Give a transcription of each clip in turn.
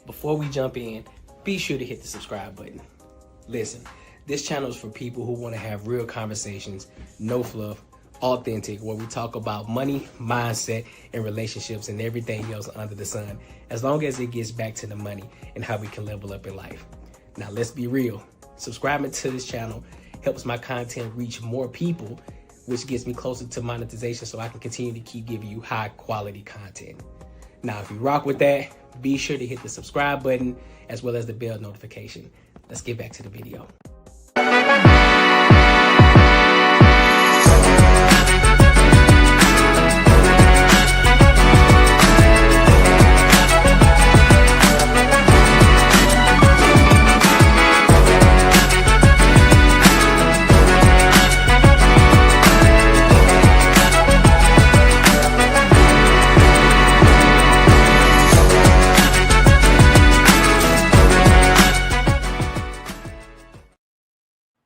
Before we jump in, be sure to hit the subscribe button. Listen, this channel is for people who want to have real conversations, no fluff, authentic, where we talk about money, mindset, and relationships and everything else under the sun, as long as it gets back to the money and how we can level up in life. Now, let's be real. Subscribing to this channel helps my content reach more people, which gets me closer to monetization so I can continue to keep giving you high quality content. Now, if you rock with that, be sure to hit the subscribe button as well as the bell notification. Let's get back to the video.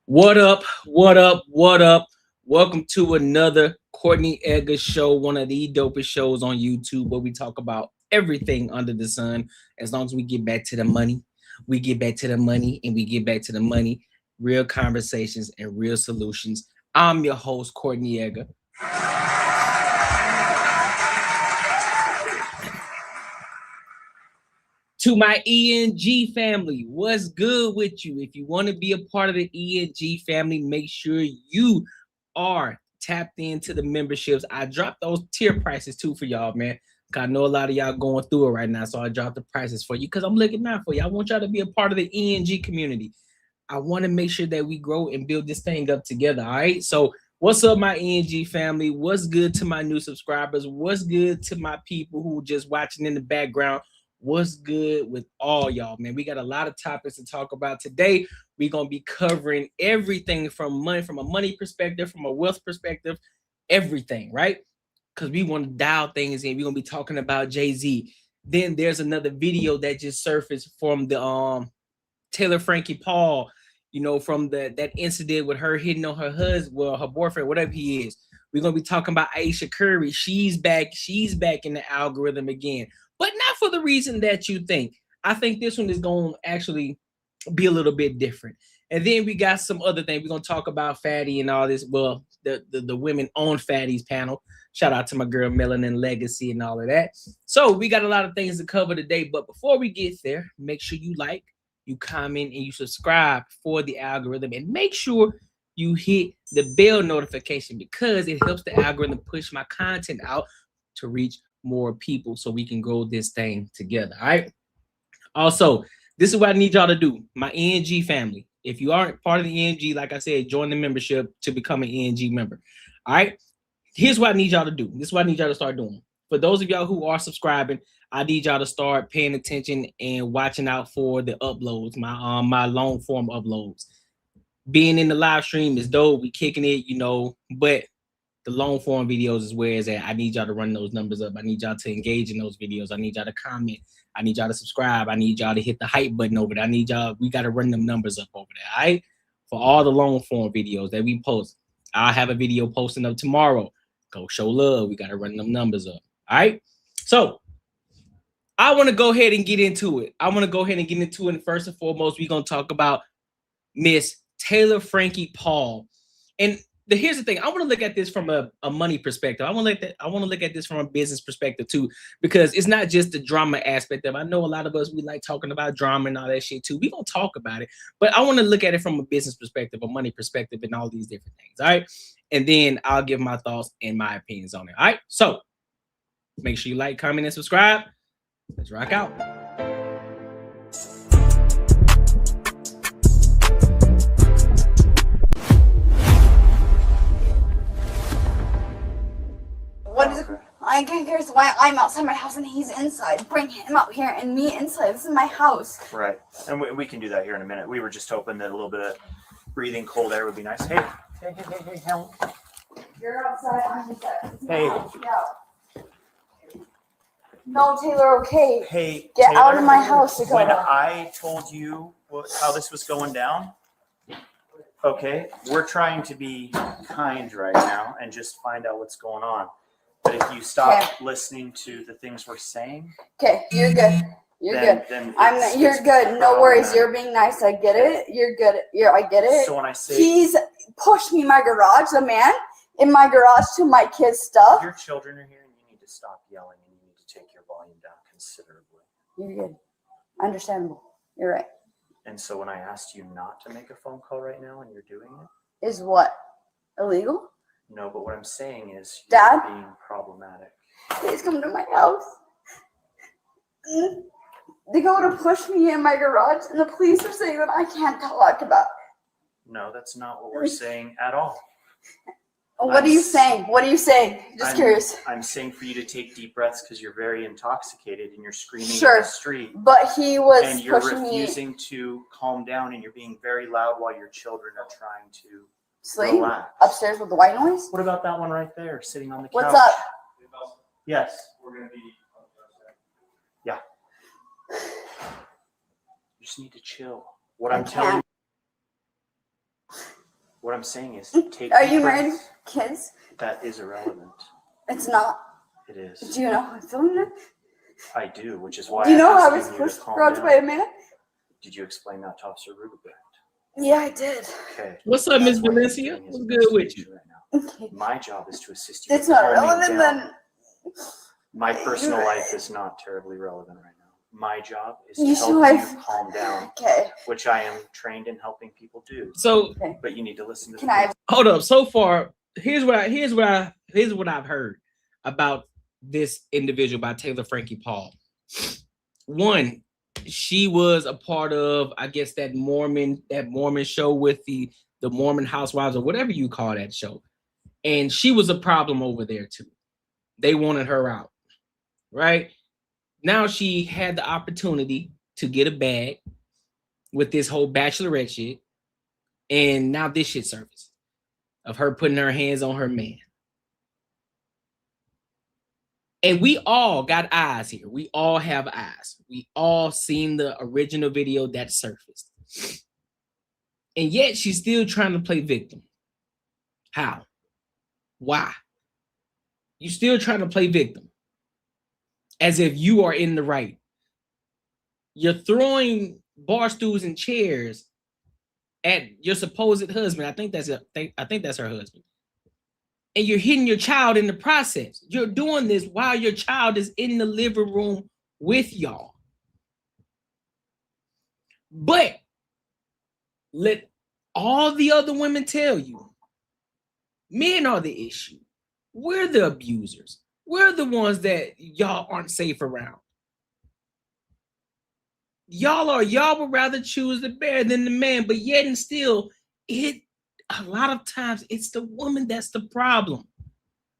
What up, what up, what up? Welcome to another Courtnee Edgar show, one of the dopest shows on YouTube where we talk about everything under the sun. As long as we get back to the money, we get back to the money and we get back to the money. Real conversations and real solutions. I'm your host, Courtnee Edgar. To my ENG family, what's good with you? If you want to be a part of the ENG family, make sure you are tapped into the memberships. I dropped those tier prices too for y'all, man. I know a lot of y'all going through it right now, so I dropped the prices for you because I'm looking out for you. I want y'all to be a part of the ENG community. I want to make sure that we grow and build this thing up together, all right? So what's up, my ENG family? What's good to my new subscribers? What's good to my people who just watching in the background? What's good with all y'all, man? We got a lot of topics to talk about today. We're going to be covering everything from money, from a money perspective, from a wealth perspective, everything, right? Because we want to dial things in. We're going to be talking about Jay-Z. Then there's another video that just surfaced from the Taylor Frankie Paul, you know, from that incident with her hitting on her husband, well, her boyfriend, whatever he is. We're going to be talking about Aisha Curry. She's back in the algorithm again. But not for the reason that you think. I think this one is going to actually be a little bit different. And then we got some other things. We're going to talk about Fatty and all this. Well, the women on Fatty's panel. Shout out to my girl Melanin Legacy and all of that. So we got a lot of things to cover today. But before we get there, make sure you like, you comment, and you subscribe for the algorithm. And make sure you hit the bell notification because it helps the algorithm push my content out to reach more people so we can grow this thing together. All right. Also, this is what I need y'all to do. My ENG family. If you aren't part of the ENG, like I said, join the membership to become an ENG member. All right. Here's what I need y'all to do. This is what I need y'all to start doing. For those of y'all who are subscribing, I need y'all to start paying attention and watching out for the uploads, my long form uploads. Being in the live stream is dope. We kicking it, you know, but the long form videos is where it's at. I need y'all to run those numbers up. I need y'all to engage in those videos. I need y'all to comment. I need y'all to subscribe. I need y'all to hit the hype button over there. I need y'all, we got to run them numbers up over there, all right? For all the long form videos that we post. I'll have a video posting up tomorrow. Go show love. We got to run them numbers up, all right? So I want to go ahead and get into it. And first and foremost, we're going to talk about Miss Taylor Frankie Paul. And here's the thing. I want to look at this from a money perspective. I want to look at this from a business perspective too, because it's not just the drama aspect of it. I know a lot of us, we like talking about drama and all that shit too. We gonna talk about it, but I want to look at it from a business perspective, a money perspective, and all these different things. All right, and then I'll give my thoughts and my opinions on it. All right, so make sure you like, comment, and subscribe. Let's rock out. I can't care why I'm outside my house and he's inside. Bring him out here and me inside. This is my house. Right. And we can do that here in a minute. We were just hoping that a little bit of breathing cold air would be nice. Hey, help. You're outside. I'm inside. Hey. Yeah. No, Taylor, okay. Hey, get Taylor, out of my house. When I told you how this was going down, okay, we're trying to be kind right now and just find out what's going on. But if you stop listening to the things we're saying. Okay, you're good. You're good. Then You're it's good. No worries. problematic. You're being nice. I get it. You're good. I get it. So when I say He's pushed me in my garage, the man in my garage to my kids' stuff. your children are here and you need to stop yelling and you need to take your volume down considerably. You're good. Understandable. You're right. And so when I asked you not to make a phone call right now and you're doing it. Is what? Illegal? No, but what I'm saying is Dad? you're being problematic. Please come to my house. They go to push me in my garage and the police are saying that I can't talk about it. No, that's not what we're saying at all. What are you saying? What are you saying? Just curious. I'm saying for you to take deep breaths because you're very intoxicated and you're screaming Sure. in the street. But he was And you're pushing me. refusing to calm down and you're being very loud while your children are trying to Sleep relax. upstairs with the white noise. What about that one right there sitting on the couch? What's up? Yes. We're gonna be. Yeah. You just need to chill. What I'm telling you. What I'm saying is take Are deep you married? breaths. Kids? That is irrelevant. It's not. It is. Do you know how I'm feeling it? I do, which is why Do you know how I I'm was asking you to pushed calm garage down. by a man? Did you explain that to Officer Rubenbrecht? Yeah, I did. Okay. What's up, Miss That's why Valencia? everything is What's good with you? right now. Okay. My job is to assist you. It's with not calming relevant down. then. My personal You're- life is not terribly relevant right now. My job is to You help should you have- calm down, Okay. which I am trained in helping people do. So But you need to listen to Can the I? hold up. So far, here's what I've heard about this individual by Taylor Frankie Paul. One, she was a part of, I guess, that Mormon show with the Mormon housewives or whatever you call that show. And she was a problem over there too. They wanted her out, right? Now she had the opportunity to get a bag with this whole bachelorette shit. And now this shit surfaced of her putting her hands on her man. And we all got eyes here. We all have eyes. We all seen the original video that surfaced. And yet she's still trying to play victim. How? Why? You still trying to play victim. As if you are in the right. You're throwing bar stools and chairs at your supposed husband. I think that's her husband. And you're hitting your child in the process. You're doing this while your child is in the living room with y'all. But let all the other women tell you, men are the issue. We're the abusers. We're the ones that y'all aren't safe around. Y'all would rather choose the bear than the man, but yet and still, a lot of times it's the woman that's the problem.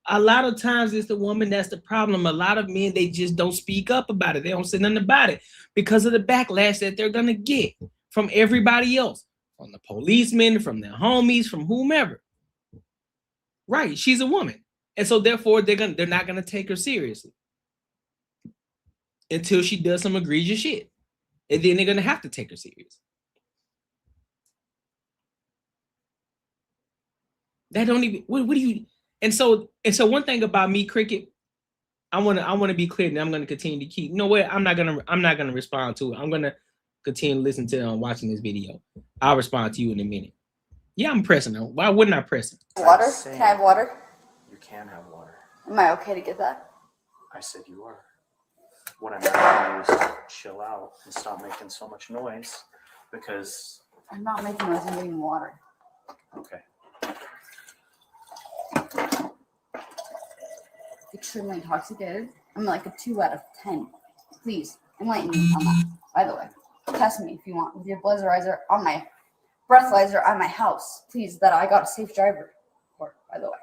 A lot of times it's the woman that's the problem. A lot of men, they just don't speak up about it. They don't say nothing about it because of the backlash that they're gonna get from everybody else, from the policemen, from their homies, from whomever. Right? She's a woman, and so therefore they're not gonna take her seriously until she does some egregious shit, and then they're gonna have to take her serious. That don't even. What do you? And so one thing about me, Cricket, I want to be clear, and I'm going to continue to keep. You know what? I'm not gonna respond to it. I'm gonna continue to listen to watching this video. I'll respond to you in a minute. Yeah, I'm pressing her. Why wouldn't I press her? Water? Can I have water? You can have water. Am I okay to get that? I said you are. What I'm asking you is to chill out and stop making so much noise because. I'm not making noise. I'm getting water. Okay. Extremely intoxicated. I'm like a 2 out of 10. Please enlighten me on that. By the way, test me if you want with your breathalyzer on my house. Please, that I got a safe driver for. By the way,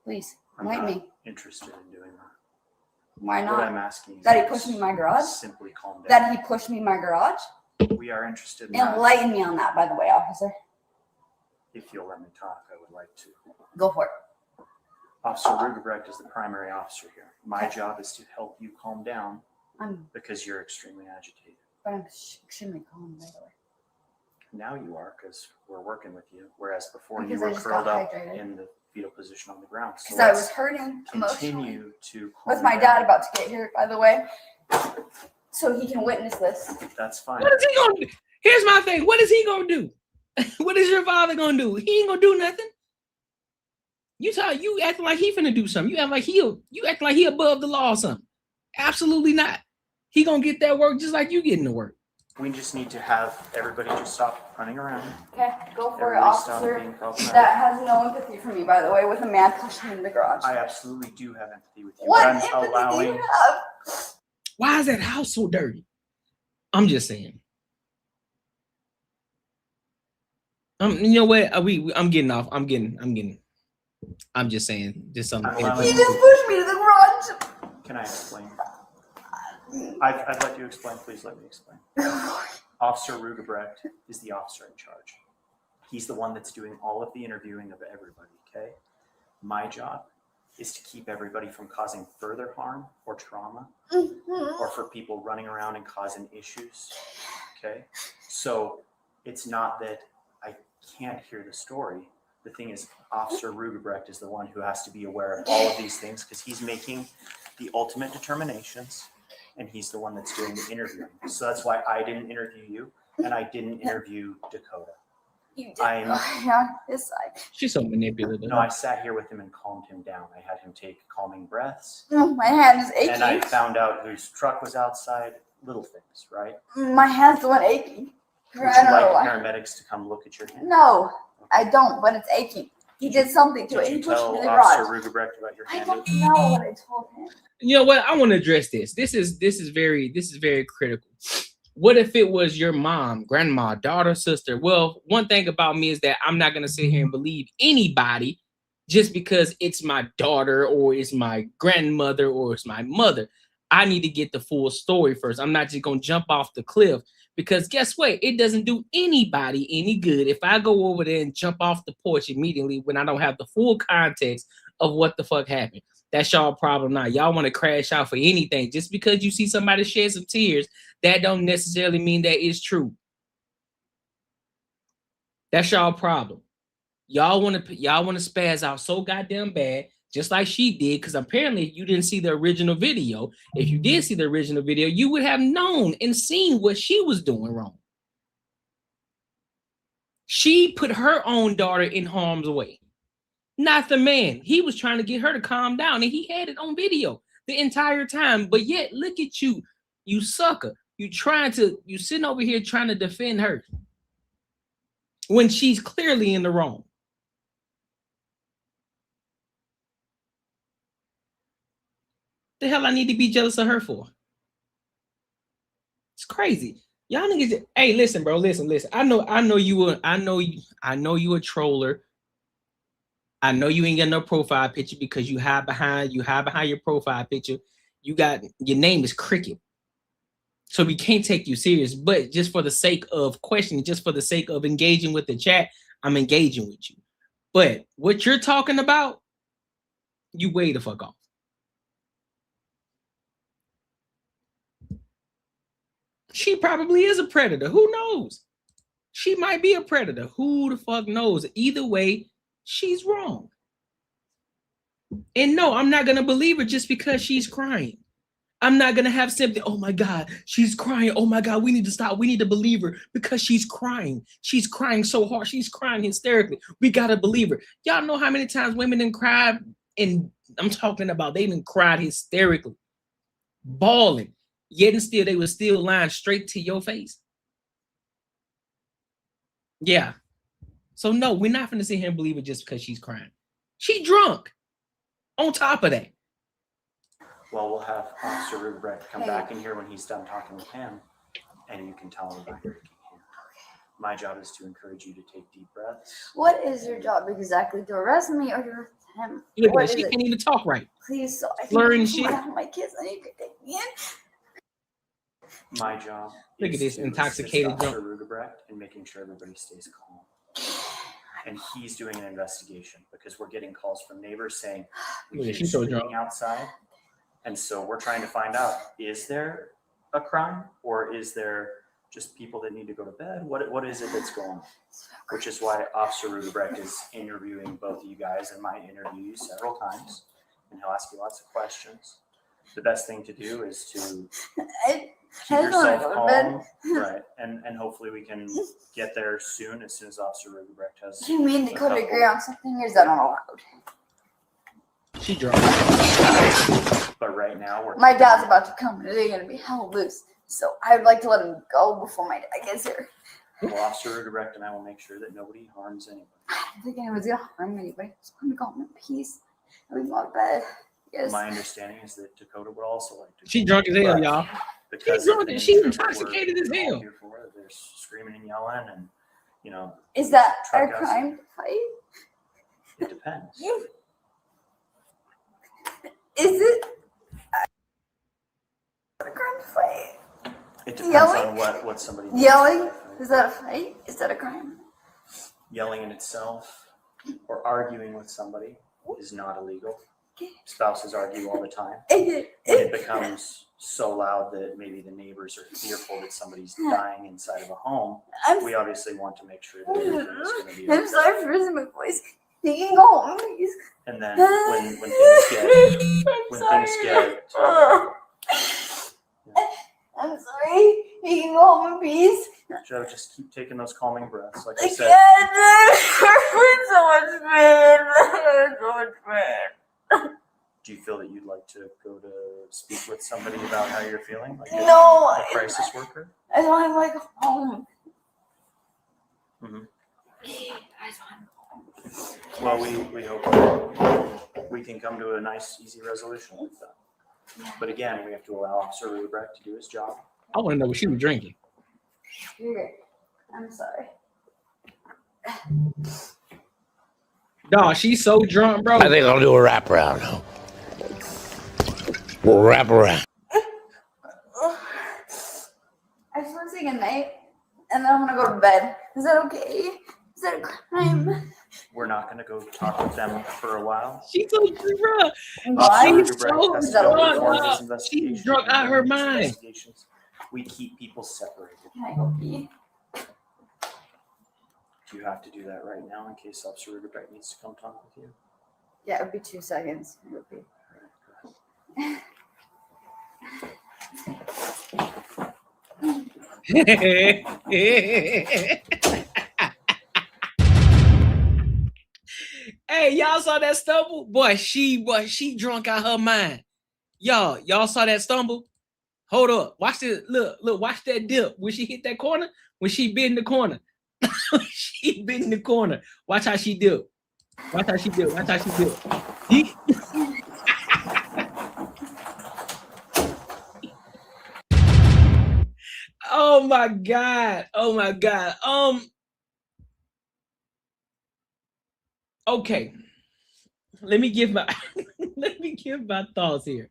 please enlighten me. Interested in doing that. Why What I'm not? asking you That he is pushed me in my garage. Simply calm down. That he pushed me in my garage. We are interested in that. Enlighten me on that. By the way, officer. If you'll let me talk, I would like to. Go for it. Officer Rubenbrecht is the primary officer here. My job is to help you calm down because you're extremely agitated. But I'm extremely calm, by the way. Now you are because we're working with you, whereas before Because you I were just curled got up hydrated. in the fetal position on the ground. So Because I was let's hurting emotionally. continue to calm With my down. dad about to get here, by the way. so he can witness this. That's fine. What is he gonna do? Here's my thing. What is he gonna do? What is your father gonna do? He ain't gonna do nothing. You acting like he finna do something. You act like he above the law or something. Absolutely not. He gonna get that work just like you getting the work. We just need to have everybody just stop running around. Okay, go for it, Everybody stop officer. being problematic. That has no empathy for me, by the way, with a man pushing in the garage. I absolutely do have empathy with you. What but I'm empathy allowing. do you have? Why is that house so dirty? I'm just saying. You know what? I'm getting off. I'm just saying. Just something. I'm allowing- You just pushed me to the garage. Can I explain? I'd let you explain. Please let me explain. Officer Rugebrecht is the officer in charge. He's the one that's doing all of the interviewing of everybody, okay? My job is to keep everybody from causing further harm or trauma or for people running around and causing issues, okay? So it's not that I can't hear the story. The thing is, Officer Rugebrecht is the one who has to be aware of all of these things because he's making the ultimate determinations and he's the one that's doing the interviewing. So that's why I didn't interview you and I didn't interview Dakota. You did. I'm- Yeah, his side. She's so manipulative. No, I sat here with him and calmed him down. I had him take calming breaths. My hand is aching. And I found out whose truck was outside. Little things, right? My hand's the one aching. Would I you don't like know why. paramedics to come look at your hand? No, I don't, but it's aching. He did something to Did it. He you pushed tell me in the Officer garage. Rugebrecht about your I hand? don't know what I told him. You know what? I want to address this. This is very critical. What if it was your mom, grandma, daughter, sister? Well, one thing about me is that I'm not gonna sit here and believe anybody just because it's my daughter or it's my grandmother or it's my mother. I need to get the full story first. I'm not just gonna jump off the cliff because guess what? It doesn't do anybody any good if I go over there and jump off the porch immediately when I don't have the full context of what the fuck happened. That's y'all problem now. Y'all want to crash out for anything. Just because you see somebody shed some tears, that don't necessarily mean that it's true. That's y'all problem. Y'all want to spaz out so goddamn bad, just like she did, because apparently you didn't see the original video. If you did see the original video, you would have known and seen what she was doing wrong. She put her own daughter in harm's way. Not the man. He was trying to get her to calm down, and he had it on video the entire time. But yet, look at you, you sucker. You sitting over here trying to defend her when she's clearly in the wrong. The hell I need to be jealous of her for? It's crazy. Y'all niggas. Hey, listen, bro. Listen. I know you a troller. I know you ain't got no profile picture because you hide behind your profile picture. Your name is Cricket. So we can't take you serious, but just for the sake of questioning, just for the sake of engaging with the chat, I'm engaging with you. But what you're talking about, you way the fuck off. She probably is a predator. Who knows? She might be a predator. Who the fuck knows? Either way, she's wrong. And no, I'm not going to believe her just because she's crying. I'm not going to have sympathy. Oh my God, she's crying. Oh my God, we need to stop. We need to believe her because she's crying. She's crying so hard. She's crying hysterically. We got to believe her. Y'all know how many times women done cried, and I'm talking about they done cried hysterically, bawling, yet and still they were still lying straight to your face. Yeah. So no, we're not going to sit here and believe her just because she's crying. She drunk. On top of that. Well, we'll have Officer Rugebrecht come back in here when he's done talking with him, and you can tell him about your aching hand. My job is to encourage you to take deep breaths. What is your job exactly? To arrest me or to arrest him? Look at that. She can't even talk right. Please, so I can Slurring get shit. my kids and you can take me in. My job Look is at this to intoxicated assist Officer Rugebrecht in making sure everybody stays calm. And he's doing an investigation because we're getting calls from neighbors saying we hear she's so screaming drunk outside. And so we're trying to find out, is there a crime or is there just people that need to go to bed? What is it that's going on? Which is why Officer Rugebrecht is interviewing both of you guys and might interview you several times. And he'll ask you lots of questions. The best thing to do is to keep I just wanna yourself go to bed. calm, right? And hopefully we can get there soon as Officer Rugebrecht has. Do you mean a Dakota couple- agree on something, or is that not allowed? She drunk. But right now we're. My dad's about to come, and they're gonna be hell loose. So I'd like to let him go before my dad gets here. Well, Officer Rugebrecht and I will make sure that nobody harms anybody. I don't think anyone's gonna harm anybody. I just want to go home in peace. And we go to bed. Yes. My understanding is that Dakota would also like to. She drunk as hell, But y'all. because drunk of the and she nature of what intoxicated we're as hell. all here for, there's screaming and yelling, and Is that a truck us- crime to fight? It depends. Is it a crime to fight? It depends Yelling? on what somebody does. Yelling? Right? Is that a fight? Is that a crime? Yelling in itself or arguing with somebody is not illegal. Okay. Spouses argue all the time. Is It becomes so loud that maybe the neighbors are fearful that somebody's dying inside of a home. I'm We obviously want to make sure that everything is going to be I'm okay. sorry for raising my voice. You can go home, please. And then when things get I'm sorry. You can go home in peace. Joe, just keep taking those calming breaths. Like I I said, can't. I'm so much pain. So much pain. do you feel that you'd like to go to speak with somebody about how you're feeling? Like No. a crisis worker? I don't have like home. Mhm. I just want Well, we hope that we can come to a nice, easy resolution with that. But again, we have to allow Officer Rugebrecht to do his job. I want to know what she was drinking. I'm sorry. Dog, she's so drunk, bro. I think I'll do a wraparound now. We'll wrap around. I just want to say goodnight, and then I'm gonna go to bed. Is that okay? Is that a crime? We're not going to go talk with them for a while. She's so drunk. Why? She's Rugebrecht has so to go perform drunk. his She's investigation drunk out her and his mind. investigations. We keep people separated. Can I go pee? Do you have to do that right now in case Officer Rugebrecht needs to come talk with you? Yeah, it would be 2 seconds. It would be. Hey, y'all saw that stumble? Boy, she drunk out her mind. Y'all saw that stumble? Hold up. Watch this. Look, watch that dip. When she hit that corner, when she bit in the corner. She bit in the corner. Watch how she dip. Watch how she dip. Watch how she dip. Oh my God. Oh my God. Okay. Let me give my thoughts here.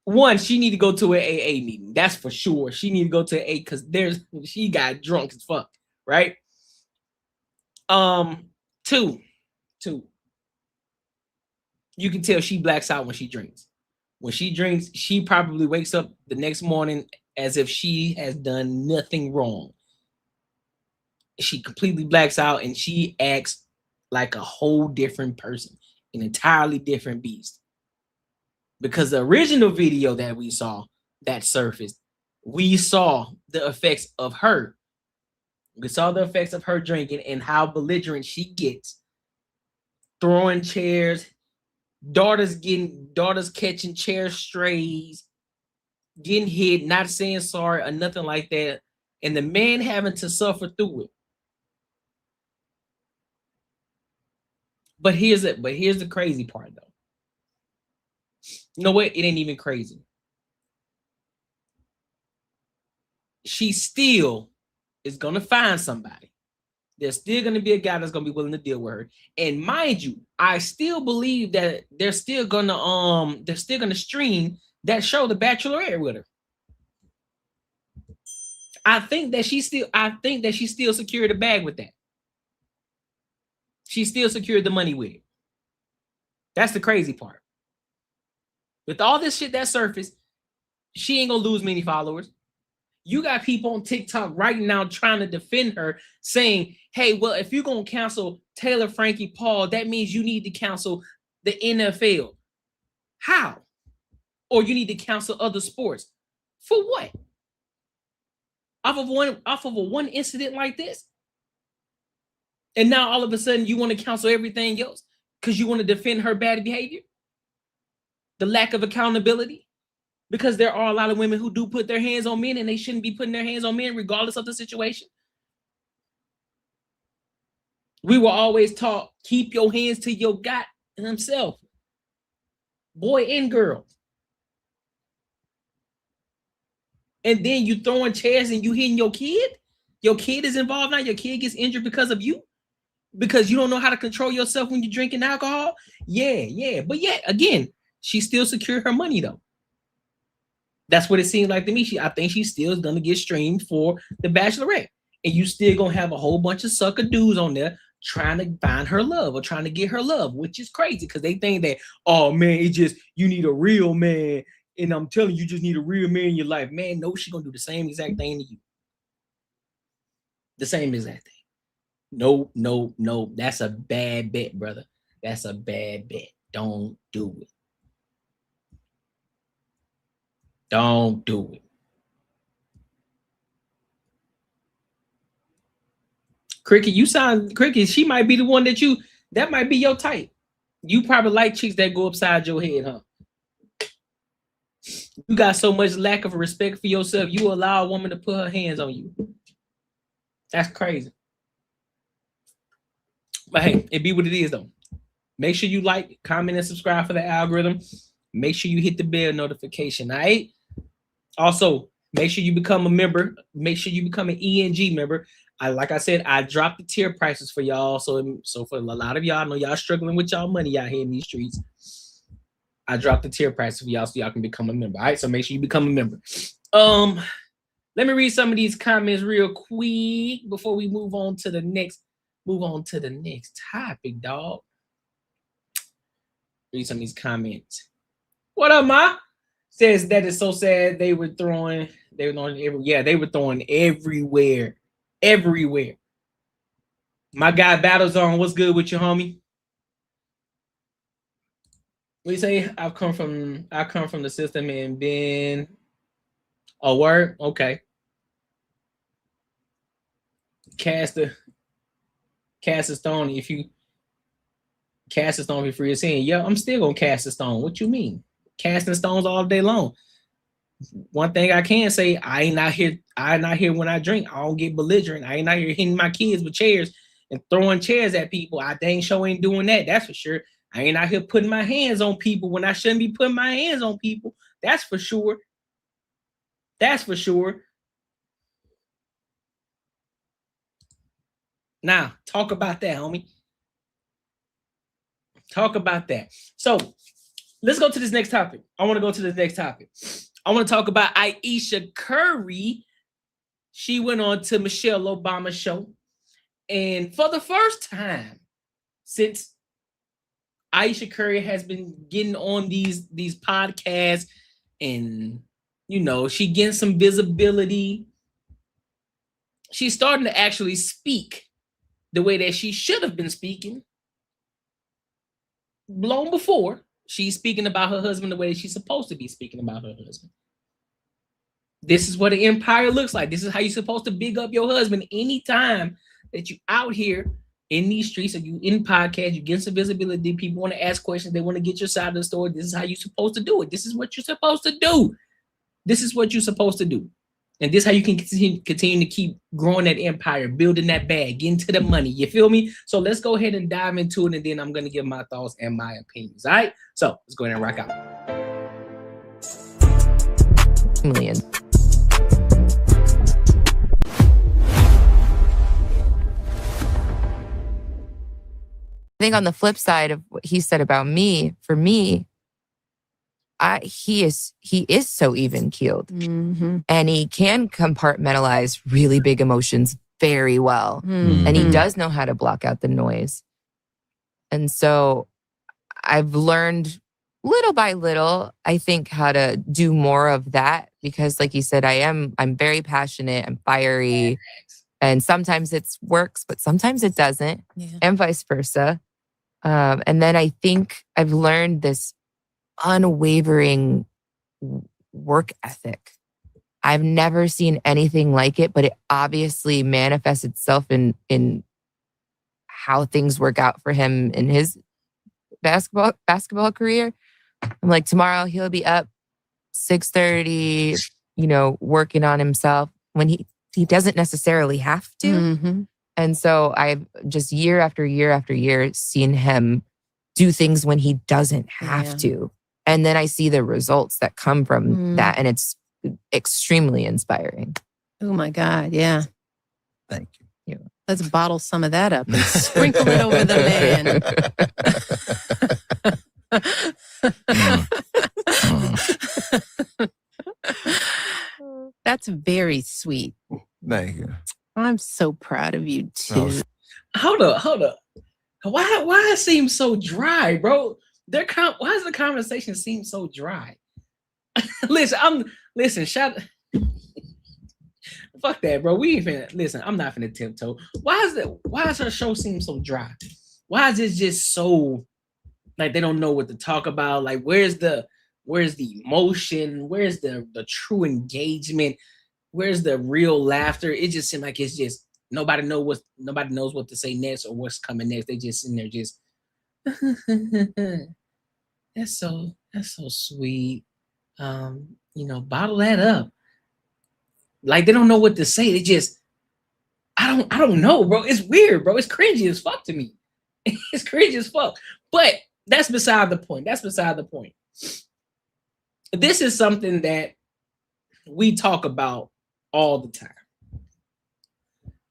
One, she need to go to an AA meeting. That's for sure. She need to go to AA because she got drunk as fuck, right? Two. You can tell she blacks out when she drinks. When she drinks, she probably wakes up the next morning as if she has done nothing wrong. She completely blacks out and she acts like a whole different person, an entirely different beast. Because the original video that we saw that surfaced, we saw the effects of her. We saw the effects of her drinking and how belligerent she gets, throwing chairs, daughters catching chair strays, getting hit, not saying sorry or nothing like that, and the man having to suffer through it. But here's the crazy part, though. You know what? It ain't even crazy. She still is gonna find somebody. There's still gonna be a guy that's gonna be willing to deal with her. And mind you, I still believe that they're still gonna stream that show, The Bachelorette, with her. I think that she still secured the bag with that. She still secured the money with it. That's the crazy part. With all this shit that surfaced, she ain't gonna lose many followers. You got people on TikTok right now trying to defend her, saying, hey, well, if you're gonna cancel Taylor Frankie Paul, that means you need to cancel the NFL. How? Or you need to cancel other sports. For what? off of one incident like this. And now all of a sudden you want to cancel everything else because you want to defend her bad behavior, the lack of accountability, because there are a lot of women who do put their hands on men and they shouldn't be putting their hands on men regardless of the situation. We were always taught, keep your hands to your God himself, boy and girl. And then you throwing chairs and you hitting your kid. Your kid is involved now. Your kid gets injured because of you. Because you don't know how to control yourself when you're drinking alcohol. Yeah. But yet, again, she still secured her money, though. That's what it seems like to me. I think she still is going to get streamed for The Bachelorette. And you still going to have a whole bunch of sucker dudes on there trying to find her love or trying to get her love, which is crazy because they think that, oh, man, it just, you need a real man. And I'm telling you, you just need a real man in your life. Man, no, she's going to do the same exact thing to you. The same exact thing. No. That's a bad bet, brother. That's a bad bet. Don't do it. Don't do it. Cricket, she might be the one that might be your type. You probably like chicks that go upside your head, huh? You got so much lack of respect for yourself, you allow a woman to put her hands on you. That's crazy. But hey, it be what it is, though. Make sure you like, comment, and subscribe for the algorithm. Make sure you hit the bell notification, all right? Also, make sure you become a member. Make sure you become an ENG member. Like I said, I dropped the tier prices for y'all. So for a lot of y'all, I know y'all struggling with y'all money out here in these streets. I dropped the tier prices for y'all so y'all can become a member. All right, so make sure you become a member. Let me read some of these comments real quick before we move on to the next topic, dog. Read some of these comments. What up, Ma? Says that is so sad. They were throwing everywhere. Everywhere. My guy Battles on. What's good with you, homie? What do you say? I come from the system and been a word. Okay. Cast a stone if you cast a stone before you're saying, yeah, I'm still gonna cast a stone. What you mean? Casting stones all day long. One thing I can say, I ain't out here when I drink. I don't get belligerent. I ain't out here hitting my kids with chairs and throwing chairs at people. I dang sure ain't doing that. That's for sure. I ain't out here putting my hands on people when I shouldn't be putting my hands on people. That's for sure. That's for sure. Now, talk about that, homie. Talk about that. So, let's go to this next topic. I want to go to the next topic. I want to talk about Aisha Curry. She went on to Michelle Obama's show. And for the first time since Aisha Curry has been getting on these podcasts and, you know, she getting some visibility, she's starting to actually speak the way that she should have been speaking long before. She's speaking about her husband the way she's supposed to be speaking about her husband. This is what an empire looks like. This is how you're supposed to big up your husband. Anytime that you out here in these streets or you in podcasts, you get some visibility, people want to ask questions, they want to get your side of the story. This is how you're supposed to do it. This is what you're supposed to do. This is what you're supposed to do. And this is how you can continue to keep growing that empire, building that bag, getting to the money. You feel me? So let's go ahead and dive into it, and then I'm going to give my thoughts and my opinions. All right? So let's go ahead and rock out. Million. I think on the flip side of what he said about me, for me, he is so even keeled, and he can compartmentalize really big emotions very well, and he does know how to block out the noise. And so I've learned little by little, I think, how to do more of that, because like you said, I'm very passionate, I'm fiery, and sometimes it works, but sometimes it doesn't, and vice versa. And then I think I've learned this unwavering work ethic. I've never seen anything like it, but it obviously manifests itself in how things work out for him in his basketball career. I'm like, tomorrow he'll be up 6:30, working on himself when he doesn't necessarily have to. Mm-hmm. And so I've just year after year after year seen him do things when he doesn't have to. And then I see the results that come from that. And it's extremely inspiring. Oh my God. Yeah. Thank you. Let's bottle some of that up and sprinkle it over the man. That's very sweet. Thank you. I'm so proud of you too. Hold up. Why it seems so dry, bro? Why does the conversation seem so dry? Listen, fuck that, bro. I'm not finna tiptoe. Why does her show seem so dry? Why is it just so like they don't know what to talk about? Like, where's the emotion? Where's the true engagement? Where's the real laughter? It just seems like it's just nobody knows what to say next or what's coming next. They just in there just that's so sweet. Bottle that up. Like they don't know what to say. They just I don't know, bro. It's weird, bro. It's cringy as fuck to me. It's cringy as fuck. But that's beside the point. This is something that we talk about all the time.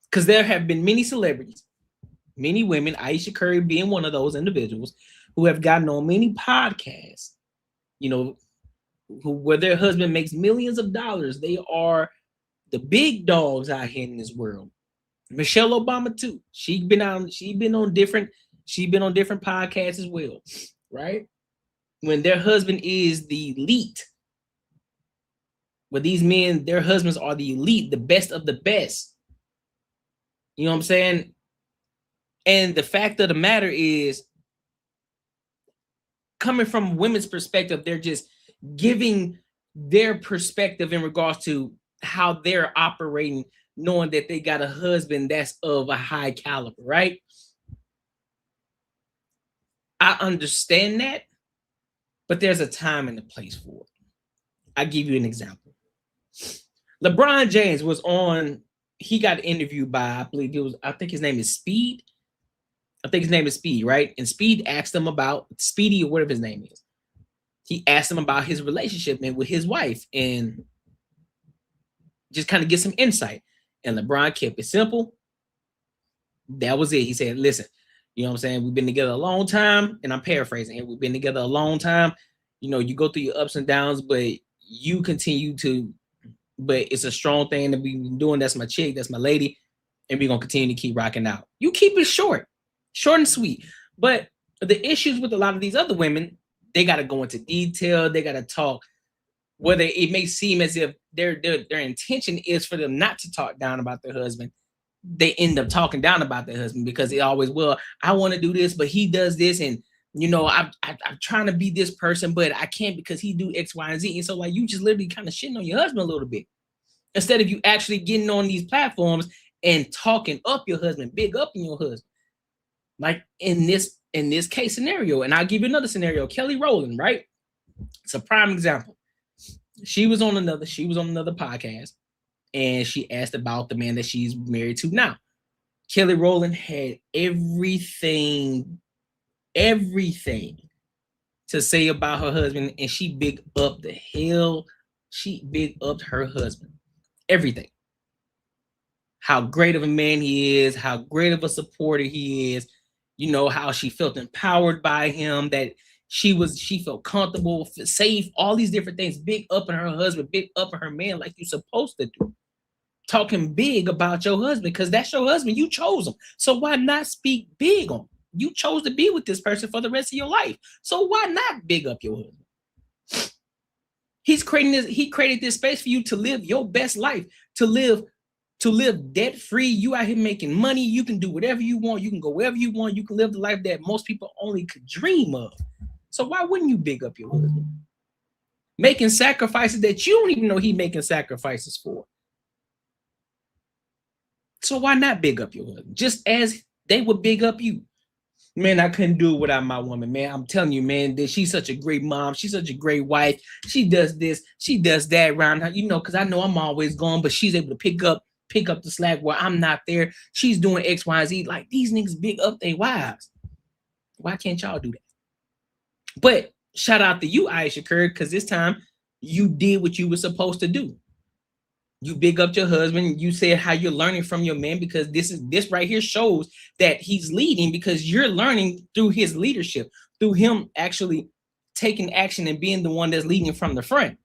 Because there have been many celebrities, many women, Aisha Curry being one of those individuals, who have gotten on many podcasts, where their husband makes millions of dollars. They are the big dogs out here in this world. Michelle Obama too. She's been on different podcasts as well, right? When their husband is the elite. Where these men, their husbands are the elite, the best of the best. You know what I'm saying? And the fact of the matter is, coming from women's perspective, they're just giving their perspective in regards to how they're operating, knowing that they got a husband that's of a high caliber, right? I understand that, but there's a time and a place for it. I'll give you an example. LeBron James was on, he got interviewed by, I think his name is Speed. Right? And Speed asked him about, Speedy or whatever his name is. He asked him about his relationship with his wife and just kind of get some insight. And LeBron kept it simple. That was it. He said, listen, you know what I'm saying? We've been together a long time, and I'm paraphrasing it. We've been together a long time. You go through your ups and downs, but you continue to, but it's a strong thing that we've been doing. That's my chick, that's my lady, and we're going to continue to keep rocking out. You keep it short and sweet. But the issues with a lot of these other women, they got to go into detail. They got to talk, whether it may seem as if their intention is for them not to talk down about their husband. They end up talking down about their husband because they always, well, I want to do this, but he does this. And, I'm trying to be this person, but I can't because he do X, Y, and Z. And so like, you just literally kind of shitting on your husband a little bit instead of you actually getting on these platforms and talking up your husband, big up in your husband. Like in this case scenario, and I'll give you another scenario. Kelly Rowland, right? It's a prime example. She was on another podcast, and she asked about the man that she's married to now. Kelly Rowland had everything to say about her husband, and she big upped her husband. Everything. How great of a man he is, how great of a supporter he is. How she felt empowered by him, that she felt comfortable, safe, all these different things. Big up in her husband, big up in her man, like you're supposed to do. Talking big about your husband, because that's your husband. You chose him. So why not speak big on him? You chose to be with this person for the rest of your life. So why not big up your husband? He created this space for you to live your best life, to live debt free. You out here making money. You can do whatever you want. You can go wherever you want. You can live the life that most people only could dream of. So why wouldn't you big up your husband? making sacrifices that you don't even know he making sacrifices for. So why not big up your husband? Just as they would big up you. Man, I couldn't do it without my woman, man. I'm telling you, man, that she's such a great mom. She's such a great wife. She does this, she does that around her, you know, because I know I'm always gone, but she's able to pick up the slack where I'm not there. She's doing X, Y, Z. Like, these niggas big up their wives. Why can't y'all do that? But shout out to you, Aisha Curry, because this time you did what you were supposed to do. You big up your husband. You said how you're learning from your man, because this right here shows that he's leading, because you're learning through his leadership, through him actually taking action and being the one that's leading from the front.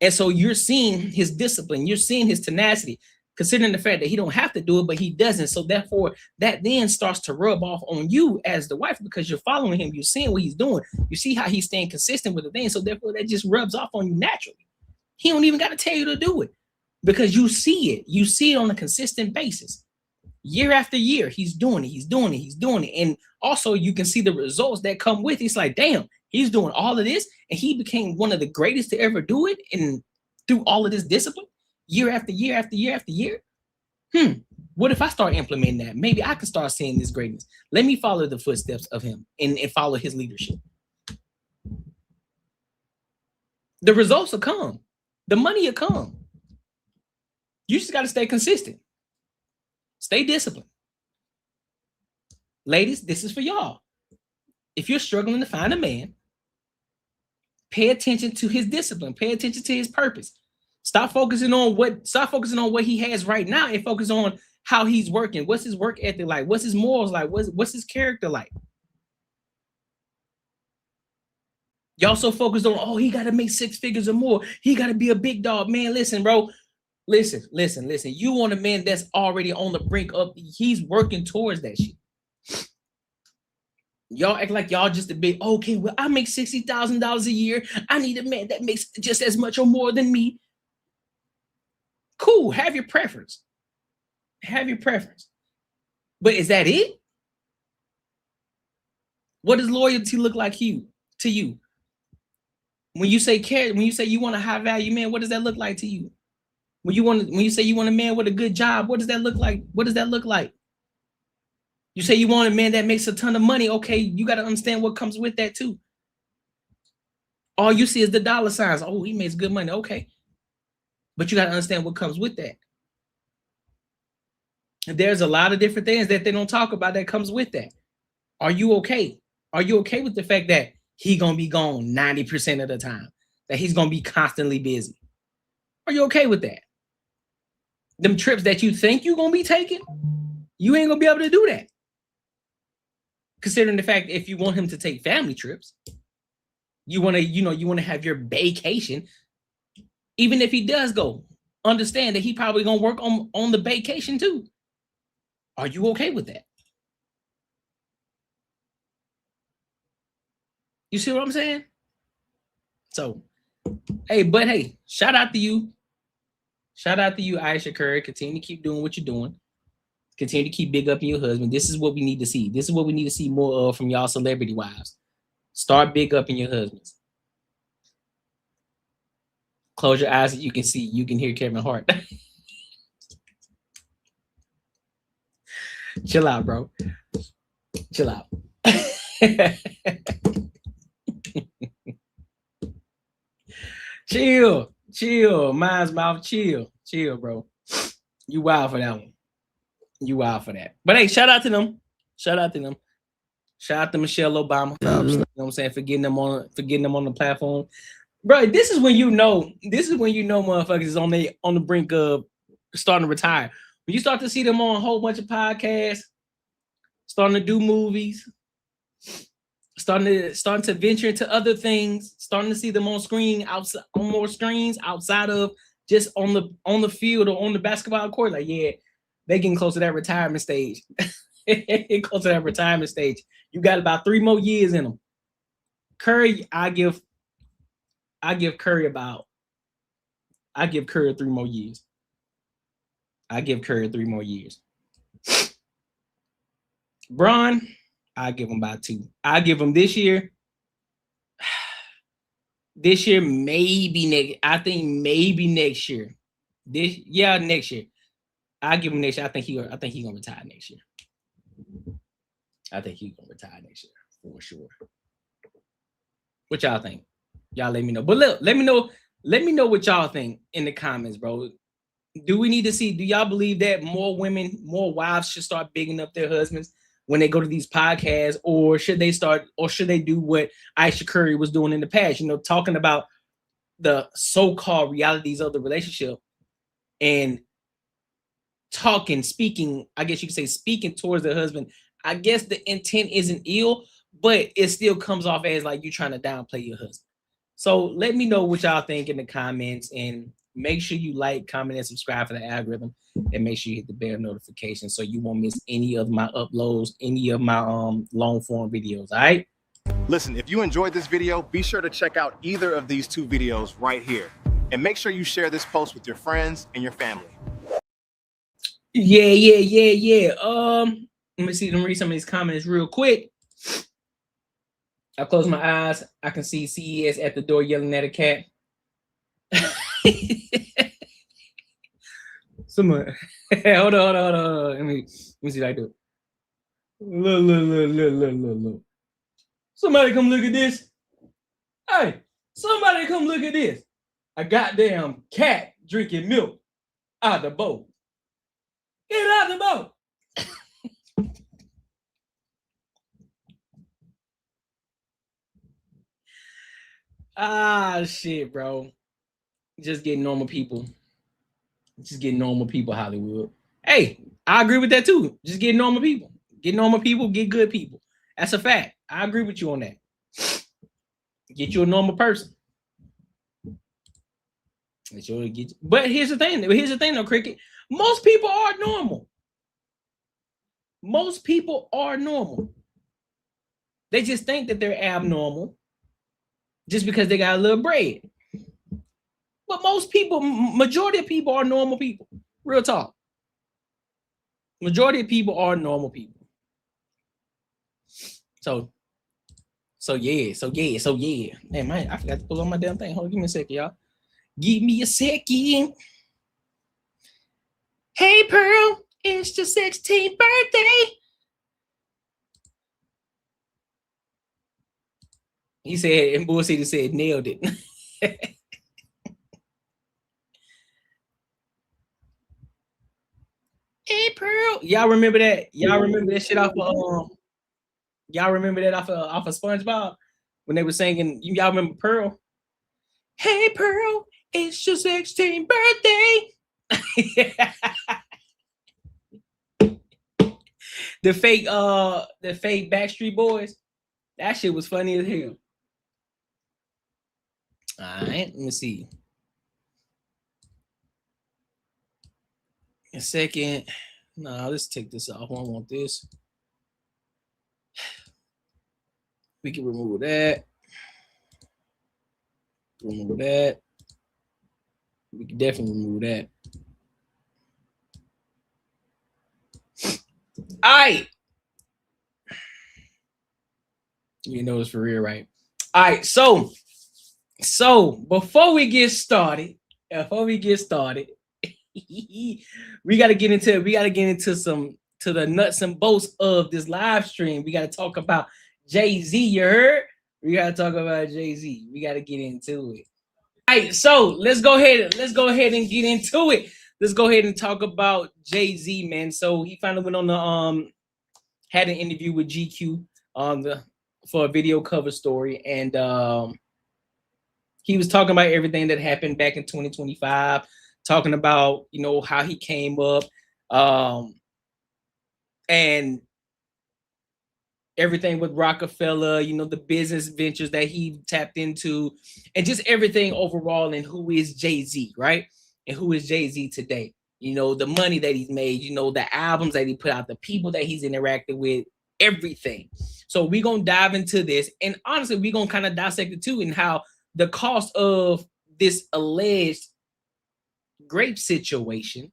And so you're seeing his discipline. You're seeing his tenacity, considering the fact that he don't have to do it, but he doesn't. So therefore, that then starts to rub off on you as the wife, because you're following him. You're seeing what he's doing. You see how he's staying consistent with the thing. So therefore, that just rubs off on you naturally. He don't even got to tell you to do it, because you see it. You see it on a consistent basis. Year after year, he's doing it. And also you can see the results that come with it. It's like, damn, he's doing all of this, and he became one of the greatest to ever do it. And through all of this discipline, year after year after year after year. What if I start implementing that? Maybe I can start seeing this greatness. Let me follow the footsteps of him and follow his leadership. The results will come. The money will come. You just got to stay consistent. Stay disciplined. Ladies, this is for y'all. If you're struggling to find a man, pay attention to his discipline. Pay attention to his purpose. Stop focusing on what he has right now, and focus on how he's working. What's his work ethic like? What's his morals like? What's his character like? Y'all so focused on, oh, he got to make 6 figures or more. He got to be a big dog. Man, listen, bro. Listen. You want a man that's already on the brink of, he's working towards that shit. Y'all act like y'all just a big, okay, well, I make $60,000 a year. I need a man that makes just as much or more than me. Cool, have your preference. But is that it? What does loyalty look like to you? When you say care, when you say you want a high value man, what does that look like to you? When you say you want a man with a good job, what does that look like? You say you want a man that makes a ton of money. Okay, you got to understand what comes with that too. All you see is the dollar signs. Oh, he makes good money. Okay. But you got to understand what comes with that. There's a lot of different things that they don't talk about that comes with that. Are you okay? Are you okay with the fact that he's going to be gone 90% of the time? That he's going to be constantly busy? Are you okay with that? Them trips that you think you're going to be taking, you ain't going to be able to do that. Considering the fact, if you want him to take family trips, you want to have your vacation. Even if he does go, understand that he probably going to work on the vacation too. Are you okay with that? You see what I'm saying? So, hey, shout out to you. Shout out to you, Aisha Curry. Continue to keep doing what you're doing. Continue to keep big up your husband. This is what we need to see. This is what we need to see more of from y'all celebrity wives. Start big up in your husbands. Close your eyes and you can see. You can hear Kevin Hart. Chill out, bro. Chill out. Chill. Mind's mouth, chill, bro. You wild for that one. You wild for that. But hey, shout out to them. Shout out to Michelle Obama. You know what I'm saying? For getting them on the platform. Bro, this is when you know motherfuckers is on the brink of starting to retire. When you start to see them on a whole bunch of podcasts, starting to do movies, starting to venture into other things, starting to see them on more screens outside of just on the field or on the basketball court. Like, yeah, they getting close to that retirement stage. Close to that retirement stage. You got about 3 more years in them. Curry, I give Curry 3 more years. I give Curry 3 more years. Bron, I give him about 2. I give him this year. This year, maybe next. I think maybe next year. Next year. I'll give him next year. I think he's gonna retire next year. I think he's gonna retire next year for sure. What y'all think? Y'all let me know. But look, let me know what y'all think in the comments, bro. Do we need to see? Do y'all believe that more women, more wives should start bigging up their husbands when they go to these podcasts, or should they do what Aisha Curry was doing in the past? You know, talking about the so-called realities of the relationship and speaking, I guess you could say speaking towards the husband. I guess the intent isn't ill, but it still comes off as like you trying to downplay your husband. So let me know what y'all think in the comments, and make sure you like, comment, and subscribe for the algorithm, and make sure you hit the bell notification so you won't miss any of my uploads, any of my long form videos. All right. Listen, if you enjoyed this video, be sure to check out either of these 2 videos right here, and make sure you share this post with your friends and your family. Yeah. Let me see. Let me read some of these comments real quick. I close my eyes. I can see CES at the door yelling at a cat. Someone, hold on. Let me see what I do. Look. Somebody come look at this. Hey, somebody come look at this. A goddamn cat drinking milk out the bowl. Get out the boat. Shit, bro. Just get normal people. Hollywood. Hey, I agree with that too. Just get normal people. Get good people. That's a fact. I agree with you on that. Get you a normal person. But here's the thing though, Cricket. Most people are normal. They just think that they're abnormal just because they got a little bread. But majority of people are normal people. Real talk. Majority of people are normal people. So yeah. Hey, man, I forgot to pull on my damn thing. Hold on, give me a second, y'all. Give me a second. Hey, Pearl, it's your 16th birthday. He said, and Bull City said, nailed it. Hey, Pearl. Y'all remember that? Y'all remember that shit off of SpongeBob when they were singing? Y'all remember Pearl? Hey, Pearl, it's your 16th birthday. The fake Backstreet Boys. That shit was funny as hell. All right, let me see. A second. No, let's take this off. I don't want this. We can remove that. Remove that. We can definitely remove that. All right. You know it's for real, right? All right. So before we get started, we gotta get into the nuts and bolts of this live stream. We gotta talk about Jay-Z. You heard? We gotta talk about Jay-Z. We gotta get into it. All right, so let's go ahead and get into it. Let's go ahead and talk about Jay-Z, man. So he finally went on the had an interview with GQ for a video cover story, and he was talking about everything that happened back in 2025, talking about, you know, how he came up, and everything with Rockefeller, you know, the business ventures that he tapped into, and just everything overall, and who is Jay-Z, right? And who is Jay-Z today? You know, the money that he's made, you know, the albums that he put out, the people that he's interacted with, everything. So we're going to dive into this. And honestly, we're going to kind of dissect it too, and how the cost of this alleged grape situation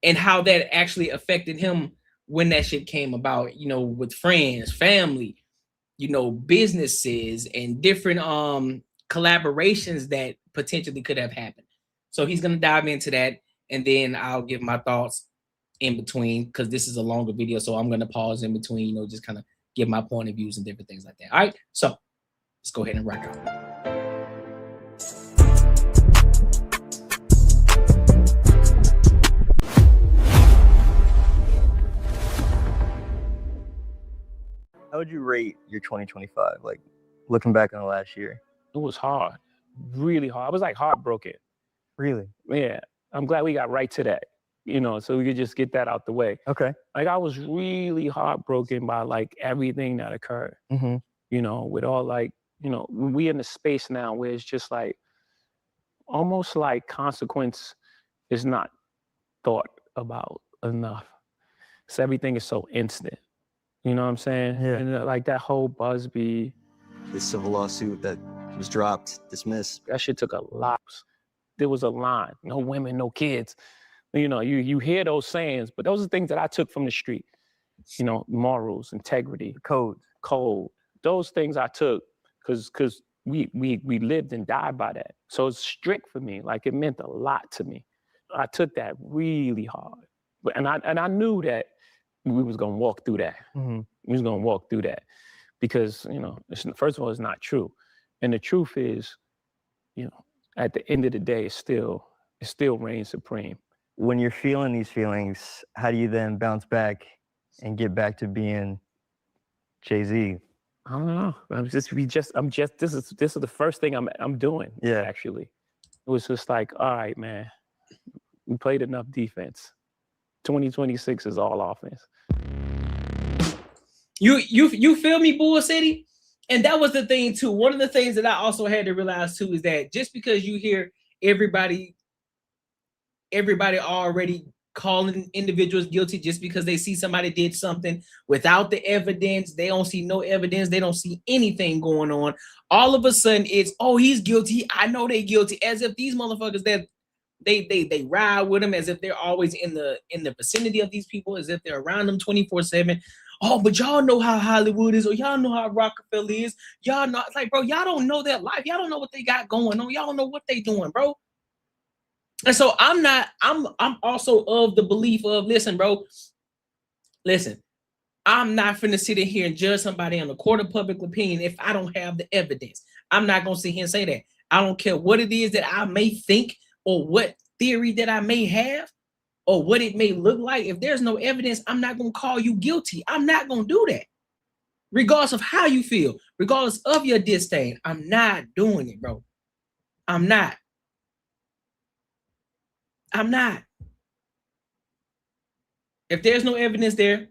and how that actually affected him when that shit came about, you know, with friends, family, you know, businesses, and different collaborations that potentially could have happened. So he's gonna dive into that, and then I'll give my thoughts in between, because this is a longer video, so I'm gonna pause in between, you know, just kind of give my point of views and different things like that. All right, so let's go ahead and rock out. How would you rate your 2025? Like looking back on the last year? It was hard, really hard. I was like heartbroken. Really? Yeah, I'm glad we got right to that, you know, so we could just get that out the way. Okay. Like I was really heartbroken by like everything that occurred, Mm-hmm. you know, with all like, you know, we in a space now where it's just like, almost like consequence is not thought about enough. So everything is so instant. You know what I'm saying? Yeah. And like that whole Busby, The civil lawsuit that was dropped, dismissed. that shit took a lot. There was a line, no women, no kids. You know, you hear those sayings, but those are things that I took from the street. You know, morals, integrity, Code. those things I took because we lived and died by that. So it's strict for me. Like it meant a lot to me. I took that really hard. And I knew that we was gonna walk through that. Mm-hmm. We was gonna walk through that because, you know, first of all, it's not true. And the truth is, you know, at the end of the day, it still reigns supreme. When you're feeling these feelings, how do you then bounce back and get back to being Jay-Z? I don't know. This is the first thing I'm doing. Yeah. Actually, it was just like, all right, man, we played enough defense. 2026 is all offense. You feel me, Bull City? And that was the thing too. One of the things that I also had to realize too is that just because you hear everybody already calling individuals guilty just because they see somebody did something without the evidence, they don't see no evidence, they don't see anything going on. All of a sudden it's, oh, he's guilty, I know they guilty, as if these motherfuckers that they ride with them, as if they're always in the vicinity of these people, as if they're around them 24/7. Oh, but y'all know how Hollywood is, or y'all know how Rockefeller is. Y'all know, it's like, bro, y'all don't know their life. Y'all don't know what they got going on. Y'all don't know what they doing, bro. And so I'm also of the belief of, listen, bro, listen, I'm not finna sit in here and judge somebody on a court of public opinion if I don't have the evidence. I'm not gonna sit here and say that. I don't care what it is that I may think or what theory that I may have or what it may look like. If there's no evidence, I'm not gonna call you guilty. I'm not gonna do that. Regardless of how you feel, regardless of your disdain, I'm not doing it, bro. I'm not. If there's no evidence there,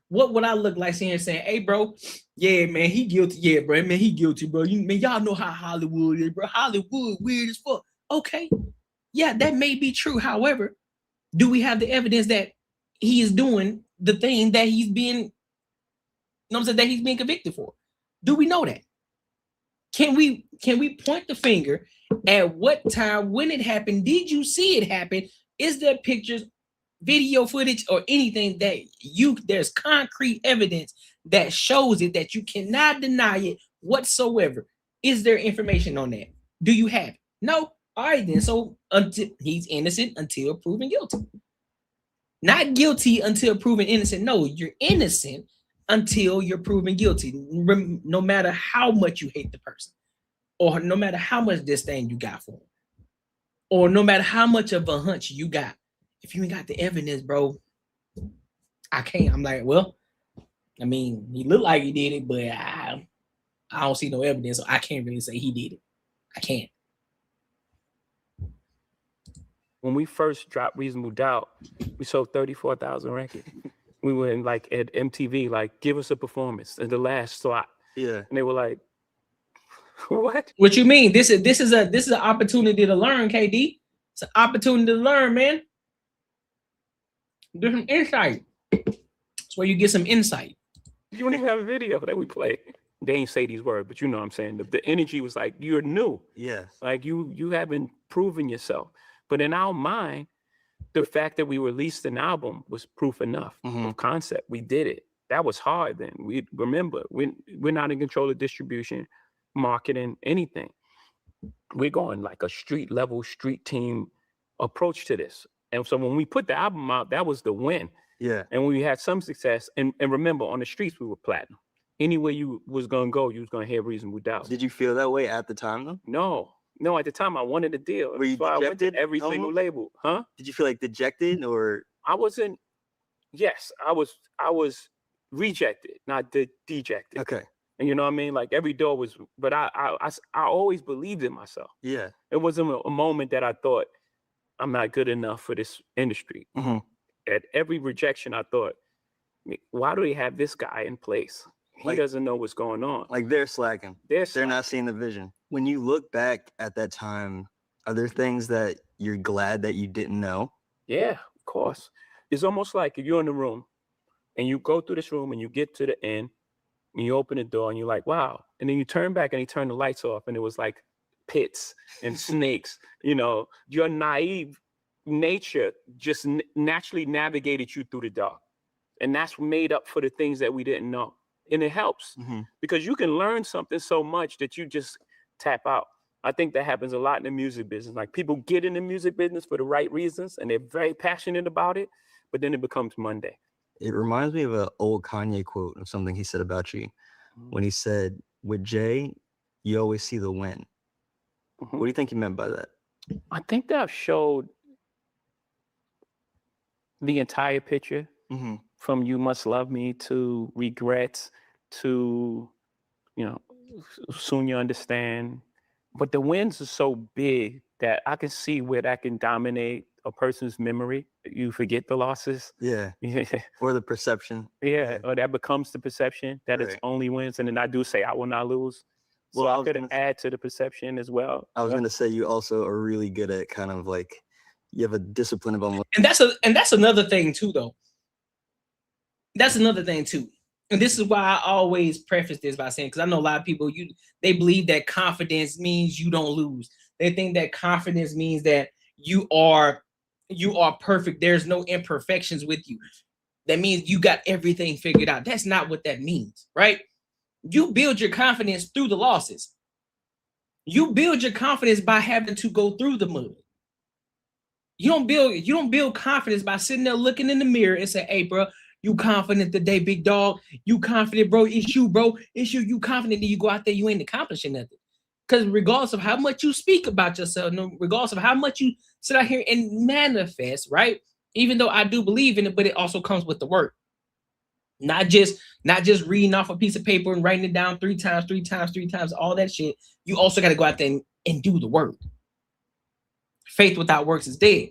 what would I look like saying, hey, bro, yeah, man, he guilty. Yeah, bro, man, he guilty, bro. Y'all know how Hollywood is, bro. Hollywood weird as fuck. Okay. Yeah, that may be true. However, do we have the evidence that he is doing the thing that he's being, you know what I'm saying, that he's being convicted for? Do we know that? Can we point the finger at what time, when it happened? Did you see it happen? Is there pictures, video footage, or anything that there's concrete evidence that shows it, that you cannot deny it whatsoever? Is there information on that? Do you have it? No. All right, then. So until he's innocent until proven guilty. Not guilty until proven innocent. No, you're innocent until you're proven guilty. No matter how much you hate the person, or no matter how much disdain you got for him, or no matter how much of a hunch you got. If you ain't got the evidence, bro, I can't. I'm like, well, I mean, he looked like he did it, but I don't see no evidence, so I can't really say he did it. I can't. When we first dropped Reasonable Doubt, we sold 34,000 records. We were in like at MTV, like, give us a performance in the last slot. Yeah. And they were like, what? What you mean? This is an opportunity to learn, KD. It's an opportunity to learn, man. Get some insight. That's where you get some insight. You don't even have a video that we play. They ain't say these words, but you know what I'm saying. The energy was like, you're new. Yes. Like you haven't proven yourself. But in our mind, the fact that we released an album was proof enough of concept. We did it. That was hard then. We remember, we're not in control of distribution. marketing, anything. We're going like a street level, street team approach to this. And so when we put the album out, that was the win. Yeah. And we had some success. And remember, on the streets, we were platinum. Anywhere you was going to go, you was going to hear Reasonable Doubt. Did you feel that way at the time, though? No, at the time, I wanted a deal. Were you That's why I went to dejected every single almost? label. Huh? Did you feel like dejected or? I wasn't. Yes, I was rejected, not dejected. Okay. And you know what I mean? Like every door was, but I always believed in myself. Yeah. It wasn't a moment that I thought I'm not good enough for this industry. Mm-hmm. At every rejection, I thought, why do they have this guy in place? He doesn't know what's going on. Like they're slacking. They're not seeing the vision. When you look back at that time, are there things that you're glad that you didn't know? Yeah, of course. It's almost like if you're in the room and you go through this room and you get to the end and you open the door and you're like, wow. And then you turn back and you turn the lights off and it was like pits and snakes. You know, your naive nature just naturally navigated you through the dark. And that's made up for the things that we didn't know. And it helps because you can learn something so much that you just tap out. I think that happens a lot in the music business. Like people get in the music business for the right reasons and they're very passionate about it, but then it becomes Monday. It reminds me of an old Kanye quote of something he said about you when he said, with Jay, you always see the win. What do you think he meant by that? I think that showed the entire picture from You Must Love Me to Regrets to, you know, Soon You Understand. But the wins are so big that I can see where that can dominate a person's memory. You forget the losses. Yeah. Or the perception. Yeah. Or that becomes the perception that it's only wins. And then I do say, I will not lose. So I could add to the perception as well. I was going to say you also are really good at kind of like, you have a discipline about. And that's another thing too, though. That's another thing too. And this is why I always preface this by saying, because I know a lot of people, they believe that confidence means you don't lose. They think that confidence means that you are perfect. There's no imperfections with you. That means you got everything figured out. That's not what that means, right? You build your confidence through the losses. You build your confidence by having to go through the mud. You don't build confidence by sitting there looking in the mirror and say, hey, bro, you confident today, big dog? You confident, bro? It's you, bro. It's you. You confident that you go out there, you ain't accomplishing nothing. Because regardless of how much you speak about yourself, regardless of how much you sit out here and manifest, right? Even though I do believe in it, but it also comes with the work. Not just reading off a piece of paper and writing it down 3 times, all that shit. You also got to go out there and do the work. Faith without works is dead.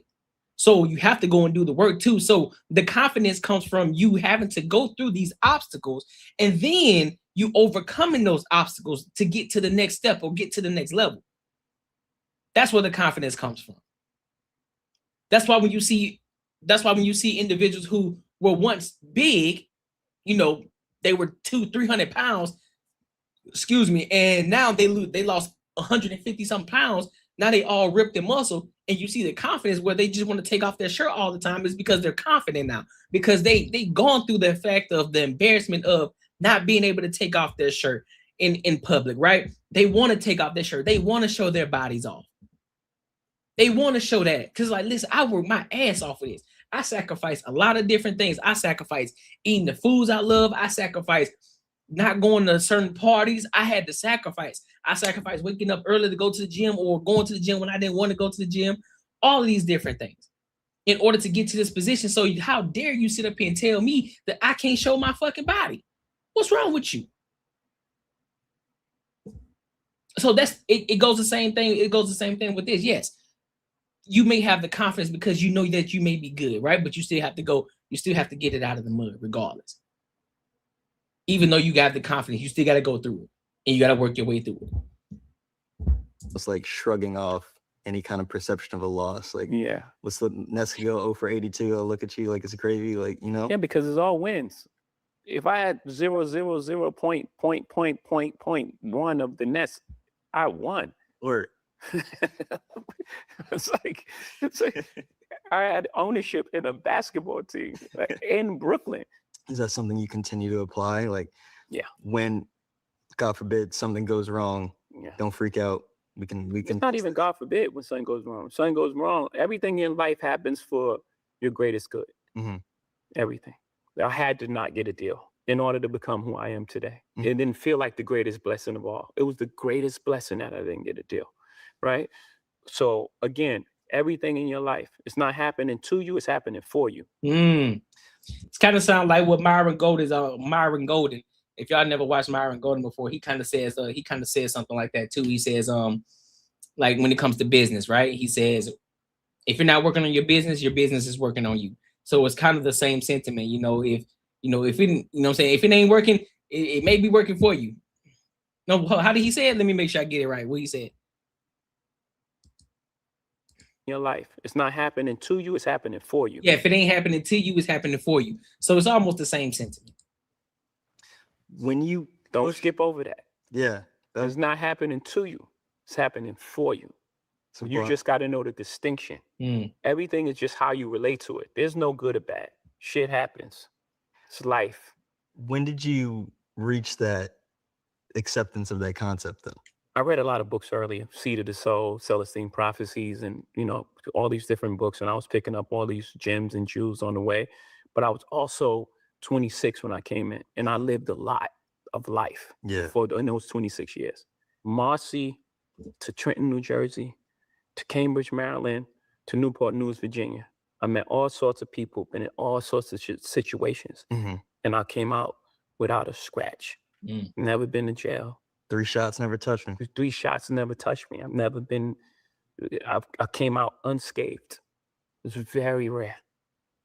So you have to go and do the work too. So the confidence comes from you having to go through these obstacles and then you overcoming those obstacles to get to the next step or get to the next level. That's where the confidence comes from. That's why when you see individuals who were once big, you know, they were 200-300 pounds, and now they lost 150 some pounds. Now they all ripped in muscle, and you see the confidence where they just want to take off their shirt all the time is because they're confident now, because they gone through the effect of the embarrassment of not being able to take off their shirt in public, right? They want to take off their shirt. They want to show their bodies off. They want to show that because, like, listen, I work my ass off of this. I sacrifice a lot of different things. I sacrifice eating the foods I love. I sacrifice not going to certain parties. I had to sacrifice. I sacrificed waking up early to go to the gym or going to the gym when I didn't want to go to the gym. All of these different things in order to get to this position. So how dare you sit up here and tell me that I can't show my fucking body? What's wrong with you? So that's it goes the same thing. It goes the same thing with this. Yes. You may have the confidence because you know that you may be good, right? But you still have to get it out of the mud regardless. Even though you got the confidence, you still got to go through it and you got to work your way through it. It's like shrugging off any kind of perception of a loss. Like, yeah, what's the next go 0 for 82? I'll look at you like it's crazy, like, you know? Yeah, because it's all wins. If I had 0.1 of the nets, I won. Or it's like I had ownership in a basketball team in Brooklyn. Is that something you continue to apply? Like, yeah, when, God forbid something goes wrong, Yeah. don't freak out. We can. It's not even God forbid when something goes wrong. When something goes wrong, everything in life happens for your greatest good. Mm-hmm. Everything. I had to not get a deal in order to become who I am today. It didn't feel like the greatest blessing of all. It was the greatest blessing that I didn't get a deal, right? So again, everything in your life, it's not happening to you, it's happening for you. It's kind of sound like what Myron Golden is. Myron Golden. If y'all never watched Myron Golden before, he kind of says something like that too. He says like when it comes to business, right? He says if you're not working on your business is working on you. So it's kind of the same sentiment, if it, what I'm saying, if it ain't working, it may be working for you. No, how did he say it? Let me make sure I get it right. What he said. Your life, it's not happening to you, it's happening for you. Yeah, if it ain't happening to you, it's happening for you. So it's almost the same sentiment. When you don't skip over that. Yeah, it's not happening to you, it's happening for you. So you just got to know the distinction. Everything is just how you relate to it. There's no good or bad. Shit happens. It's life. When did you reach that acceptance of that concept, though? I read a lot of books earlier, Seed of the Soul, Celestine Prophecies, and, all these different books. And I was picking up all these gems and jewels on the way. But I was also 26 when I came in, and I lived a lot of life in those 26 years. Marcy to Trenton, New Jersey, to Cambridge, Maryland, to Newport News, Virginia. I met all sorts of people, been in all sorts of situations. And I came out without a scratch. Never been to jail. 3 shots never touched me. 3 shots never touched me. I came out unscathed. It's very rare.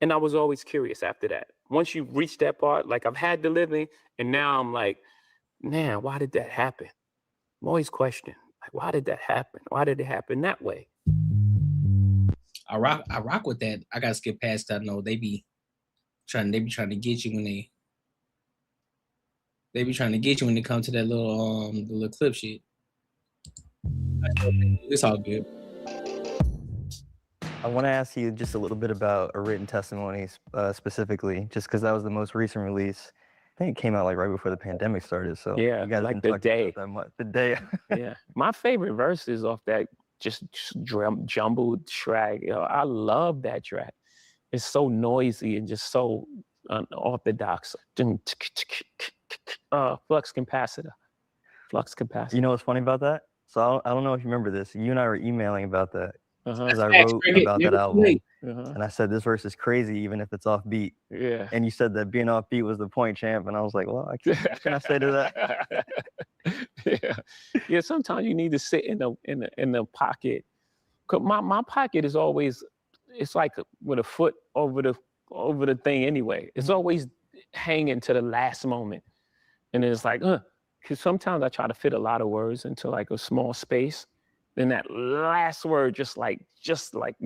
And I was always curious after that. Once you reach that part, like I've had the living, and now I'm like, man, why did that happen? I'm always questioning, like, why did that happen? Why did it happen that way? I rock with that. I gotta skip past that. No, they be trying to get you when they be trying to get you when they come to that little the little clip shit. It's all good. I want to ask you just a little bit about a written testimony specifically, just because that was the most recent release. I think it came out like right before the pandemic started. So yeah, you guys like the day. That much. The day. Yeah, my favorite verse is off that just jumbled track. I love that track. It's so noisy and just so unorthodox. Flux capacitor. You know what's funny about that? So I don't know if you remember this. You and I were emailing about that. Because I wrote about that album. And I said, this verse is crazy, even if it's offbeat. Yeah. And you said that being offbeat was the point, champ. And I was like, well, what can I say to that? Yeah. Sometimes you need to sit in the pocket. Cause my pocket is always, it's like with a foot over the thing anyway. It's always hanging to the last moment. And it's like, because sometimes I try to fit a lot of words into like a small space. Then that last word just like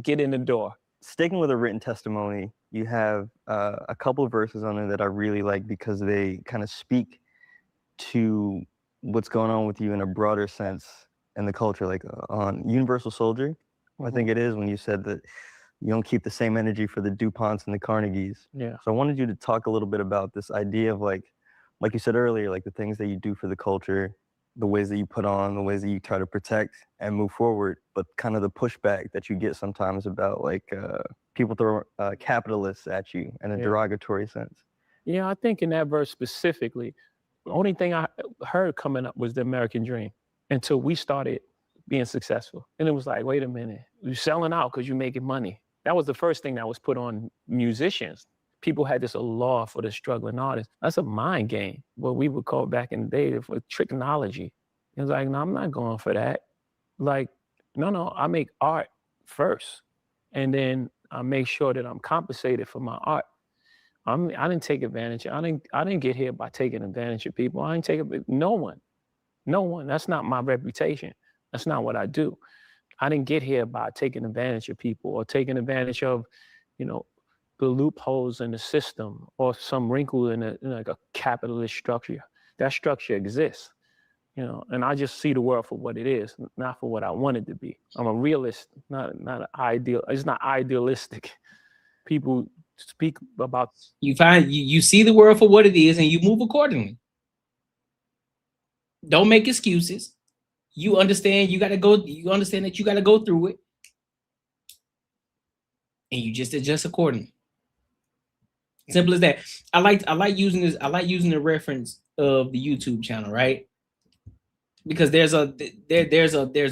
get in the door. Sticking with a written testimony, you have a couple of verses on there that I really like because they kind of speak to what's going on with you in a broader sense in the culture, like on Universal Soldier, I think it is, when you said that you don't keep the same energy for the DuPonts and the Carnegies. Yeah. So I wanted you to talk a little bit about this idea of like you said earlier, like the things that you do for the culture, the ways that you put on, the ways that you try to protect and move forward, but kind of the pushback that you get sometimes about like people throw capitalists at you in a derogatory sense. Yeah, I think in that verse specifically, the only thing I heard coming up was the American dream until we started being successful. And it was like, wait a minute, you're selling out because you're making money. That was the first thing that was put on musicians. People had this law for the struggling artists. That's a mind game, what we would call back in the day for technology. It was like, no, I'm not going for that. Like, no, I make art first. And then I make sure that I'm compensated for my art. I didn't take advantage. I didn't get here by taking advantage of people. I didn't take it, no one. That's not my reputation. That's not what I do. I didn't get here by taking advantage of people or taking advantage of, the loopholes in the system or some wrinkle in like a capitalist structure. That structure exists, and I just see the world for what it is, not for what I want it to be. I'm a realist, not an ideal. It's not idealistic. People speak about. You see the world for what it is and you move accordingly. Don't make excuses. You understand you gotta go, you understand that you gotta go through it. And you just adjust accordingly. Simple as that. I like using the reference of the YouTube channel, right? Because there's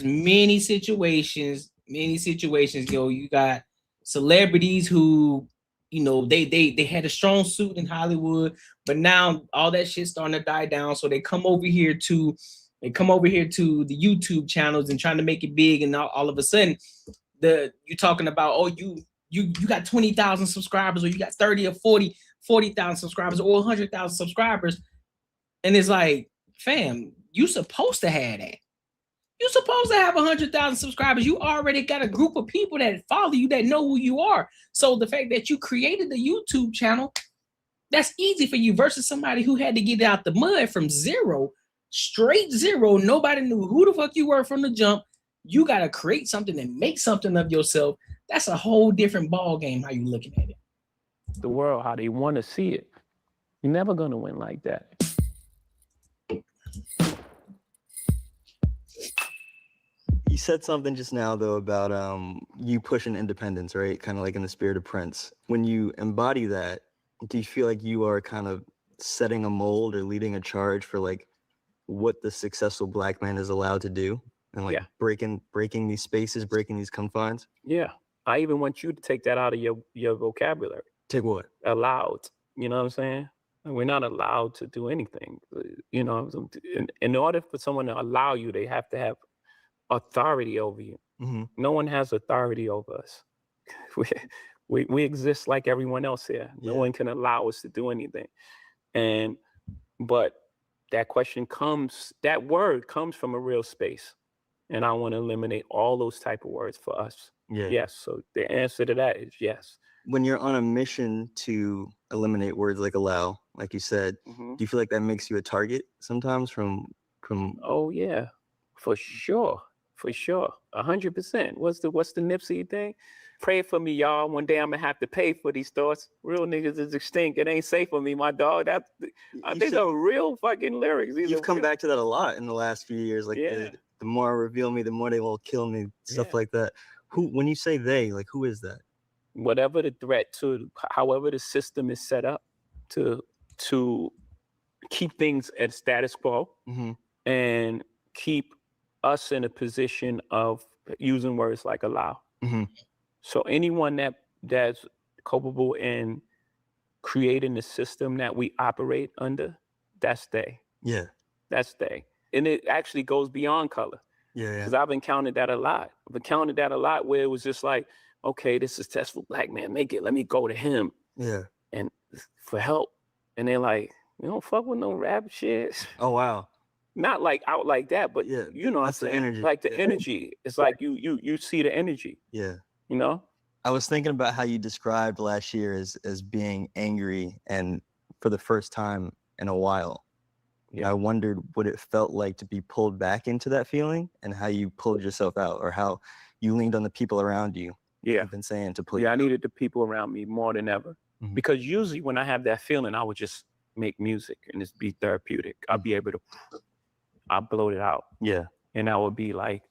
many situations, you got celebrities who, they had a strong suit in Hollywood, but now all that shit's starting to die down. So they come over here to the YouTube channels and trying to make it big, and all of a sudden you're talking about, oh, you got 20,000 subscribers, or you got 30 or 40,000 subscribers, or 100,000 subscribers. And it's like, fam, you supposed to have that. You're supposed to have 100,000 subscribers. You already got a group of people that follow you, that know who you are. So the fact that you created the YouTube channel, that's easy for you, versus somebody who had to get out the mud from zero, straight zero. Nobody knew who the fuck you were from the jump. You got to create something and make something of yourself. That's a whole different ball game, how you looking at it. The world, how they want to see it. You're never going to win like that. You said something just now, though, about you pushing independence, right? Kind of like in the spirit of Prince. When you embody that, do you feel like you are kind of setting a mold or leading a charge for like what the successful Black man is allowed to do, and like breaking these spaces, breaking these confines? Yeah. I even want you to take that out of your vocabulary. Take what? Allowed. You know what I'm saying? We're not allowed to do anything. You know, in order for someone to allow you, they have to have authority over you. Mm-hmm. No one has authority over us. We exist like everyone else here. No one can allow us to do anything. But that word comes from a real space. And I want to eliminate all those type of words for us. Yeah. Yes. So the answer to that is yes. When you're on a mission to eliminate words like allow, like you said, do you feel like that makes you a target sometimes from? Oh yeah, for sure. 100%. What's the Nipsey thing? Pray for me, y'all. One day I'm gonna have to pay for these thoughts. Real niggas is extinct. It ain't safe for me, my dog. These are real fucking lyrics. You've come back to that a lot in the last few years. Like the more I reveal me, the more they will kill me. Stuff like that. When you say they, like, who is that? Whatever the threat to, however the system is set up to keep things at status quo and keep us in a position of using words like allow. So anyone that's culpable in creating the system that we operate under, that's they. Yeah. That's they. And it actually goes beyond color. Yeah. Because I've encountered that a lot. Where it was just like, okay, this successful Black man, make it. Let me go to him. Yeah. And for help. And they're like, you don't fuck with no rap shit. Oh, wow. Not like out like that, but you know, that's the energy. Like the energy. It's like you see the energy. Yeah. You know? I was thinking about how you described last year as being angry, and for the first time in a while. I wondered what it felt like to be pulled back into that feeling, and how you pulled yourself out, or how you leaned on the people around you. Yeah. I've been saying to pull you I out. needed the people around me more than ever. Because usually when I have that feeling, I would just make music and just be therapeutic. I'll be able to, I bloat it out. Yeah. And I would be like,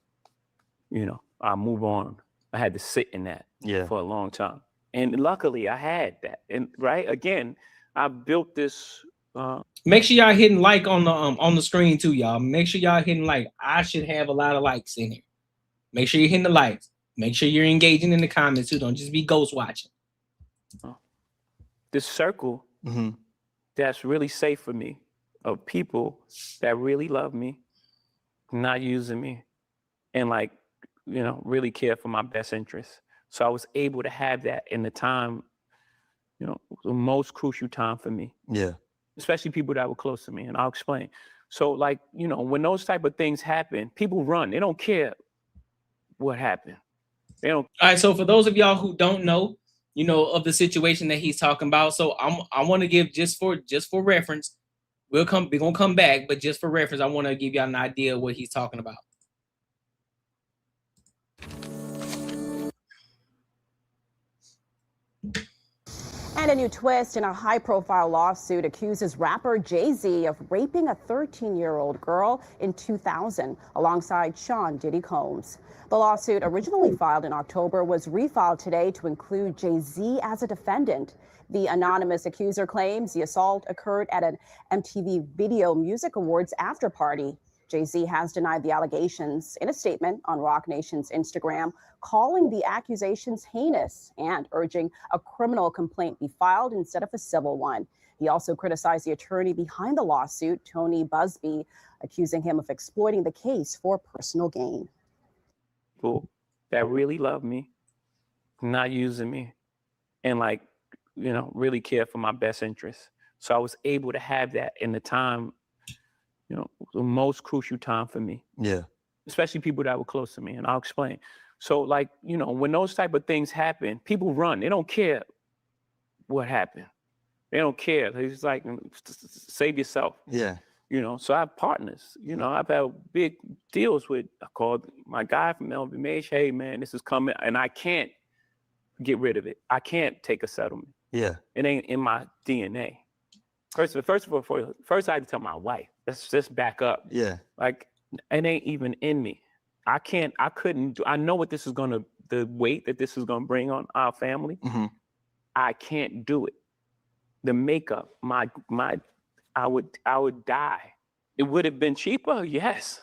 I'll move on. I had to sit in that for a long time. And luckily I had that. And again, I built this. Make sure y'all hitting like on the screen too, y'all. Make sure y'all hitting like. I should have a lot of likes in here. Make sure you're hitting the likes. Make sure you're engaging in the comments too. Don't just be ghost watching. This circle that's really safe for me, of people that really love me, not using me, and really care for my best interests. So I was able to have that in the time, the most crucial time for me. Yeah. Especially people that were close to me, and I'll explain. So when those type of things happen, people run. They don't care what happened. They don't. All right. So for those of y'all who don't know, of the situation that he's talking about. So I want to give just for reference. We're gonna come back, but just for reference, I want to give y'all an idea of what he's talking about. And a new twist in a high-profile lawsuit accuses rapper Jay-Z of raping a 13-year-old girl in 2000 alongside Sean Diddy Combs. The lawsuit, originally filed in October, was refiled today to include Jay-Z as a defendant. The anonymous accuser claims the assault occurred at an MTV Video Music Awards after-party. Jay-Z has denied the allegations in a statement on Roc Nation's Instagram, calling the accusations heinous and urging a criminal complaint be filed instead of a civil one. He also criticized the attorney behind the lawsuit, Tony Busby, accusing him of exploiting the case for personal gain. People that really love me, not using me, and like, you know, really care for my best interests. So I was able to have that in the time, you know, the most crucial time for me. Yeah. Especially people that were close to me, and I'll explain. So like, you know, when those type of things happen, people run. They don't care what happened. They don't care. It's like, save yourself. Yeah. You know, so I have partners. You know, I've had big deals with, I called my guy from LVMH, hey man, this is coming, and I can't get rid of it. I can't take a settlement. Yeah. It ain't in my DNA. First of all, first I had to tell my wife, let's just back up. Yeah. Like, it ain't even in me. I couldn't do, I know what this is gonna, the weight that this is gonna bring on our family. Mm-hmm. I can't do it. The makeup, I would die. It would have been cheaper, yes.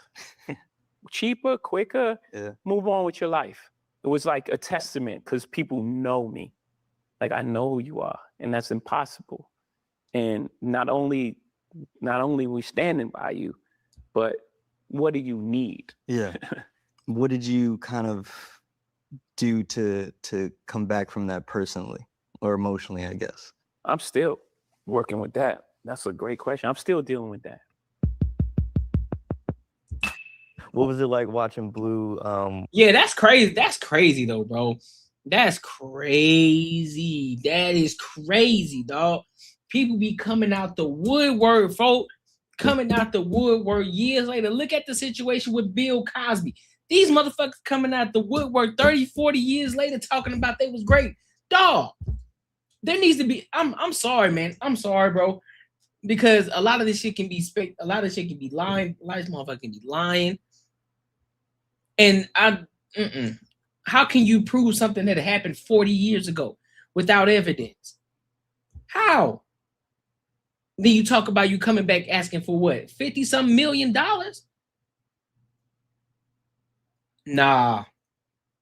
Cheaper, quicker, Yeah. Move on with your life. It was like a testament because people know me. Like, I know who you are, and that's impossible. And not only we standing by you, but what do you need? Yeah. What did you kind of do to come back from that personally or emotionally, I guess? I'm still working with that. That's a great question. I'm still dealing with that. What was it like watching Blue? Yeah, that's crazy. That's crazy though, bro. That's crazy. That is crazy, dog. People be coming out the woodwork, folk. Coming out the woodwork years later. Look at the situation with Bill Cosby. These motherfuckers coming out the woodwork 30, 40 years later talking about they was great. Dog. There needs to be, I'm sorry, man. I'm sorry, bro. Because a lot of this shit can be a lot of shit can be lying. A lot of this motherfucker can be lying. And how can you prove something that happened 40 years ago without evidence? How? Then you talk about you coming back asking for what? $50-some million? Nah.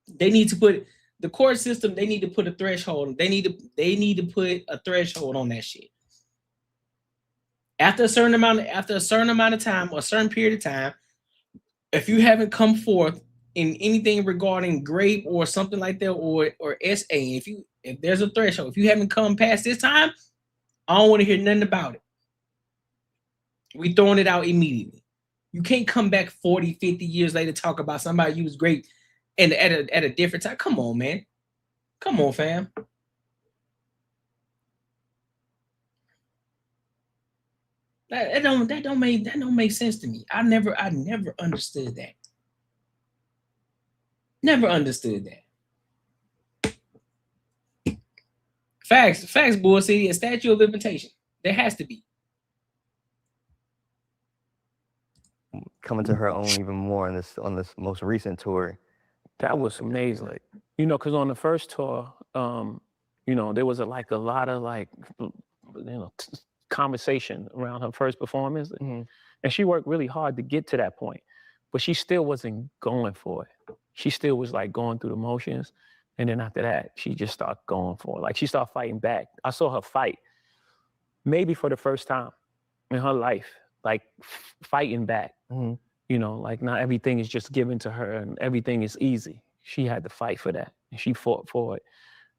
They need to put the court system, they need to put a threshold. They need to put a threshold on that shit. After a certain amount of time or a certain period of time, if you haven't come forth in anything regarding grape or something like that, or SA, if there's a threshold, if you haven't come past this time, I don't want to hear nothing about it. We throwing it out immediately. You can't come back 40, 50 years later talk about somebody you was great and at a different time. Come on, man. Come on, fam. That don't make sense to me. I never understood that. Never understood that. Facts, boy. See, a statute of limitation. There has to be. Coming to her own even more on this most recent tour. That was amazing. You know, because on the first tour, you know, there was a lot of conversation around her first performance. Mm-hmm. And she worked really hard to get to that point, but she still wasn't going for it. She still was like going through the motions. And then after that, she just started going for it. Like, she started fighting back. I saw her fight maybe for the first time in her life, like fighting back. Mm-hmm. You know, like, not everything is just given to her and everything is easy. She had to fight for that, and she fought for it.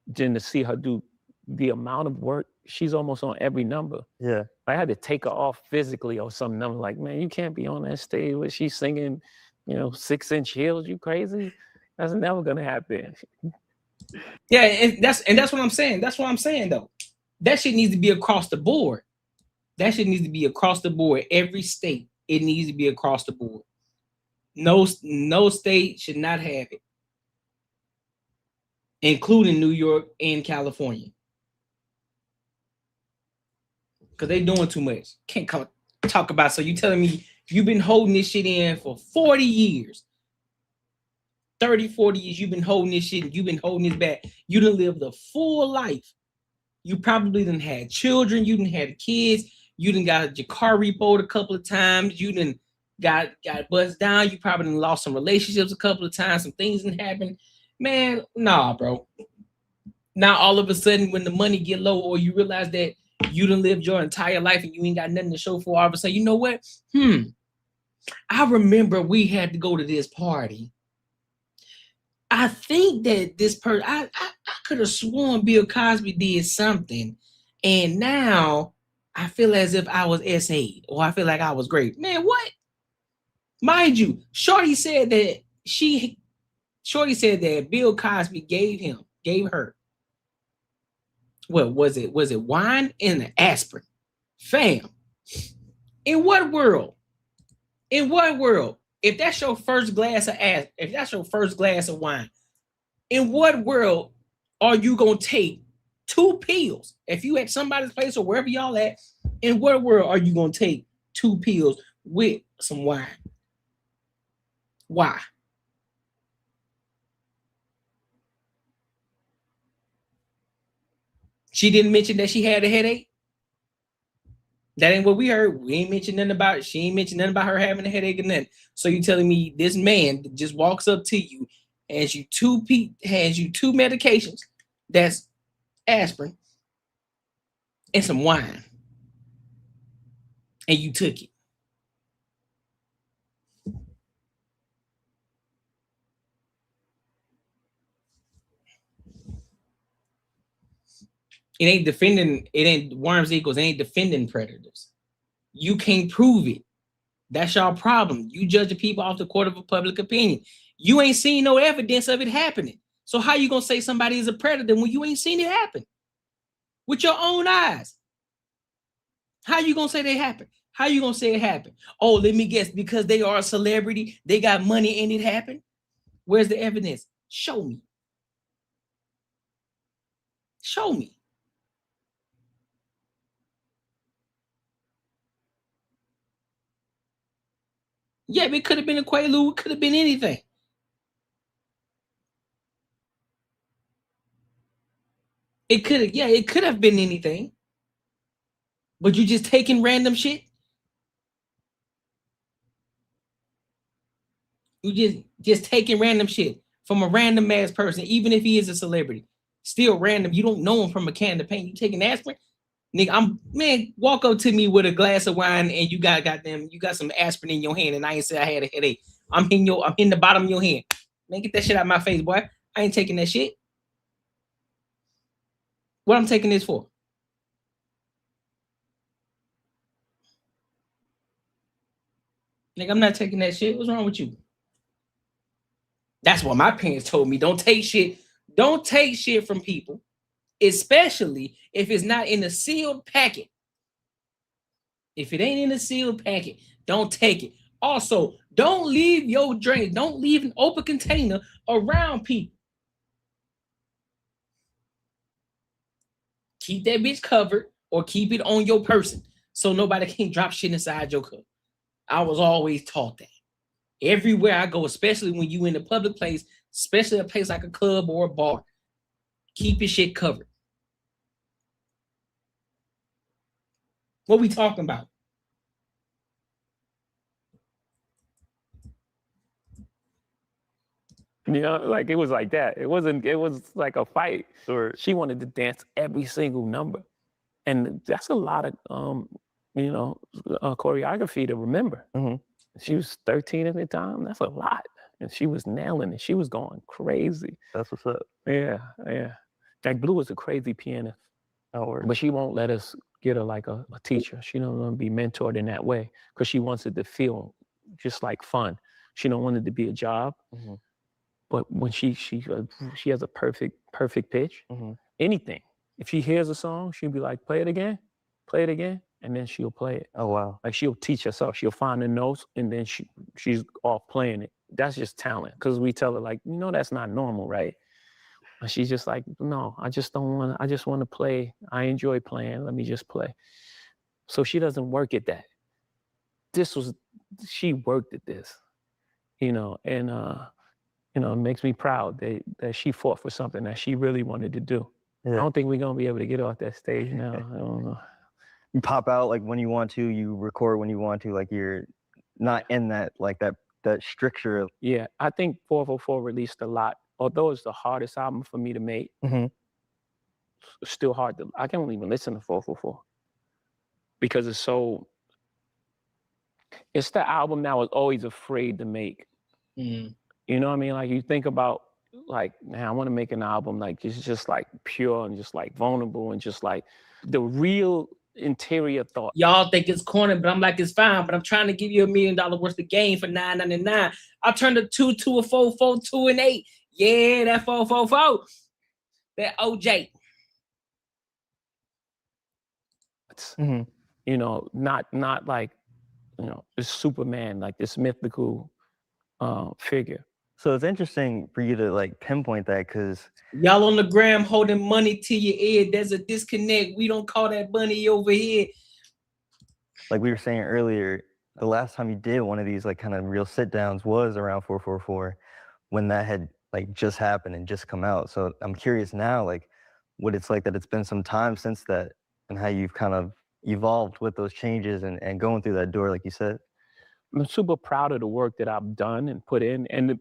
Then to see her do the amount of work, she's almost on every number. Yeah. I had to take her off physically or some number. Like, man, you can't be on that stage where she's singing, you know, 6-inch heels. You crazy? That's never gonna happen. Yeah, and that's what I'm saying. That's what I'm saying though. That shit needs to be across the board. That shit needs to be across the board. Every state, it needs to be across the board. No state should not have it, including New York and California. because they doing too much. Can't come talk about. So you telling me you've been holding this shit in for 40 years, 30, 40 years, you've been holding this shit, you've been holding this back. You done lived a full life. You probably done had children, you done had kids, you done got your car repoed a couple of times, you done got buzzed down, you probably done lost some relationships a couple of times, some things done happened. Man, nah, bro. Now all of a sudden when the money get low or you realize that you done lived your entire life and you ain't got nothing to show for, all of a sudden, you know what? I remember we had to go to this party. I think that this person, I could have sworn Bill Cosby did something. And now I feel as if I was S.A. or I feel like I was great. Man, what? Mind you, Shorty said that Bill Cosby gave her, what was it? Was it wine and an aspirin? Fam, in what world? In what world? If that's your first glass of wine, in what world are you gonna take 2 pills? If you at somebody's place or wherever y'all at, in what world are you gonna take 2 pills with some wine? Why? She didn't mention that she had a headache. That ain't what we heard. We ain't mentioned nothing about it. She ain't mentioned nothing about her having a headache or nothing. So you telling me this man just walks up to you, hands you 2 medications, that's aspirin, and some wine, and you took it. It ain't worms equals, it ain't defending predators. You can't prove it. That's y'all problem. You judging people off the court of a public opinion. You ain't seen no evidence of it happening. So how you gonna say somebody is a predator when you ain't seen it happen with your own eyes? How you gonna say they happen? How you gonna say it happened? Oh, let me guess, because they are a celebrity, they got money and it happened. Where's the evidence? Show me. Show me. Yeah, it could have been a Quaalude, it could have been anything. It could have been anything. But you just taking random shit? You just taking random shit from a random ass person, even if he is a celebrity. Still random. You don't know him from a can of paint. You taking aspirin? Nigga, walk up to me with a glass of wine and you got some aspirin in your hand and I ain't say I had a headache. I'm in the bottom of your hand. Man, get that shit out of my face, boy. I ain't taking that shit. What I'm taking this for? Nigga, I'm not taking that shit. What's wrong with you? That's what my parents told me. Don't take shit. Don't take shit from people, especially if it's not in a sealed packet. If it ain't in a sealed packet, don't take it. Also, don't leave your drink. Don't leave an open container around people. Keep that bitch covered or keep it on your person so nobody can drop shit inside your cup. I was always taught that. Everywhere I go, especially when you in a public place, especially a place like a club or a bar, keep your shit covered. What we talking about? You know, like it was like that. It was like a fight. Sure. She wanted to dance every single number. And that's a lot of, choreography to remember. Mm-hmm. She was 13 at the time. That's a lot. And she was nailing it. She was going crazy. That's what's up. Yeah. Like Blue is a crazy pianist. But she won't let us get her like a teacher. She don't want to be mentored in that way because she wants it to feel just like fun. She don't want it to be a job. Mm-hmm. But when she has a perfect pitch, anything. If she hears a song, she'll be like, play it again, and then she'll play it. Oh, wow. Like she'll teach herself. She'll find the notes, and then she's off playing it. That's just talent. Because we tell her, like, that's not normal, right? And she's just like, no, I just want to play. I enjoy playing. Let me just play. So she doesn't work at that. She worked at this, and it makes me proud that she fought for something that she really wanted to do. Yeah. I don't think we're gonna be able to get off that stage now. I don't know. You pop out like when you want to, you record when you want to, like you're not in that stricture of. Yeah, I think 444 released a lot. Although it's the hardest album for me to make, it's still hard to. I can't even listen to 444 because it's the album that I was always afraid to make. You know what I mean? Like you think about like, man, I want to make an album like it's just like pure and just like vulnerable and just like the real interior thought. Y'all think it's corny, but I'm like, it's fine. But I'm trying to give you $1 million worth of game for $9.99. I turned a 2 to a 4, 4, 2 and 8. Yeah, that 4, 4, 4. That OJ. Not like, this Superman, like this mythical figure. So it's interesting for you to like pinpoint that because y'all on the gram holding money to your ear. There's a disconnect. We don't call that money over here. Like we were saying earlier, the last time you did one of these like kind of real sit downs was around 444 when that had like just happened and just come out. So I'm curious now, like what it's like that it's been some time since that and how you've kind of evolved with those changes and going through that door, like you said. I'm super proud of the work that I've done and put in and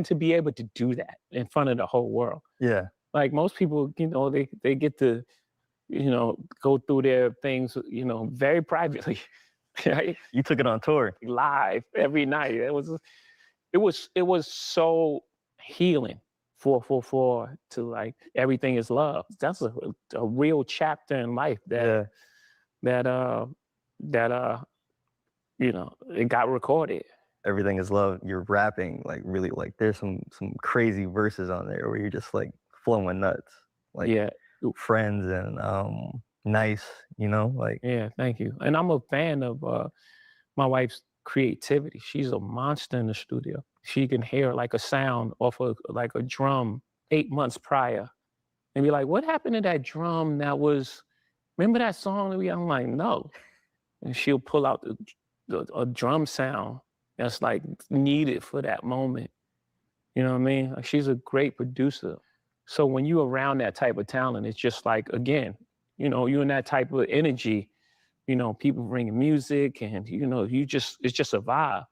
to be able to do that in front of the whole world. Yeah. Like most people, they get to, go through their things, very privately. Right? You took it on tour. Live every night. It was so healing. 444 to like everything is love. That's a real chapter in life that it got recorded. Everything is love. You're rapping like really like there's some crazy verses on there where you're just like flowing nuts. Like friends and nice, like. Yeah, thank you. And I'm a fan of my wife's creativity. She's a monster in the studio. She can hear like a sound off of like a drum 8 months prior and be like, what happened to that drum that was, remember that song that I'm like, no. And she'll pull out a drum sound that's like needed for that moment. You know what I mean? Like she's a great producer. So when you're around that type of talent, it's just like, again, you're in that type of energy, people bringing music and, it's just a vibe.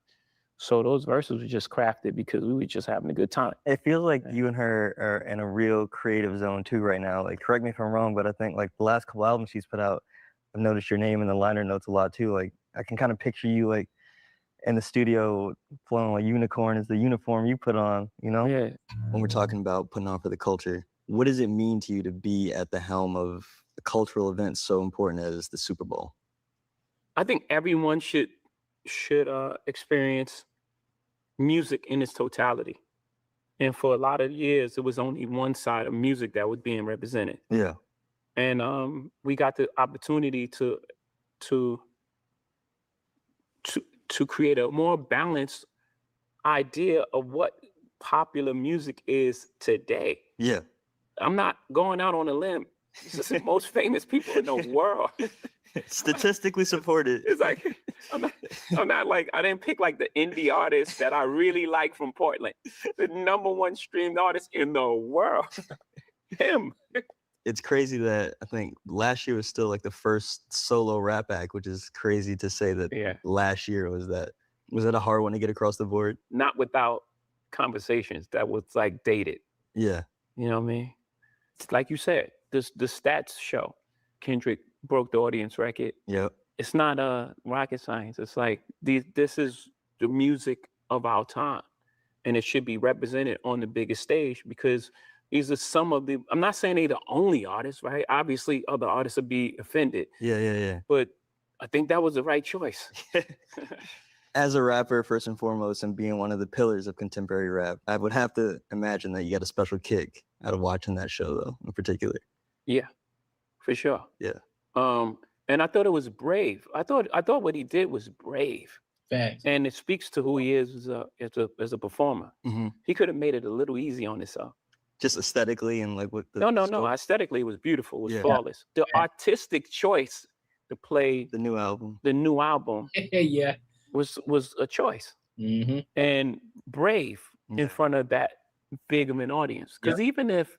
So those verses were just crafted because we were just having a good time. It feels like you and her are in a real creative zone too right now. Like, correct me if I'm wrong, but I think like the last couple albums she's put out, I've noticed your name in the liner notes a lot too. Like, I can kind of picture you like in the studio flowing like Unicorn is the uniform you put on, Yeah. When we're talking about putting on for the culture, what does it mean to you to be at the helm of a cultural event so important as the Super Bowl? I think everyone should experience music in its totality. And for a lot of years, it was only one side of music that was being represented. Yeah. And we got the opportunity to create a more balanced idea of what popular music is today. Yeah. I'm not going out on a limb. It's the most famous people in the world. Statistically supported. It's like I'm not like I didn't pick like the indie artist that I really like from Portland. The #1 streamed artist in the world. Him. It's crazy that I think last year was still like the first solo rap act, which is crazy to say that last year was that. Was that a hard one to get across the board? Not without conversations that was like dated. Yeah. You know what I mean? It's like you said, the stats show Kendrick broke the audience record. Yep. It's not rocket science. It's like this is the music of our time. And it should be represented on the biggest stage because these are some of the, I'm not saying they're the only artists, right? Obviously, other artists would be offended. Yeah. But I think that was the right choice. As a rapper, first and foremost, and being one of the pillars of contemporary rap, I would have to imagine that you got a special kick out of watching that show, though, in particular. Yeah, for sure. Yeah. And I thought it was brave. I thought what he did was brave. Facts. And it speaks to who he is as a performer. Mm-hmm. He could have made it a little easy on himself. Just aesthetically and like what the No. Aesthetically, it was beautiful. It was flawless. The artistic choice to play The new album. the new album Yeah. was a choice Mm-hmm. and brave in front of that big of an audience. Because even if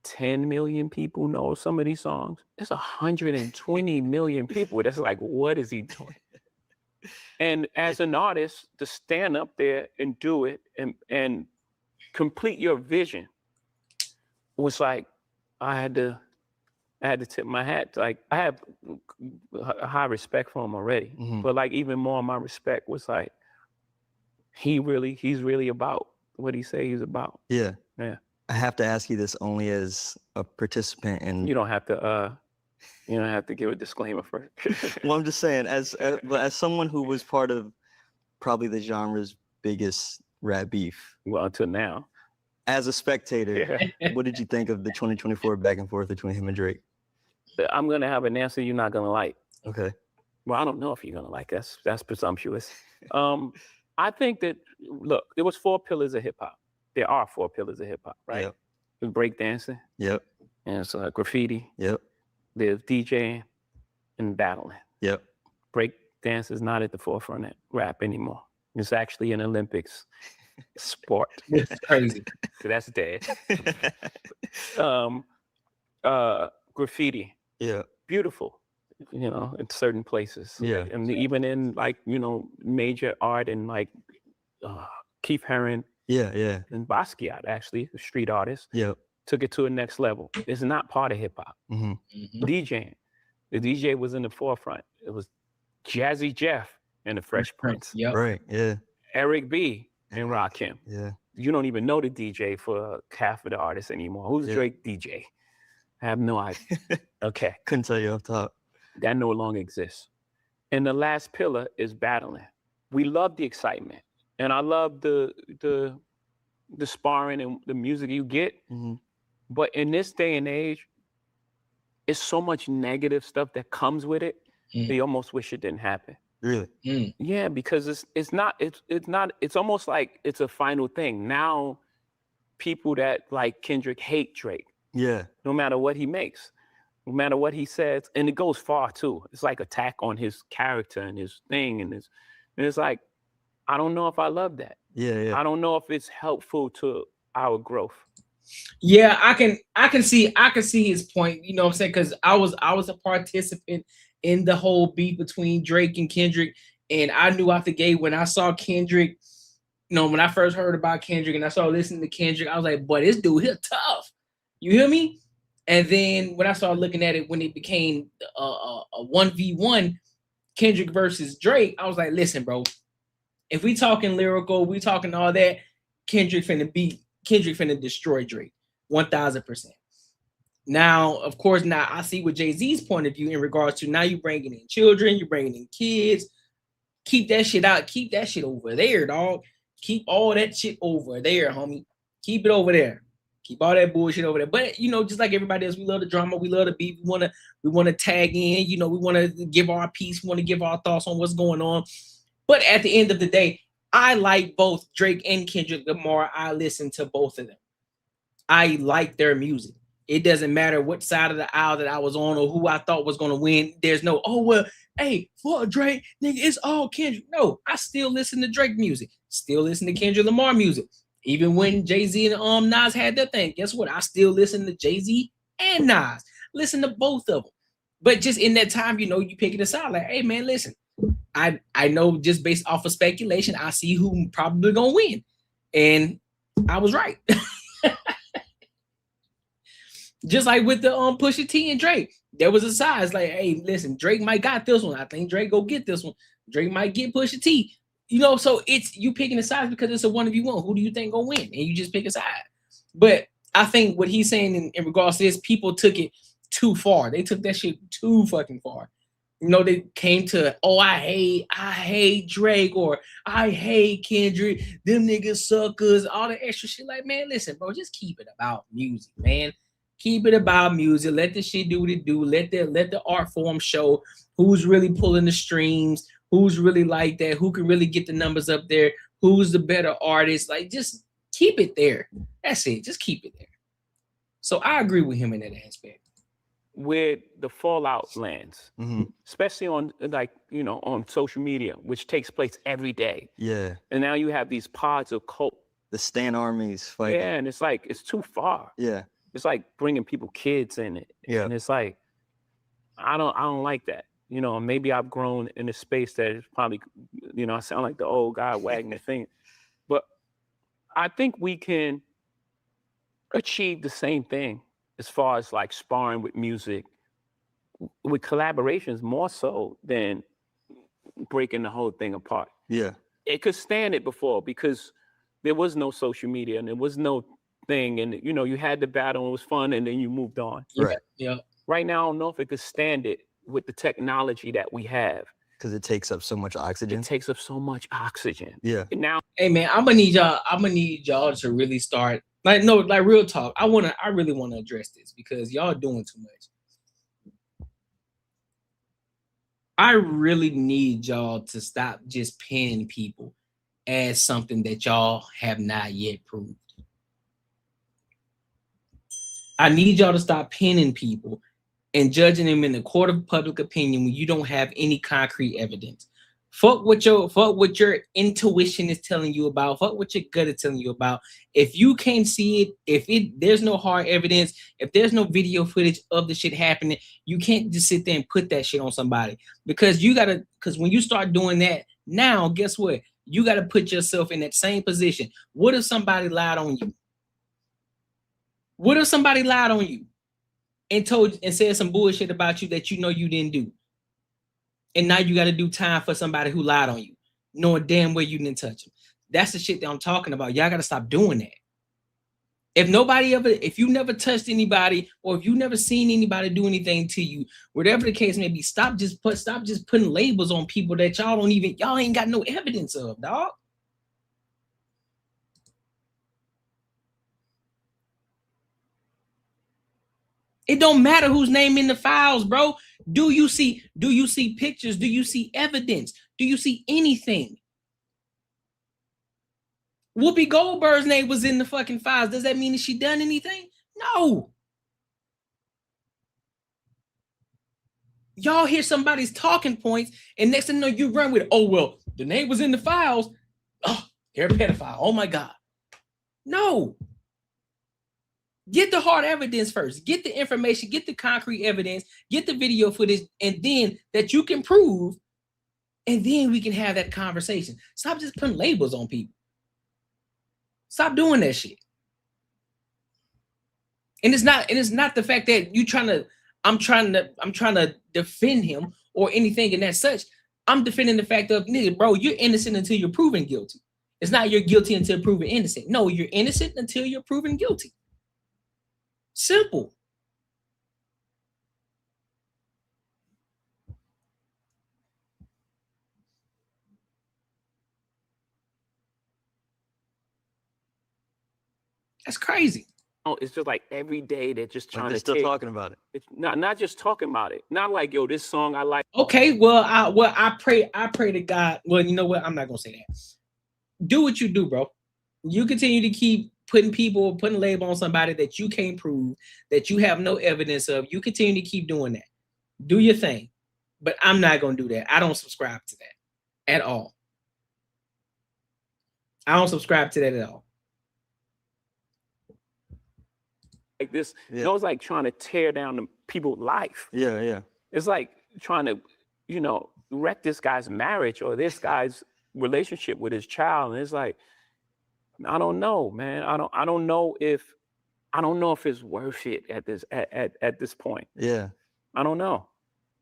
10 million people know some of these songs, there's 120 million people that's like, what is he doing? And as an artist, to stand up there and do it and complete your vision was like, I had to tip my hat. Like, I have a high respect for him already, but like even more, my respect was like, he's really about what he say he's about. Yeah. Yeah. I have to ask you this only as a participant in. You don't have to give a disclaimer first. Well, I'm just saying, as someone who was part of probably the genre's biggest rap beef. Well, until now. As a spectator, what did you think of the 2024 back and forth between him and Drake? I'm gonna have an answer you're not gonna like. Okay. Well, I don't know if you're gonna like. That's presumptuous. I think that, look, there was 4 pillars of hip hop. There are 4 pillars of hip hop, right? Yep. There's breakdancing. Yep. And it's graffiti. Yep. There's DJing and battling. Yep. Break dance is not at the forefront of rap anymore. It's actually an Olympics sport. It's crazy. So that's dead. Graffiti. Yeah. Beautiful, in certain places. Yeah. And even in like, major art and like Keith Haring. Yeah, yeah. And Basquiat, actually, the street artist. Yeah. Took it to a next level. It's not part of hip hop. DJing. The DJ was in the forefront. It was Jazzy Jeff and the Fresh Prince. Yep. Right. Yeah. Eric B. and Rakim. Yeah. You don't even know the DJ for half of the artists anymore. Who's Drake DJ? I have no idea. Okay. Couldn't tell you off top. That no longer exists. And the last pillar is battling. We love the excitement. And I love the sparring and the music you get. But in this day and age, it's so much negative stuff that comes with it. You almost wish it didn't happen. Really? Yeah, because it's almost like it's a final thing. Now people that like Kendrick hate Drake. Yeah. No matter what he makes, no matter what he says. And it goes far too. It's like attack on his character and his thing and it's like, I don't know if I love that. Yeah, yeah. I don't know if it's helpful to our growth. Yeah, I can see his point, you know what I'm saying? Because I was a participant in the whole beef between Drake and Kendrick. And I knew out the gate when I saw Kendrick, when I first heard about Kendrick and I started listening to Kendrick, I was like, boy, this dude here tough. You hear me? And then when I started looking at it, when it became a 1v1, Kendrick versus Drake, I was like, listen, bro, if we talking lyrical, we talking all that, Kendrick finna destroy Drake 1000%. Now, of course, I see what Jay-Z's point of view in regards to now you bringing in children, you're bringing in kids. Keep that shit out. Keep that shit over there, dog. Keep all that shit over there, homie. Keep it over there. Keep all that bullshit over there. But just like everybody else, we love the drama. We love the beef. We want to tag in. We want to give our piece. We want to give our thoughts on what's going on. But at the end of the day, I like both Drake and Kendrick Lamar. I listen to both of them. I like their music. It doesn't matter what side of the aisle that I was on or who I thought was going to win. There's no, hey, for Drake, nigga, it's all Kendrick. No, I still listen to Drake music. Still listen to Kendrick Lamar music. Even when Jay-Z and Nas had their thing, guess what? I still listen to Jay-Z and Nas. Listen to both of them. But just in that time, you pick it aside like, hey, man, listen. I know just based off of speculation, I see who probably gonna win. And I was right. Just like with the Pusha T and Drake. There was a size like, hey, listen, Drake might got this one. I think Drake go get this one. Drake might get Pusha T. So it's you picking a side because it's a 1v1. Who do you think gonna win? And you just pick a side. But I think what he's saying in regards to this, people took it too far. They took that shit too fucking far. They came to, I hate Drake, or I hate Kendrick, them niggas suckers, all the extra shit. Like, man, listen, bro, just keep it about music, man. Keep it about music. Let the shit do what it do. Let the art form show who's really pulling the streams, who's really like that, who can really get the numbers up there, who's the better artist. Like, just keep it there. That's it. Just keep it there. So I agree with him in that aspect. where the fallout lands, Mm-hmm. especially on like, you know, on social media, which takes place every day. Yeah. And now you have these pods of cult. The Stan armies fighting. Yeah, and it's like, it's too far. Yeah. It's like bringing people kids in it. Yeah. And it's like, I don't like that. You know, maybe I've grown in a space that is probably, you know, I sound like the old guy wagging the finger. But I think we can achieve the same thing as far as like sparring with music, with collaborations more so than breaking the whole thing apart. Yeah. It could stand it before because there was no social media and there was no thing. And, you know, you had the battle and it was fun and then you moved on. Right. Yeah. Right now, I don't know if it could stand it with the technology that we have. Because it takes up so much oxygen. It takes up so much oxygen. Yeah. And now, Hey man, I'm gonna need y'all to really start like real talk. I really want to address this because y'all doing too much. I really need y'all to stop just pinning people as something that y'all have not yet proved. I need y'all to stop pinning people and judging them in the court of public opinion when you don't have any concrete evidence. Fuck what your intuition is telling you about. Fuck what your gut is telling you about. If you can't see it, there's no hard evidence, if there's no video footage of the shit happening, you can't just sit there and put that shit on somebody. Because when you start doing that, now guess what? You gotta put yourself in that same position. What if somebody lied on you? What if somebody lied on you and said some bullshit about you that you know you didn't do? And now you got to do time for somebody who lied on you, knowing damn well you didn't touch them. That's the shit that I'm talking about. Y'all got to stop doing that. If you never touched anybody, or if you never seen anybody do anything to you, whatever the case may be, stop just putting labels on people that y'all ain't got no evidence of, dog. It don't matter whose name in the files, bro. Do you see pictures? Do you see evidence? Do you see anything? Whoopi Goldberg's name was in the fucking files. Does that mean that she done anything? No. Y'all hear somebody's talking points, and next thing you know, you run with, oh, well, the name was in the files. Oh, you're a pedophile. Oh my God. No. Get the hard evidence first. Get the information, get the concrete evidence, get the video footage, and then that you can prove, and then we can have that conversation. Stop just putting labels on people. Stop doing that shit. And it's not the fact that I'm trying to defend him or anything and that such. I'm defending the fact of, nigga, bro, you're innocent until you're proven guilty. It's not you're guilty until proven innocent. No, you're innocent until you're proven guilty. Simple. That's crazy. it's just like every day they're just trying they're to still talking about it. It's not just talking about it. Not like, yo, this song I like. Okay, I pray to God. Well, you know what? I'm not gonna say that. Do what you do, bro. You continue to keep putting a label on somebody that you can't prove, that you have no evidence of. You continue to keep doing that. Do your thing. But I'm not gonna do that. I don't subscribe to that at all. I don't subscribe to that at all. Like this, you know, it's like trying to tear down the people's life. Yeah, yeah. It's like trying to, wreck this guy's marriage or this guy's relationship with his child. And it's like, I don't know, man. I don't know if it's worth it at this point. Yeah. I don't know.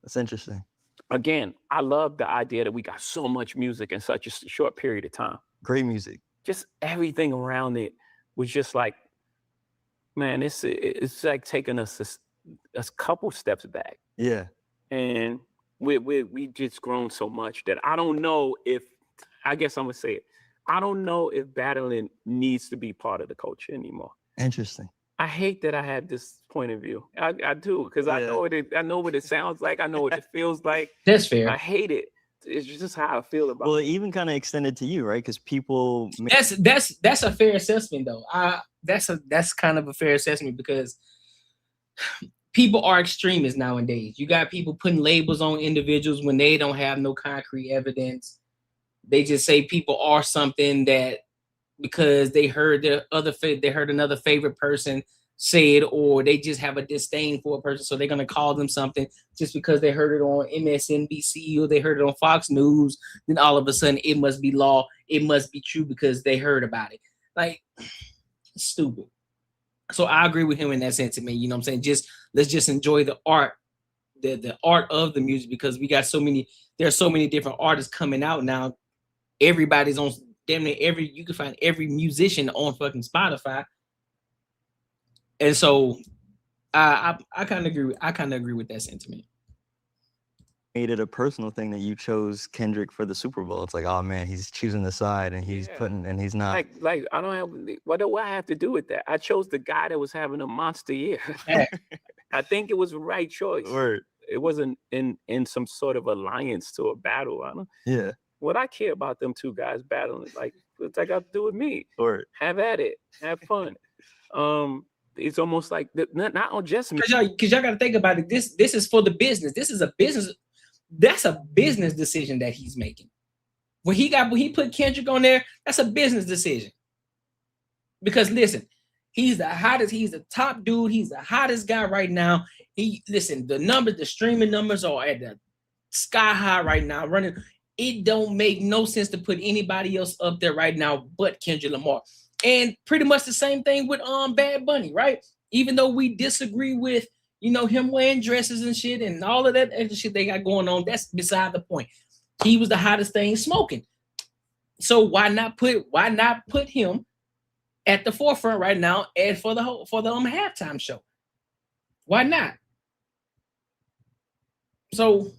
That's interesting. Again, I love the idea that we got so much music in such a short period of time. Great music. Just everything around it was just like, man, it's like taking us a couple steps back. Yeah. And we just grown so much that I don't know if, I guess I'm gonna say it, I don't know if battling needs to be part of the culture anymore. Interesting. I hate that I have this point of view. I do, because I know what it sounds like. I know what it feels like. That's fair. I hate it. It's just how I feel about it. Well, it even kind of extended to you, right? Because people. That's a fair assessment, though. That's kind of a fair assessment, because people are extremists nowadays. You got people putting labels on individuals when they don't have no concrete evidence. They just say people are something that because they heard they heard another favorite person say it, or they just have a disdain for a person, so they're gonna call them something just because they heard it on MSNBC or they heard it on Fox News. Then all of a sudden it must be law, it must be true because they heard about it. Like, stupid. So I agree with him in that sentiment. You know what I'm saying? Let's just enjoy the art, the art of the music, because we got there's so many different artists coming out now. Everybody's on damn near you can find every musician on fucking Spotify. And so I kind of agree with that sentiment. Made it a personal thing that you chose Kendrick for the Super Bowl. It's like, oh man, he's choosing the side and he's he's not. Like I don't have, what do I have to do with that? I chose the guy that was having a monster year. I think it was the right choice. Word. It wasn't in some sort of alliance to a battle. I don't. Yeah. What I care about them two guys battling, like, what's that got to do with me? Word. Have at it. Have fun. It's almost like not on just me. Because y'all got to think about it. This is for the business. This is a business. That's a business decision that he's making. When he put Kendrick on there, that's a business decision. Because listen, he's the hottest. He's the top dude. He's the hottest guy right now. The streaming numbers are at the sky high right now. Running. It don't make no sense to put anybody else up there right now but Kendrick Lamar. And pretty much the same thing with Bad Bunny, right? Even though we disagree with, him wearing dresses and shit and all of that extra shit they got going on, that's beside the point. He was the hottest thing smoking. So why not put him at the forefront right now and for the halftime show? Why not? So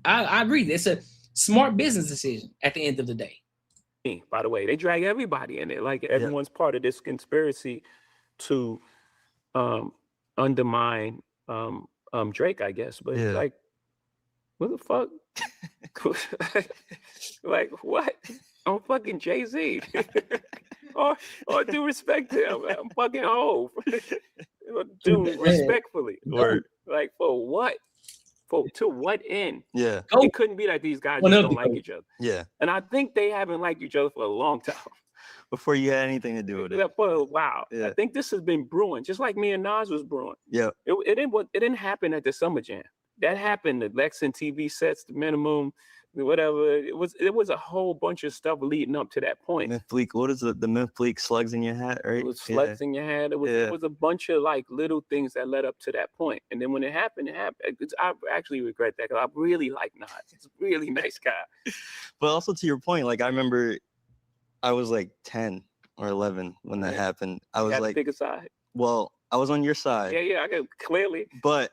I agree. It's a smart business decision at the end of the day. By the way, they drag everybody in it. Like everyone's part of this conspiracy to undermine Drake, I guess. But like, what the fuck? Like, what? I'm fucking Jay-Z. or due respect to him. I'm fucking Hov. Dude, respectfully. Word. Like, for what? To what end? Yeah. It couldn't be that these guys just don't like each other. Yeah. And I think they haven't liked each other for a long time. Before you had anything to do with it. For a while. Yeah. I think this has been brewing, just like me and Nas was brewing. Yeah. It didn't happen at the Summer Jam. That happened. The Lexington TV sets, the minimum, whatever. It was a whole bunch of stuff leading up to that point. Myth-Fleek, what is the Myth-Fleek slugs in your hat, right? It was slugs in your hat. It was a bunch of like little things that led up to that point. And then when it happened, I actually regret that because I really like Nas. He's a really nice guy. But also to your point, like I remember I was like 10 or 11 when that happened. I was like, pick a side. Well, I was on your side. Yeah, I can clearly. But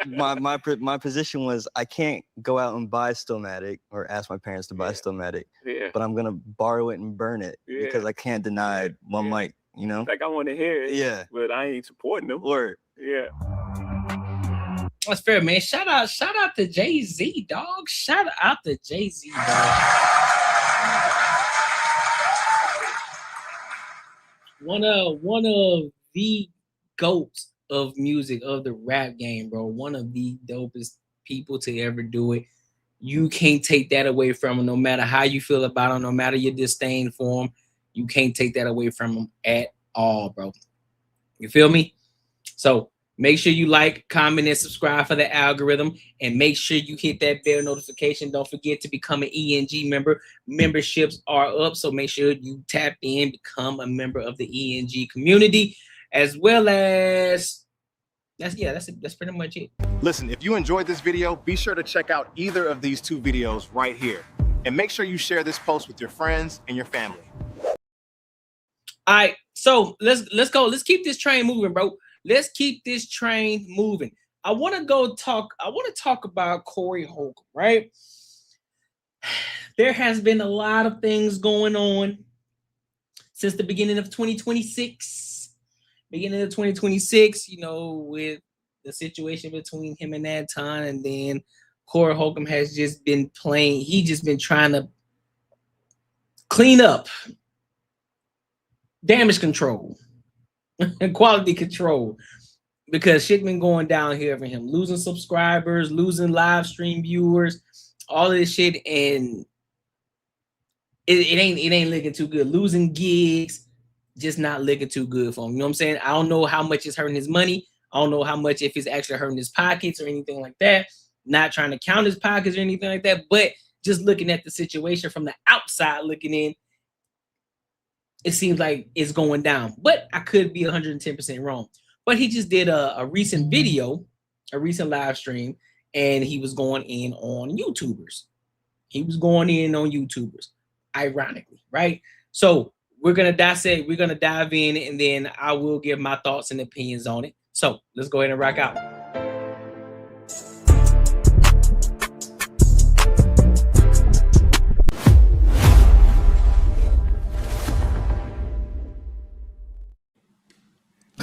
my position was I can't go out and buy Stillmatic or ask my parents to buy Stillmatic. Yeah. But I'm gonna borrow it and burn it because I can't deny it. One mic, Like I want to hear it. Yeah. But I ain't supporting them. Word. Yeah. That's fair, man. Shout out to Jay-Z, dog. Shout out to Jay-Z, dog. One of the GOATs of music, of the rap game, bro. One of the dopest people to ever do it. You can't take that away from him, no matter how you feel about him, no matter your disdain for him. You can't take that away from him at all, bro. You feel me? So make sure you like, comment, and subscribe for the algorithm. And make sure you hit that bell notification. Don't forget to become an ENG member. Memberships are up, so make sure you tap in, become a member of the ENG community, as well as that's pretty much it. Listen, if you enjoyed this video, be sure to check out either of these two videos right here. And make sure you share this post with your friends and your family. All right, so let's go. Let's keep this train moving, bro. Let's keep this train moving. I want to talk about Corey Holcomb, right? There has been a lot of things going on since the beginning of 2026. Beginning of 2026, with the situation between him and Anton, and then Corey Holcomb has just been playing. He just been trying to clean up, damage control, Quality control. Because shit been going down here for him. Losing subscribers, losing live stream viewers, all of this shit, and it ain't looking too good. Losing gigs, just not looking too good for him. You know what I'm saying? I don't know how much it's hurting his money. I don't know how much, if it's actually hurting his pockets or anything like that. Not trying to count his pockets or anything like that, but just looking at the situation from the outside looking in, it seems like it's going down. But I could be 110% wrong. But he just did a recent video, a recent live stream, and he was going in on YouTubers. He was going in on YouTubers, ironically, right? So we're gonna dissect, we're gonna dive in, and then I will give my thoughts and opinions on it. So let's go ahead and rock out.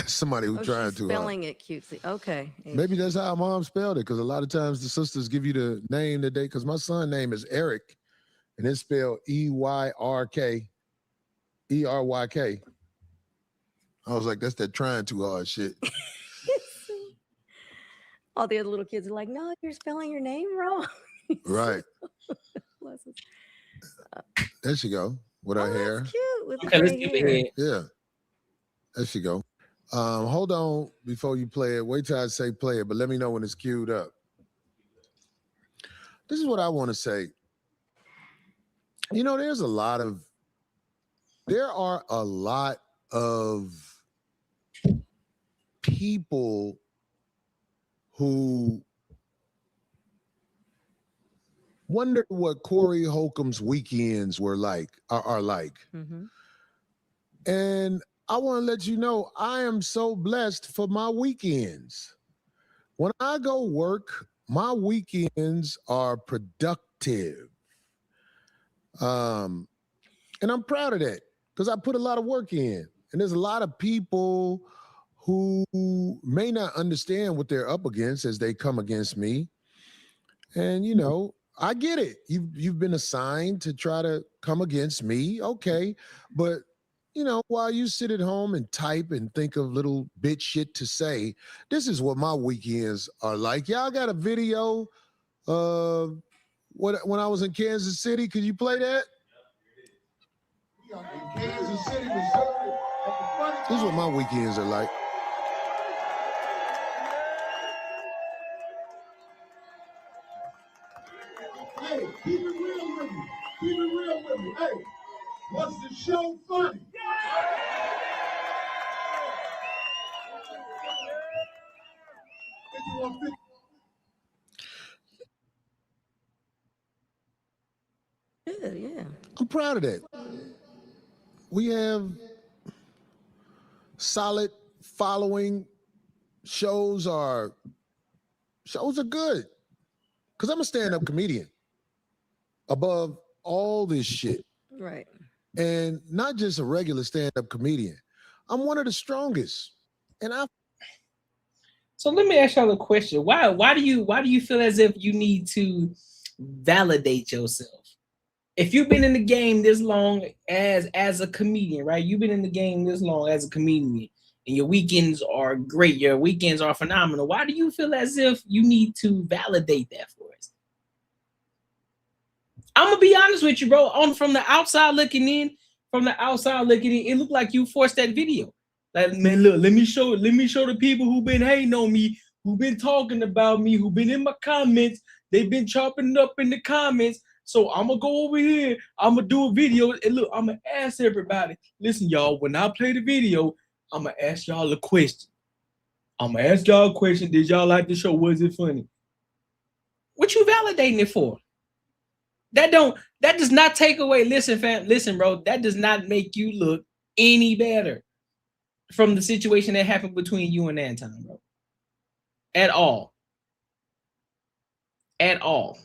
Somebody who trying to spelling it cutesy. Okay. Maybe that's how mom spelled it, because a lot of times the sisters give you the name that they, because my son's name is Eric, and it's spelled E-Y-R-K, E-R-Y-K. I was like, that's that trying too hard shit. All the other little kids are like, no, you're spelling your name wrong. Right. There she go with her hair. That's cute. With Okay, the let's gray give it hair. here. Yeah. There she go. Hold on before you play it. Wait till I say play it, but let me know when it's queued up. This is what I want to say. You know, there are a lot of people who wonder what Corey Holcomb's weekends are like. Mm-hmm. And I want to let you know, I am so blessed for my weekends. When I go work, my weekends are productive. And I'm proud of that because I put a lot of work in. And there's a lot of people who may not understand what they're up against as they come against me. And, you know, I get it. You've been assigned to try to come against me. Okay. But you know, while you sit at home and type and think of little bit shit to say, this is what my weekends are like. Y'all got a video of when I was in Kansas City. Could you play that? In Kansas City, Missouri. This is what my weekends are like. Hey, keep it real with me. Keep it real with me. Hey, what's the show funny? Good, yeah. I'm proud of that. We have solid following. Shows are good. Because I'm a stand-up comedian above all this shit. Right. And not just a regular stand-up comedian. I'm one of the strongest. And So let me ask y'all a question. Why do you feel as if you need to validate yourself? If you've been in the game this long as a comedian, right? You've been in the game this long as a comedian, and your weekends are great. Your weekends are phenomenal. Why do you feel as if you need to validate that for us? I'm gonna be honest with you, bro. From the outside looking in, it looked like you forced that video. Like, man, look, let me show the people who've been hating on me, who've been talking about me, who've been in my comments. They've been chopping it up in the comments. So I'm gonna go over here. I'm gonna do a video, and look, I'm gonna ask everybody. Listen, y'all, when I play the video, I'm gonna ask y'all a question. Did y'all like the show? Was it funny? What you validating it for? That does not take away. Listen, fam. Listen, bro. That does not make you look any better from the situation that happened between you and Anton, bro. At all. At all.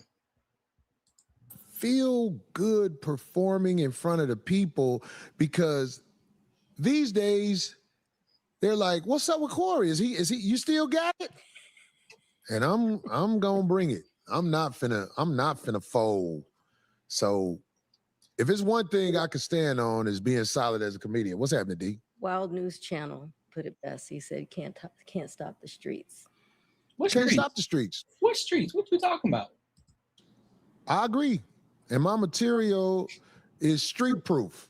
feel good performing in front of the people, because these days they're like, what's up with Corey? Is he you still got it? And I'm gonna bring it. I'm not finna fold. So if it's one thing I could stand on is being solid as a comedian. What's happening, D? Wild News Channel put it best. He said, "Can't stop the streets." What Can't streets? stop the streets. What streets? What you talking about? I agree. And my material is street proof.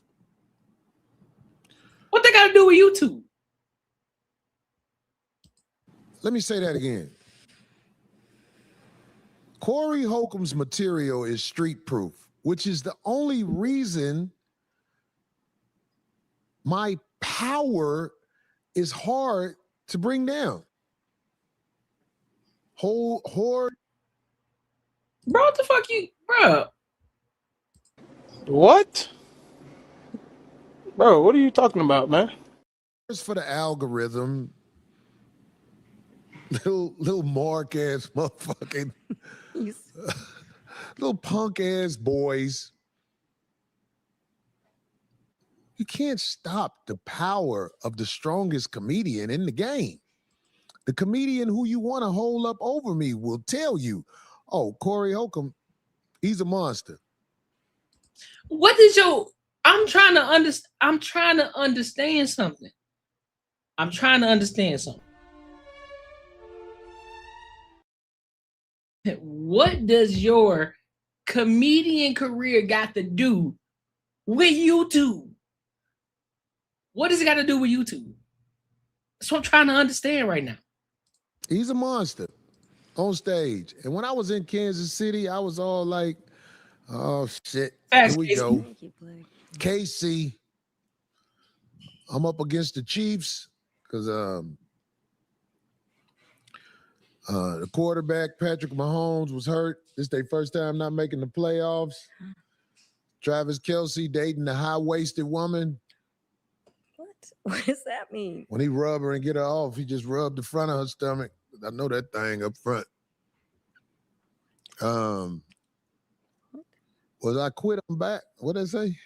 What they got to do with YouTube? Let me say that again. Corey Holcomb's material is street proof, which is the only reason my power is hard to bring down. Horde. Bro, what the fuck you, bro? What? Bro, what are you talking about, man? For the algorithm, little mark ass motherfucking little punk ass boys. You can't stop the power of the strongest comedian in the game. The comedian who you want to hold up over me will tell you, oh, Corey Holcomb, he's a monster. What is your? I'm trying to understand. I'm trying to understand something. What does your comedian career got to do with YouTube? What does it got to do with YouTube? That's what I'm trying to understand right now. He's a monster on stage. And when I was in Kansas City, I was all like, oh, shit. Here we go. KC. I'm up against the Chiefs because the quarterback, Patrick Mahomes, was hurt. This is their first time not making the playoffs. Travis Kelce dating a high-waisted woman. What does that mean? When he rub her and get her off, he just rubbed the front of her stomach. I know that thing up front. Was I quit? I'm back. What'd I say?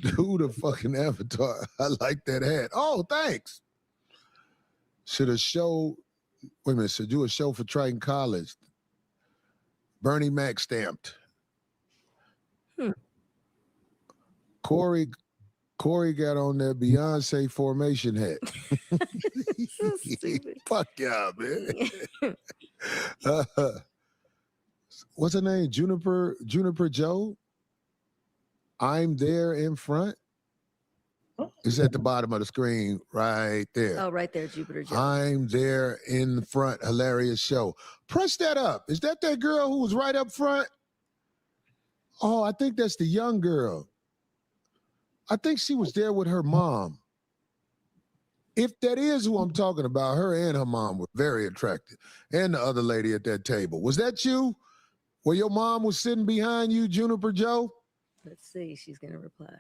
Do the fucking avatar. I like that hat. Oh, thanks. Should a show, wait a minute, should do a show for Triton College. Bernie Mac stamped. Corey got on that Beyoncé formation hat. Fuck y'all, man. What's her name? Juniper Joe? I'm there in front. It's at the bottom of the screen right there. Oh, right there, Jupiter Joe. I'm there in front. Hilarious show. Press that up. Is that girl who was right up front? Oh, I think that's the young girl. I think she was there with her mom. If that is who I'm talking about, her and her mom were very attractive. And the other lady at that table. Was that you? Where your mom was sitting behind you, Juniper Joe? Let's see. She's going to reply.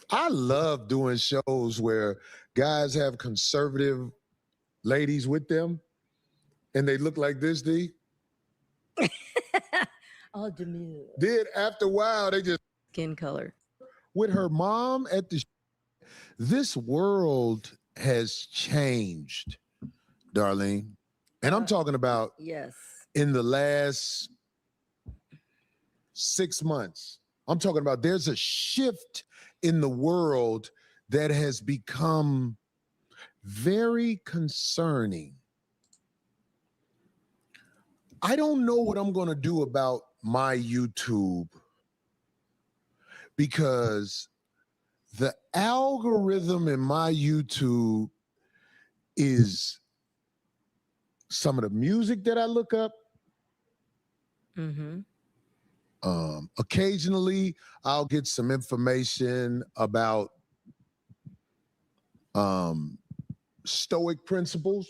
I love doing shows where guys have conservative ladies with them and they look like this, D. Oh, demure. Then after a while, they just... Skin color. With her mom at the... This world has changed, Darlene. And I'm talking about in the last 6 months. I'm talking about there's a shift in the world that has become very concerning. I don't know what I'm going to do about my YouTube because the algorithm in my YouTube is some of the music that I look up. Occasionally, I'll get some information about Stoic principles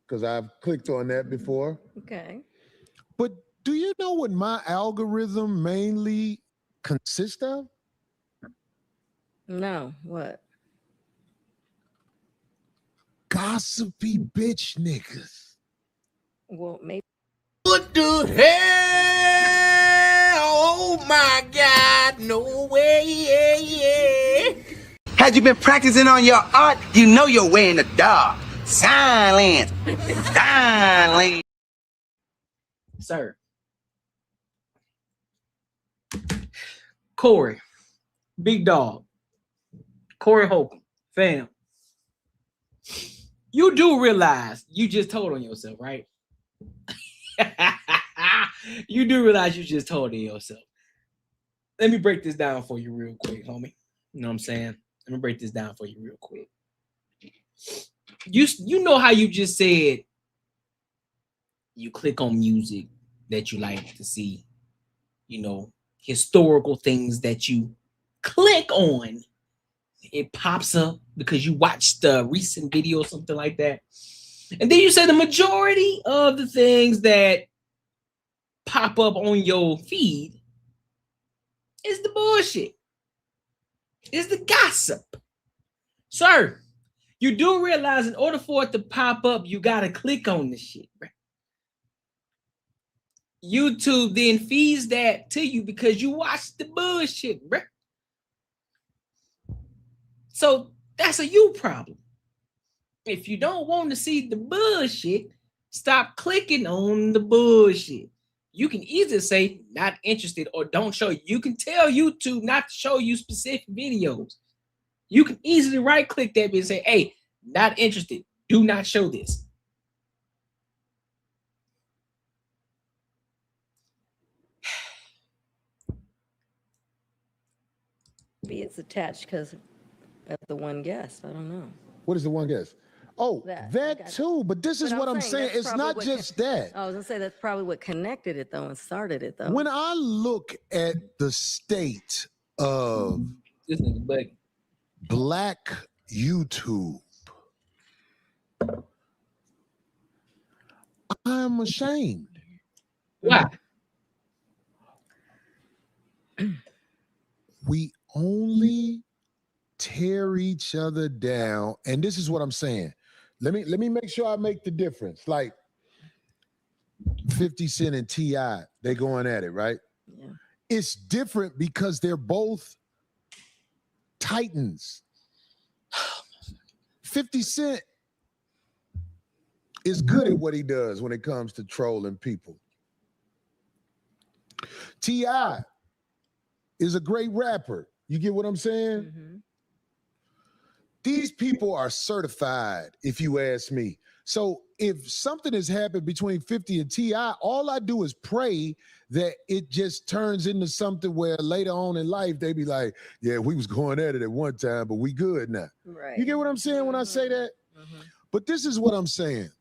because I've clicked on that before. Okay. But do you know what my algorithm mainly consists of? No, what? Gossipy bitch niggas. Well, maybe. What the hell? Oh my God, no way. Had you been practicing on your art, you know your way in the dark. Silence. Silence. Sir. Corey. Big dog. Corey Holcomb. Fam. You do realize you just told on yourself, right? You do realize you just told on yourself. Let me break this down for you real quick, homie. You know what I'm saying? Let me break this down for you real quick. You know how you just said you click on music that you like to see, you know, historical things that you click on. It pops up because you watched a recent video or something like that. And then you say the majority of the things that pop up on your feed is the bullshit. Is the gossip. Sir, you do realize in order for it to pop up, you got to click on the shit, right? YouTube then feeds that to you because you watch the bullshit, bro. So that's a you problem. If you don't want to see the bullshit, stop clicking on the bullshit. You can either say not interested or don't show. You can tell YouTube not to show you specific videos. You can easily right click that and say, hey, not interested. Do not show this. Maybe it's attached because of the one guest. I don't know. What is the one guest? Oh, that too. But this is what I'm saying. It's not just that. I was gonna say that's probably what connected it though and started it though. When I look at the state of Black YouTube, I'm ashamed. Why? We only tear each other down, and this is what I'm saying. Let me make sure I make the difference. Like 50 Cent and T.I., they going at it, right? Yeah. It's different because they're both titans. 50 Cent is good at what he does when it comes to trolling people. T.I. is a great rapper. You get what I'm saying? Mm-hmm. These people are certified, if you ask me. So if something has happened between 50 and T.I., all I do is pray that it just turns into something where later on in life, they be like, yeah, we was going at it at one time, but we good now. Right. You get what I'm saying when I say that? Mm-hmm. But this is what I'm saying.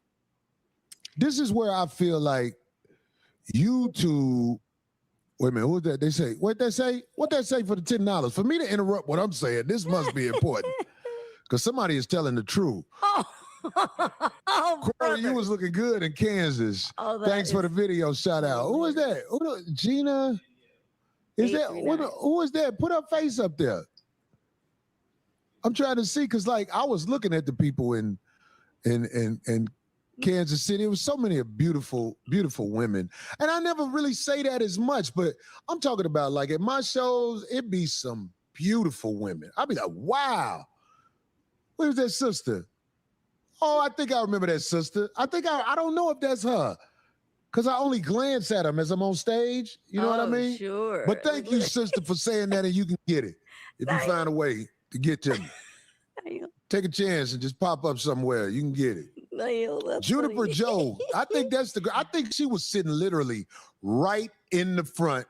This is where I feel like YouTube. Wait a minute, who's that? They say, what they say? What they say for the $10? For me to interrupt what I'm saying, this must be important. Because somebody is telling the truth. Corey, you was looking good in Kansas. Thanks for the video shout out. Who is that? Gina? Is that who is that? Put her face up there. I'm trying to see because like I was looking at the people in Kansas City. It was so many beautiful, beautiful women. And I never really say that as much, but I'm talking about like at my shows, it be some beautiful women. I'd be like, wow. Where's that sister? Oh, I think I remember that sister. I don't know if that's her. Because I only glance at them as I'm on stage. You know what I mean? Sure. But thank you, sister, for saying that, and you can get it. If you find a way to get to me. Take a chance and just pop up somewhere. You can get it. Juniper Joe. I think she was sitting literally right in the front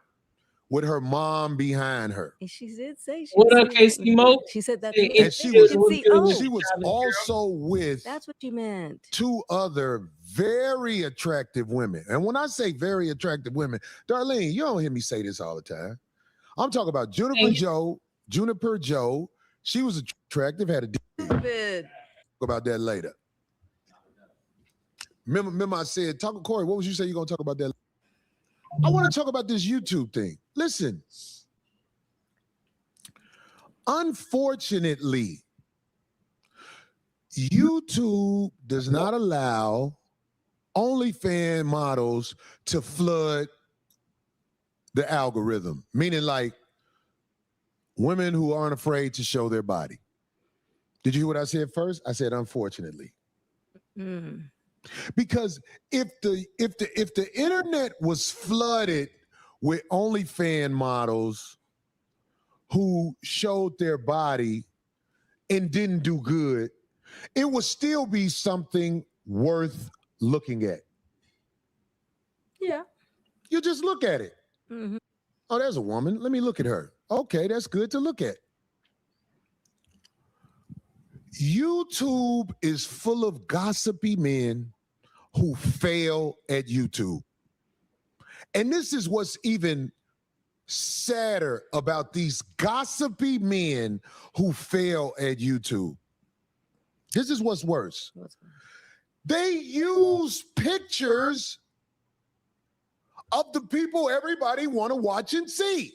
with her mom behind her. And she did say what up, Casey Mo? She said that. And she was also with that's what you meant. 2 other very attractive women. And when I say very attractive women, Darlene, you don't hear me say this all the time. I'm talking about Juniper Joe. She was attractive, had a Stupid. Talk about that later. Remember I said, Corey, what was you say you're gonna talk about that later? I want to talk about this YouTube thing. Listen, unfortunately, YouTube does not allow OnlyFans models to flood the algorithm, meaning like women who aren't afraid to show their body. Did you hear what I said first? I said, unfortunately. Mm. Because if the internet was flooded with OnlyFans models who showed their body and didn't do good, it would still be something worth looking at. Yeah. You just look at it. Mm-hmm. Oh, there's a woman. Let me look at her. Okay, that's good to look at. YouTube is full of gossipy men who fail at YouTube. And this is what's even sadder about these gossipy men who fail at YouTube. This is what's worse. They use pictures of the people everybody want to watch and see.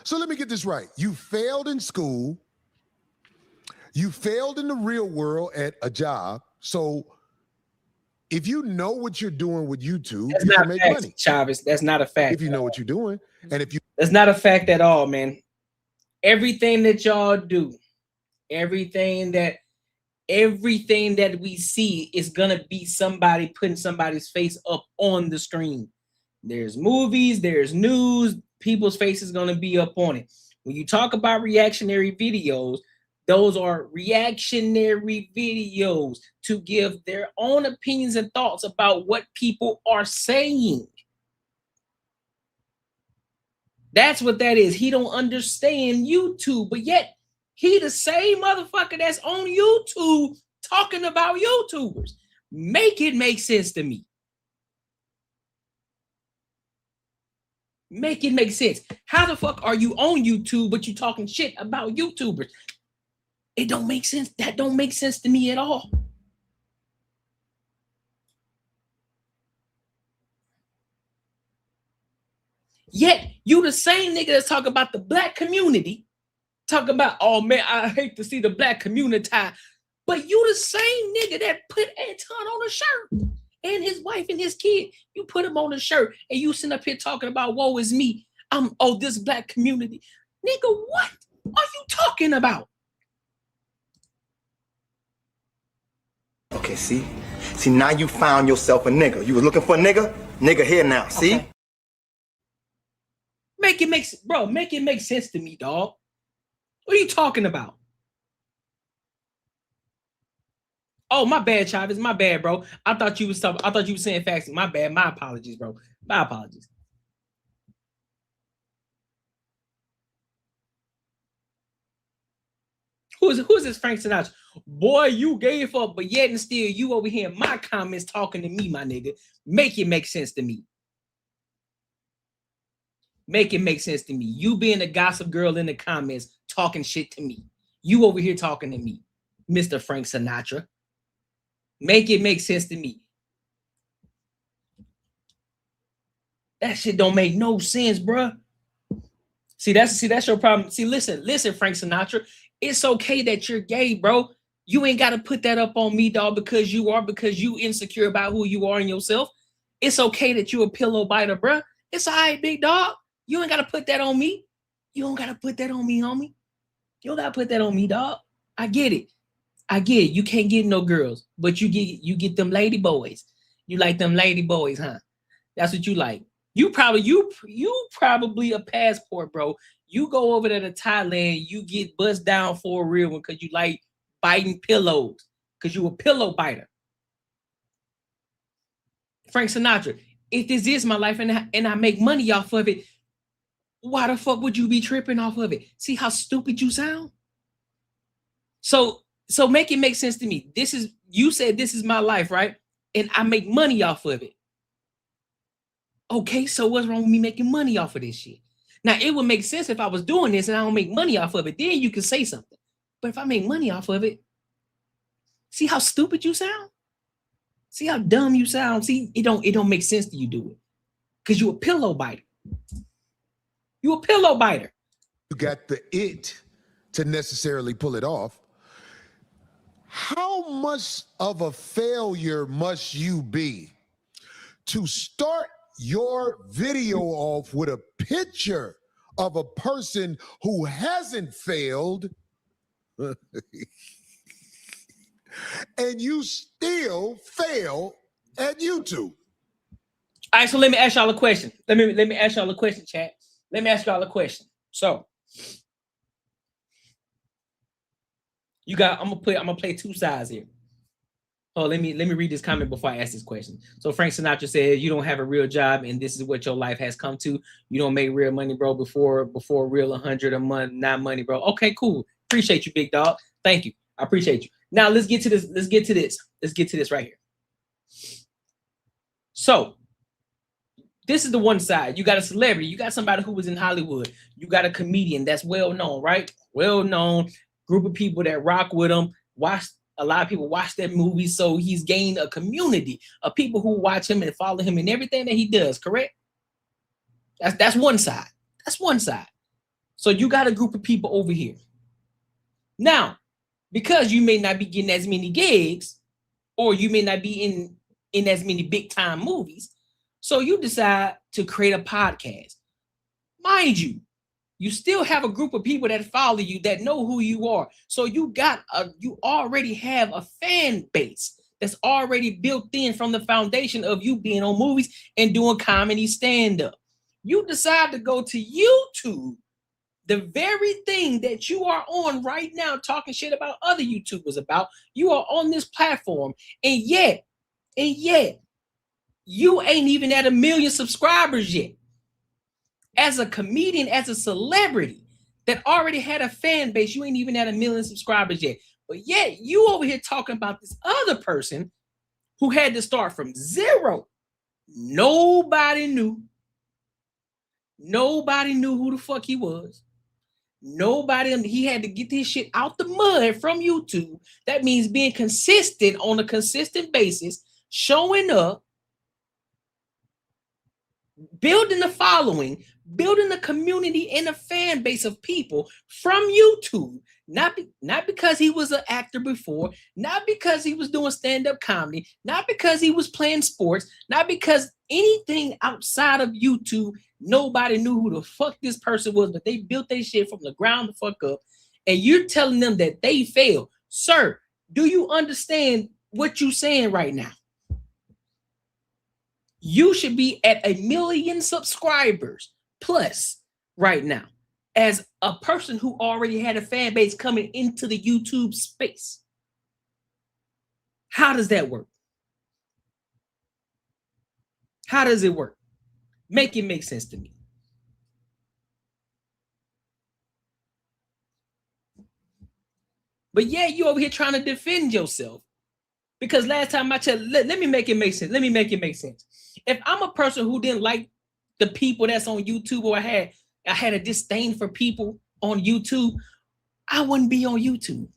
So let me get this right. You failed in school. You failed in the real world at a job. So if you know what you're doing with YouTube, That's you not can make fact, money. Chavez. That's not a fact. If you know what you're doing. And if you That's not a fact at all, man. Everything that y'all do, everything that we see is gonna be somebody putting somebody's face up on the screen. There's movies, there's news, people's face is gonna be up on it. When you talk about reactionary videos, those are reactionary videos to give their own opinions and thoughts about what people are saying. That's what that is. He don't understand YouTube, but yet he the same motherfucker that's on YouTube talking about YouTubers. Make it make sense to me. Make it make sense. How the fuck are you on YouTube, but you talking shit about YouTubers? It don't make sense. That don't make sense to me at all. Yet you the same nigga that's talking about the black community, talking about, oh man, I hate to see the black community, but you the same nigga that put Anton on a shirt and his wife and his kid. You put him on a shirt and you sit up here talking about woe is me. This black community. Nigga, what are you talking about? Okay, see? See, now you found yourself a nigga. You was looking for a nigga? Nigga here now, see? Okay. Make it make sense to me, dog. What are you talking about? Oh, my bad, Chavez. My bad, bro. I thought you was saying facts. My bad. My apologies, bro. My apologies. Who is this Frank Sinatra? Boy, you gave up, but yet and still you over here in my comments talking to me, my nigga. Make it make sense to me. Make it make sense to me. You being a gossip girl in the comments talking shit to me. You over here talking to me, Mr. Frank Sinatra. Make it make sense to me. That shit don't make no sense, bruh. See, that's your problem. See, listen, Frank Sinatra. It's okay that you're gay, bro. You ain't got to put that up on me, dog, because you insecure about who you are in yourself. It's okay that you a pillow biter, bruh. It's all right, big dog. You ain't got to put that on me. You don't got to put that on me, homie. You don't got to put that on me, dog. I get it. You can't get no girls, but you get them lady boys. You like them lady boys, huh? That's what you like. You probably a passport, bro. You go over there to Thailand, you get buzzed down for a real one because you like biting pillows, because you a pillow biter. Frank Sinatra, if this is my life and I make money off of it, why the fuck would you be tripping off of it? See how stupid you sound? So make it make sense to me. You said this is my life, right? And I make money off of it. Okay, so what's wrong with me making money off of this shit? Now, it would make sense if I was doing this and I don't make money off of it. Then you can say something. But if I make money off of it, see how stupid you sound? See how dumb you sound? See, it don't make sense to you do it. Because you a pillow biter. You a pillow biter. You got the it to necessarily pull it off. How much of a failure must you be to start your video off with a picture of a person who hasn't failed, And you still fail at YouTube. All right, so let me ask y'all a question. Let me ask y'all a question, chat. Let me ask y'all a question. So you got, I'm gonna play two sides here. Oh, let me read this comment before I ask this question. So Frank Sinatra said, "You don't have a real job, and this is what your life has come to. You don't make real money, bro. Before real 100 a month, not money, bro." Okay, cool. Appreciate you, big dog. Thank you. I appreciate you. Now let's get to this. Let's get to this right here. So this is the one side. You got a celebrity. You got somebody who was in Hollywood. You got a comedian that's well known, right? Well known group of people that rock with him. A lot of people watch that movie, so he's gained a community of people who watch him and follow him in everything that he does, correct? That's one side. That's one side. So you got a group of people over here. Now, because you may not be getting as many gigs, or you may not be in as many big time movies, so you decide to create a podcast. Mind you, you still have a group of people that follow you that know who you are. So you already have a fan base that's already built in from the foundation of you being on movies and doing comedy stand-up. You decide to go to YouTube, the very thing that you are on right now, talking shit about other YouTubers about. You are on this platform, and yet, you ain't even at 1 million subscribers yet. As a comedian, as a celebrity that already had a fan base, you ain't even at 1 million subscribers yet. But yet you over here talking about this other person who had to start from zero. Nobody knew. Nobody knew who the fuck he was. He had to get this shit out the mud from YouTube. That means being consistent on a consistent basis, showing up, building a following, building a community and a fan base of people from YouTube. Not because he was an actor before, not because he was doing stand-up comedy, not because he was playing sports, not because anything outside of YouTube. Nobody knew who the fuck this person was, but they built their shit from the ground the fuck up. And you're telling them that they failed. Sir, do you understand what you're saying right now? You should be at 1 million subscribers plus right now as a person who already had a fan base coming into the YouTube space. How does that work? How does it work? Make it make sense to me. But yeah, you over here trying to defend yourself. Because last time I checked, let me make it make sense. Let me make it make sense. If I'm a person who didn't like the people that's on YouTube, or I had a disdain for people on YouTube, I wouldn't be on YouTube.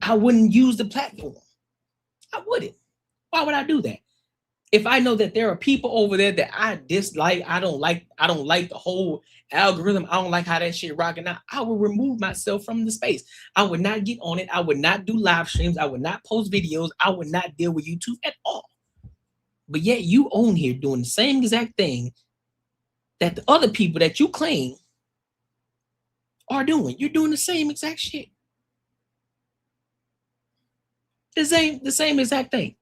I wouldn't use the platform. I wouldn't. Why would I do that? If I know that there are people over there that I dislike, I don't like the whole algorithm, I don't like how that shit rocking out, I will remove myself from the space. I would not get on it. I would not do live streams. I would not post videos. I would not deal with YouTube at all. But yet you own here doing the same exact thing that the other people that you claim are doing. You're doing the same exact shit. The same exact thing.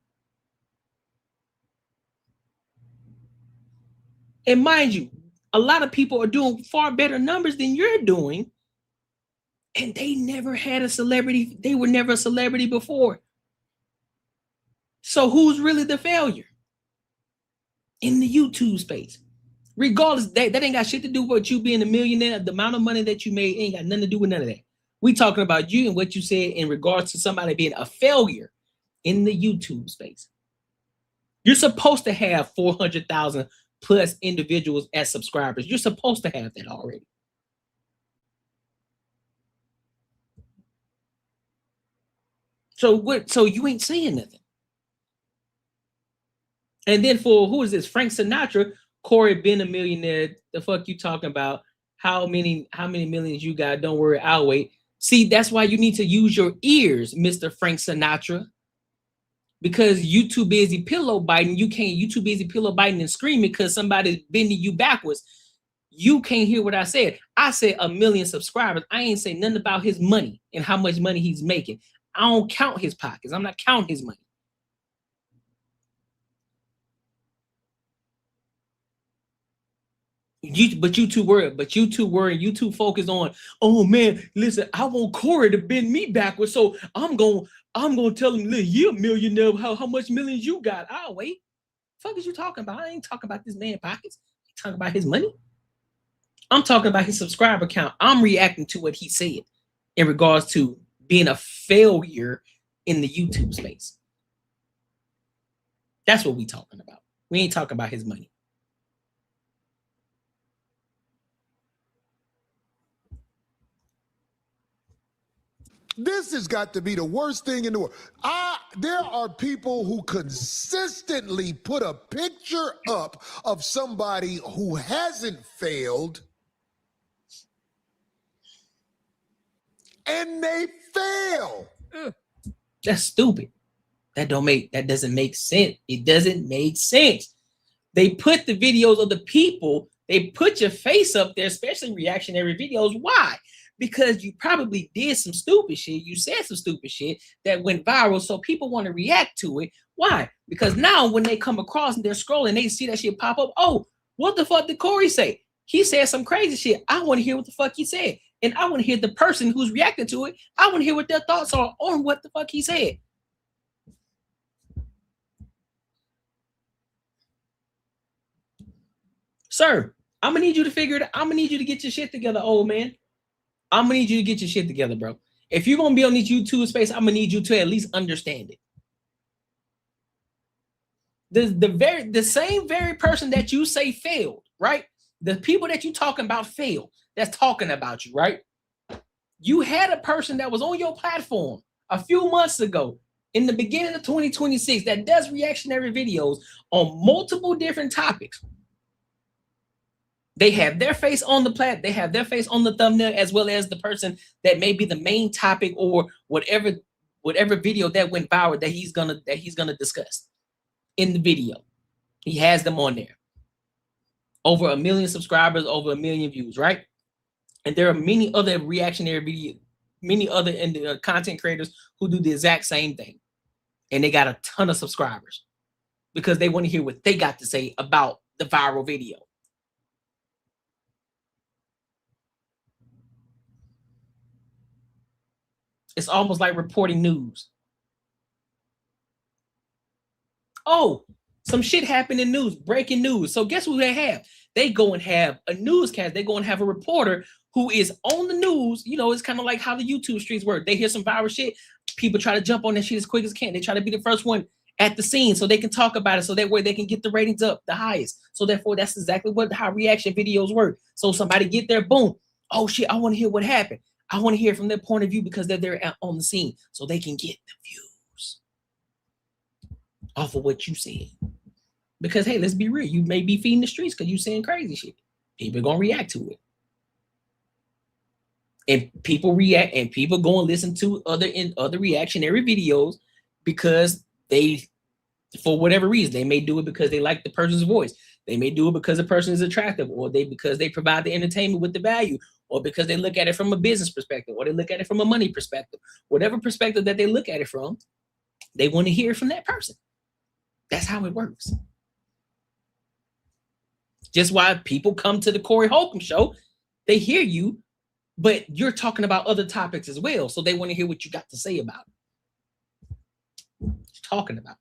And mind you, a lot of people are doing far better numbers than you're doing, and they never had a celebrity. They were never a celebrity before. So who's really the failure in the YouTube space? Regardless, that ain't got shit to do with you being a millionaire. The amount of money that you made ain't got nothing to do with none of that. We talking about you and what you said in regards to somebody being a failure in the YouTube space. You're supposed to have 400,000 plus individuals as subscribers. You're supposed to have that already. So what? So you ain't saying nothing. And then for who is this? Frank Sinatra, Corey been a millionaire. The fuck you talking about? How many millions you got? Don't worry, I'll wait. See, that's why you need to use your ears, Mr. Frank Sinatra. Because you too busy pillow biting. You too busy pillow biting and screaming because somebody's bending you backwards. You can't hear what I said. I said 1 million subscribers. I ain't say nothing about his money and how much money he's making. I don't count his pockets. I'm not counting his money. You too worried. You too focused on, oh man, listen, I want Corey to bend me backwards. So I'm gonna tell him, look, you're a millionaire. How much millions you got? I'll wait. Fuck is you talking about? I ain't talking about this man's pockets. I'm talking about his money. I'm talking about his subscriber count. I'm reacting to what he said in regards to being a failure in the YouTube space. That's what we talking about. We ain't talking about his money. This has got to be the worst thing in the world. There are people who consistently put a picture up of somebody who hasn't failed, and they fail. That's stupid. That doesn't make sense. It doesn't make sense. They put the videos of the people, they put your face up there, especially reactionary videos. Why? Because you probably did some stupid shit. You said some stupid shit that went viral, so people want to react to it. Why? Because now when they come across and they're scrolling, they see that shit pop up. Oh, what the fuck did Corey say? He said some crazy shit. I want to hear what the fuck he said. And I want to hear the person who's reacting to it. I want to hear what their thoughts are on what the fuck he said. Sir, I'm gonna need you to figure it out. I'm gonna need you to get your shit together, old man. I'm gonna need you to get your shit together, bro. If you're gonna be on this YouTube space, I'm gonna need you to at least understand it. The same very person that you say failed, right? The people that you talking about failed, that's talking about you, right? You had a person that was on your platform a few months ago in the beginning of 2026 that does reactionary videos on multiple different topics. They have their face on the they have their face on the thumbnail, as well as the person that may be the main topic or whatever video that went viral that he's gonna discuss in the video. He has them on there. Over 1 million subscribers, over 1 million views, right? And there are many other reactionary video, many other content creators who do the exact same thing, and they got a ton of subscribers because they want to hear what they got to say about the viral video. It's almost like reporting news. Oh, some shit happened in news, breaking news. So guess what they have? They go and have a newscast. They go and have a reporter who is on the news. You know, it's kind of like how the YouTube streets work. They hear some viral shit. People try to jump on that shit as quick as can. They try to be the first one at the scene so they can talk about it, so that way they can get the ratings up the highest. So therefore, that's exactly how reaction videos work. So somebody get there, boom. Oh shit, I want to hear what happened. I want to hear from their point of view because they're there on the scene, so they can get the views off of what you said. Because hey, let's be real, you may be feeding the streets because you saying crazy shit. People are gonna react to it, and people react, and people go and listen to other reactionary videos because they, for whatever reason, they may do it because they like the person's voice. They may do it because the person is attractive, or because they provide the entertainment with the value, or because they look at it from a business perspective, or they look at it from a money perspective. Whatever perspective that they look at it from, they want to hear from that person. That's how it works. Just why people come to the Corey Holcomb show, they hear you, but you're talking about other topics as well, so they want to hear what you got to say about it. What you're talking about.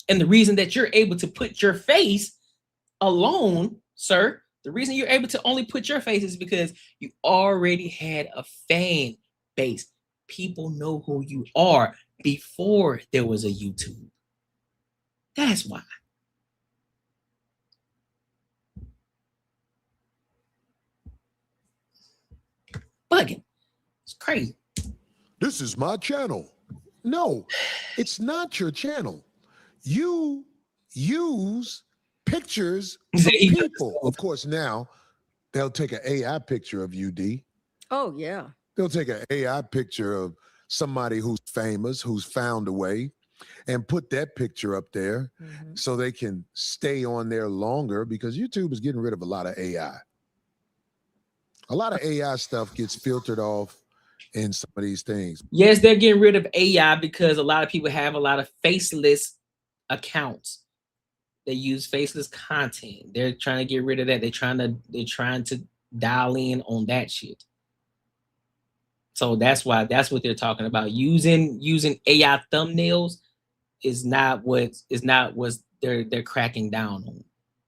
And the reason that you're able to put your face alone, sir, the reason you're able to only put your face is because you already had a fan base. People know who you are before there was a YouTube. That's why. Bugging. It's crazy. This is my channel. No, it's not your channel. You use pictures of people. Of course, now they'll take an AI picture of you, D. Oh, yeah. They'll take an AI picture of somebody who's famous, who's found a way. and put that picture up there so they can stay on there longer, because YouTube is getting rid of a lot of AI. A lot of AI stuff gets filtered off in some of these things. Yes, they're getting rid of AI because a lot of people have a lot of faceless accounts. They use faceless content. They're trying to get rid of that. They're trying to dial in on that shit. So that's what they're talking about. Using AI thumbnails is not what they're cracking down on.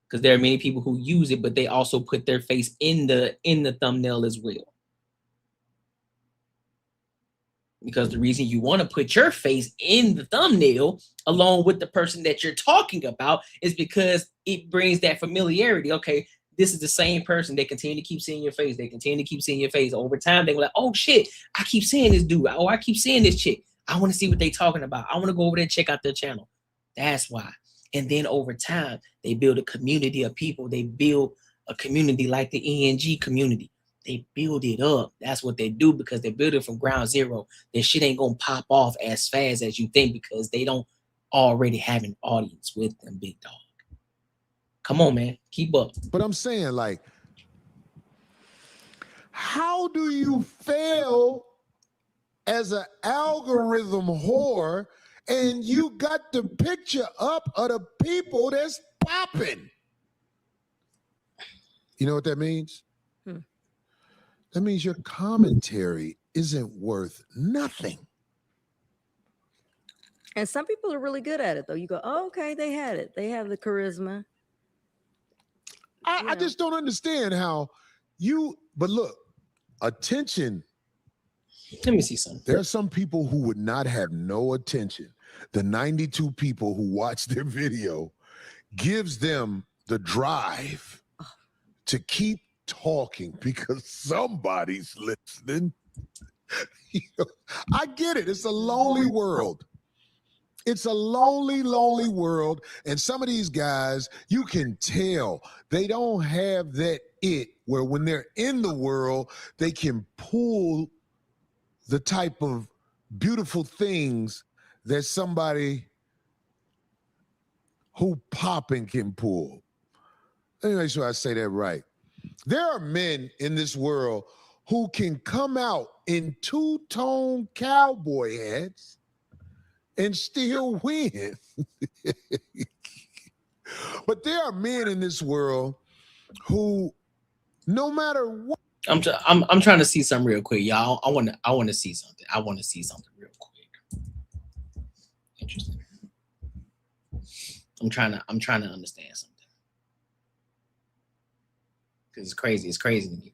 Because there are many people who use it, but they also put their face in the thumbnail as well. Because the reason you want to put your face in the thumbnail along with the person that you're talking about is because it brings that familiarity. Okay, this is the same person. They continue to keep seeing your face. They continue to keep seeing your face. Over time, they were like, oh shit, I keep seeing this dude. Oh, I keep seeing this chick. I want to see what they're talking about. I want to go over there and check out their channel. That's why. And then over time, they build a community of people. They build a community like the ENG community. They build it up. That's what they do, because they build it from ground zero. Their shit ain't gonna pop off as fast as you think, because they don't already have an audience with them, big dog. Come on, man. Keep up. But I'm saying, like, how do you fail as an algorithm whore and you got the picture up of the people that's popping? You know what that means? That means your commentary isn't worth nothing. And some people are really good at it, though. You go, oh, okay, they had it. They have the charisma. I just don't understand how but look, attention. Let me see something. There are some people who would not have no attention. The 92 people who watch their video gives them the drive to keep talking because somebody's listening. I get it. It's a lonely world. It's a lonely, lonely world. And some of these guys, you can tell they don't have that it where when they're in the world, they can pull the type of beautiful things that somebody who popping can pull. Let me make sure I say that right. There are men in this world who can come out in two-tone cowboy hats and still win. But there are men in this world who, no matter what. I'm trying to see something real quick, y'all. I want to see something. I want to see something real quick. Interesting. I'm trying to understand something. Because it's crazy. It's crazy to me.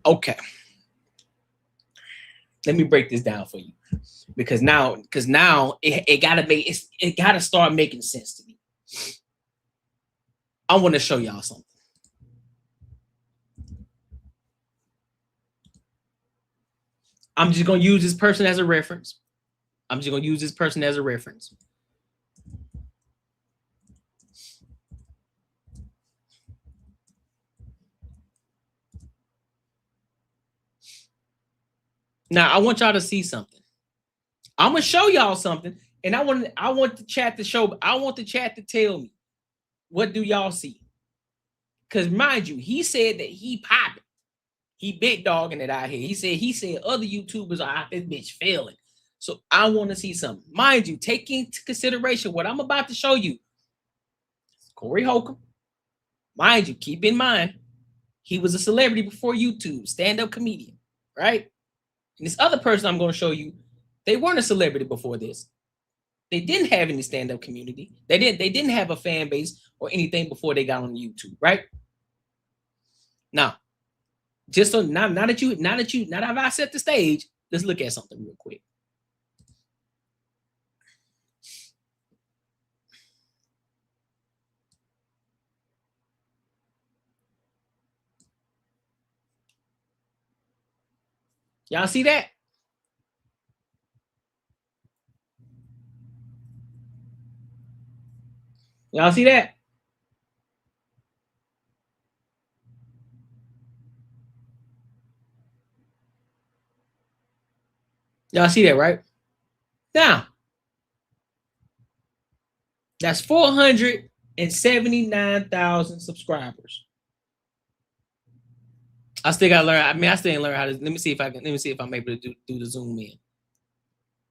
Okay. Let me break this down for you. Because now it gotta start making sense to me. I want to show y'all something. I'm just gonna use this person as a reference. Now I want y'all to see something. I'm gonna show y'all something, and I want the chat to show. I want the chat to tell me, what do y'all see? Because mind you, he said that he popping, he big dogging it out here. He said other YouTubers are out this bitch failing. So I want to see something. Mind you, take into consideration what I'm about to show you. Corey Holcomb. Mind you, keep in mind, he was a celebrity before YouTube, stand-up comedian, right? And this other person I'm going to show you, they weren't a celebrity before this. They didn't have any stand-up community. They didn't have a fan base or anything before they got on YouTube, right? Now, just so now that I set the stage, let's look at something real quick. Y'all see that? Y'all see that? Y'all see that, right? Now, that's 479,000 subscribers. I still gotta learn. I mean, I still ain't learn how to. Let me see if I'm able to do the zoom in.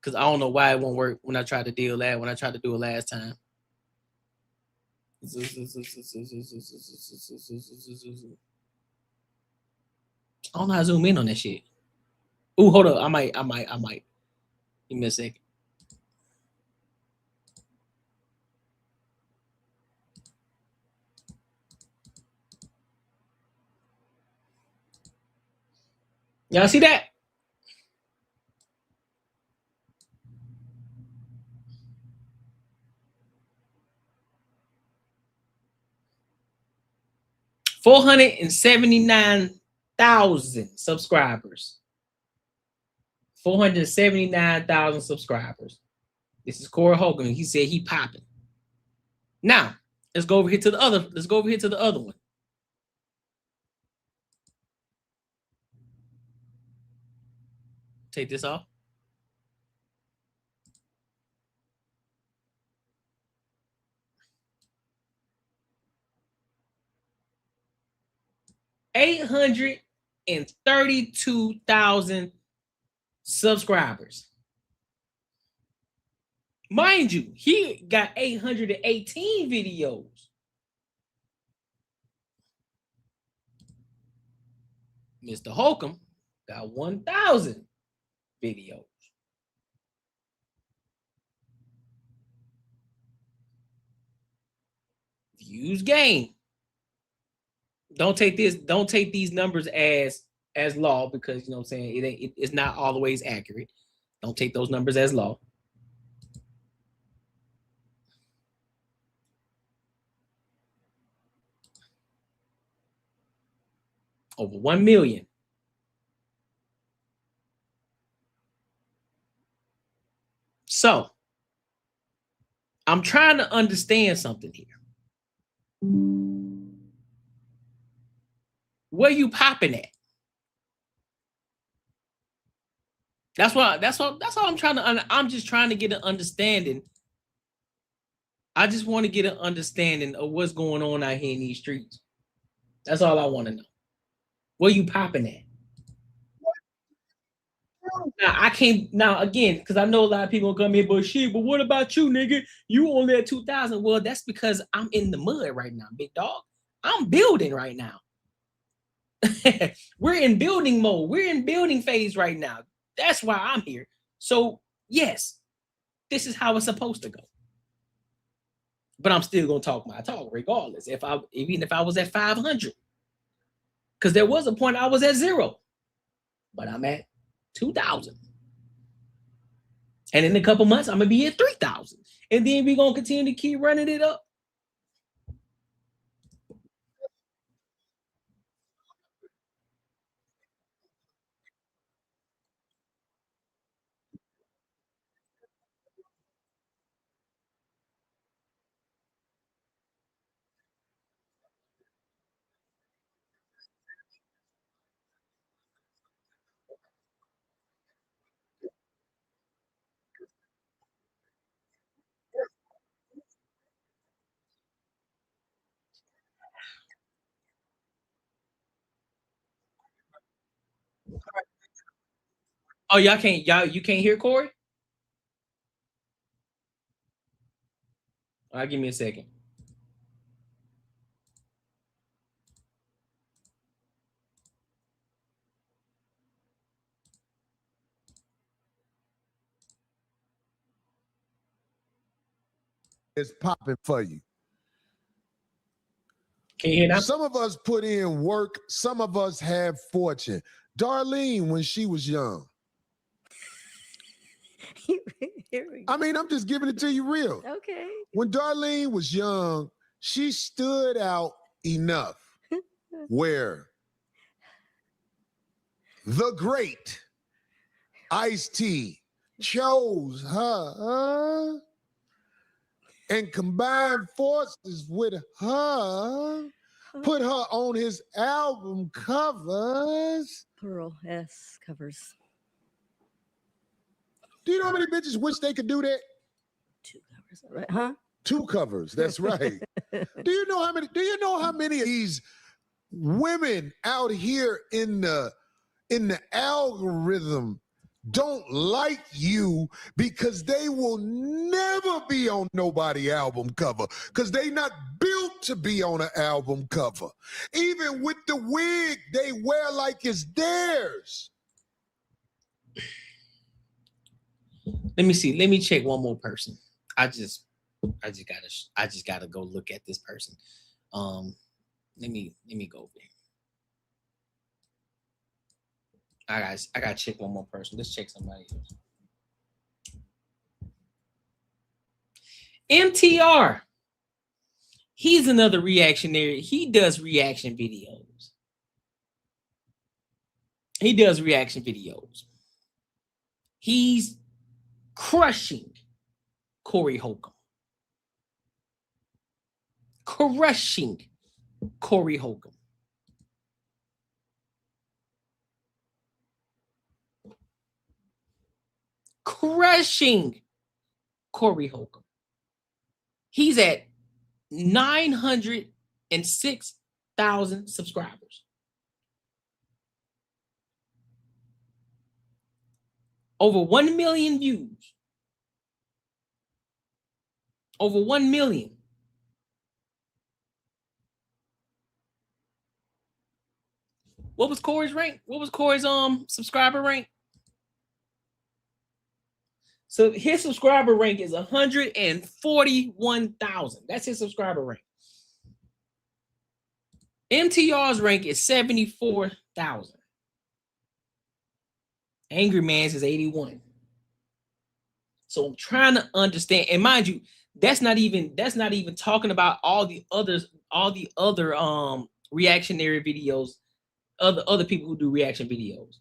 Cause I don't know why it won't work when I tried to do it last time. I don't know how to zoom in on that shit. Ooh, hold up. I might. Give me a second. Y'all see that? $479,000 subscribers. 479,000 subscribers. This is Corey Hogan. He said he popping. Now, let's go over here to the other. Let's go over here to the other one. Take this off. $832,000 subscribers. Mind you, he got 818 videos. Mr. Holcomb got 1,000 videos. Views gain. Don't take these numbers as law, because you know what I'm saying, it's not always accurate. Don't take those numbers as law. Over 1 million. So I'm trying to understand something here. Where you popping at? That's all I'm trying to. I'm just trying to get an understanding. I just want to get an understanding of what's going on out here in these streets. That's all I want to know. Where you popping at? Now I can't. Now again, because I know a lot of people come in, but what about you, nigga? You only at 2,000. Well, that's because I'm in the mud right now, big dog. I'm building right now. We're in building mode. We're in building phase right now. That's why I'm here. So yes, this is how it's supposed to go. But I'm still gonna talk my talk regardless. Even if I was at 500, because there was a point I was at 0, but I'm at 2,000, and in a couple months I'm gonna be at 3,000, and then we're gonna continue to keep running it up. Oh, you can't hear Corey? All right, give me a second. It's popping for you. Can you hear now? Some of us put in work. Some of us have fortune. Darlene, when she was young. I mean, I'm just giving it to you real. Okay. When Darlene was young, she stood out enough where the great Ice-T chose her and combined forces with her, put her on his album covers. Plural S covers. Do you know how many bitches wish they could do that? 2 covers, right? Huh? 2 covers. That's right. Do you know how many? Do you know how many of these women out here in the algorithm don't like you because they will never be on nobody album cover because they not built to be on an album cover. Even with the wig they wear like it's theirs. Let me see. Let me check one more person. I just gotta go look at this person. Let me go over here. I gotta check one more person. Let's check somebody else. MTR. He's another reactionary. He does reaction videos. He's crushing Corey Holcomb. Crushing Corey Holcomb. Crushing Corey Holcomb. He's at 906,000 subscribers. Over 1 million views. Over 1 million. What was Corey's rank? What was Corey's subscriber rank? So his subscriber rank is 141,000. That's his subscriber rank. MTR's rank is 74,000. Angry Man's is 81. So I'm trying to understand, and mind you, that's not even talking about all the other reactionary videos, other people who do reaction videos.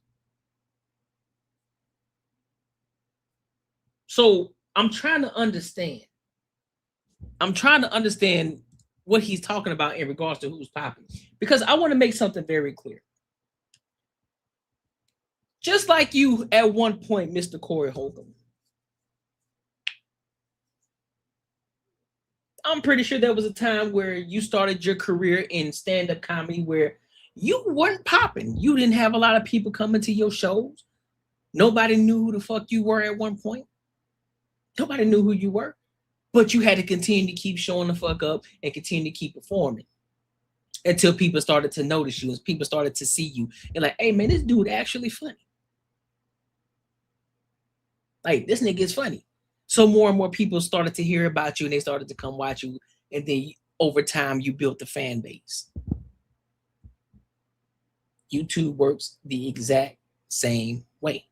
So I'm trying to understand. What he's talking about in regards to who's popping, because I want to make something very clear. Just like you at one point, Mr. Corey Holcomb, I'm pretty sure there was a time where you started your career in stand-up comedy where you weren't popping. You didn't have a lot of people coming to your shows. Nobody knew who the fuck you were at one point. Nobody knew who you were. But you had to continue to keep showing the fuck up and continue to keep performing until people started to notice you and people started to see you. And like, hey, man, this dude actually funny. Like, this nigga is funny. So more and more people started to hear about you and they started to come watch you. And then over time, you built the fan base. YouTube works the exact same way.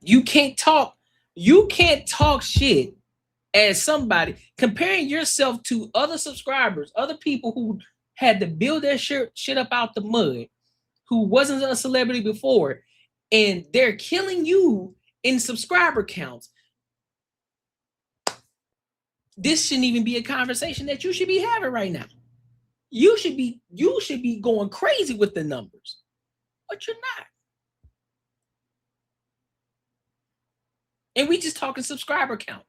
You can't talk shit as somebody comparing yourself to other subscribers, other people who had to build their shit up out the mud, who wasn't a celebrity before, and they're killing you in subscriber counts. This shouldn't even be a conversation that you should be having right now. You should be going crazy with the numbers, but you're not. And we just talking subscriber count.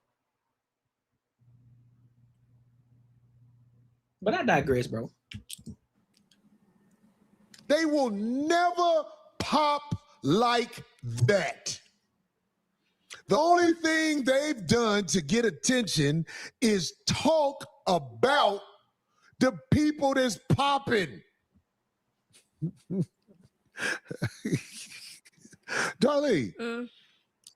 But I digress, bro. They will never pop like that. The only thing they've done to get attention is talk about the people that's popping. Darlene,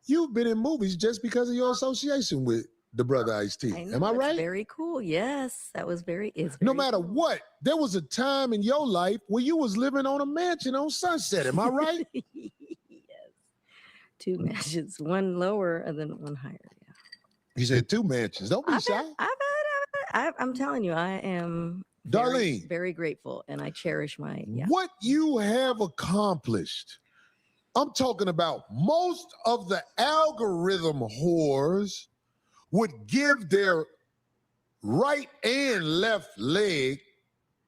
you've been in movies just because of your association with the brother Ice-T. Am I right? Very cool. Yes, that was very. No matter what, there was a time in your life where you was living on a mansion on Sunset. Am I right? Yes. 2 mansions, one lower and then one higher. Yeah. You said 2 mansions. Don't be shy. I'm telling you, I am Darlene, very grateful, and I cherish my. Yeah. What you have accomplished. I'm talking about most of the algorithm whores would give their right and left leg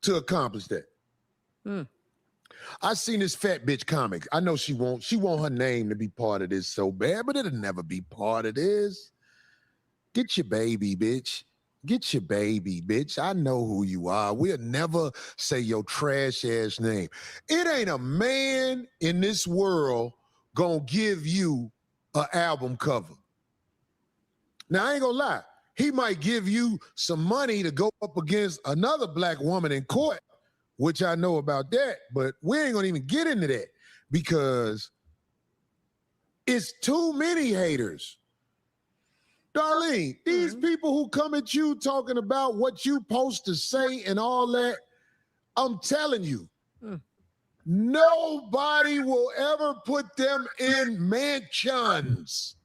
to accomplish that. I seen this fat bitch comic. I know she want her name to be part of this so bad, but it'll never be part of this. Get your baby, bitch. Get your baby, bitch. I know who you are. We'll never say your trash ass name. It ain't a man in this world gonna give you an album cover. Now, I ain't gonna lie. He might give you some money to go up against another black woman in court, which I know about that, but we ain't gonna even get into that because it's too many haters. Darlene, these people who come at you talking about what you supposed to say and all that, I'm telling you, nobody will ever put them in mansions.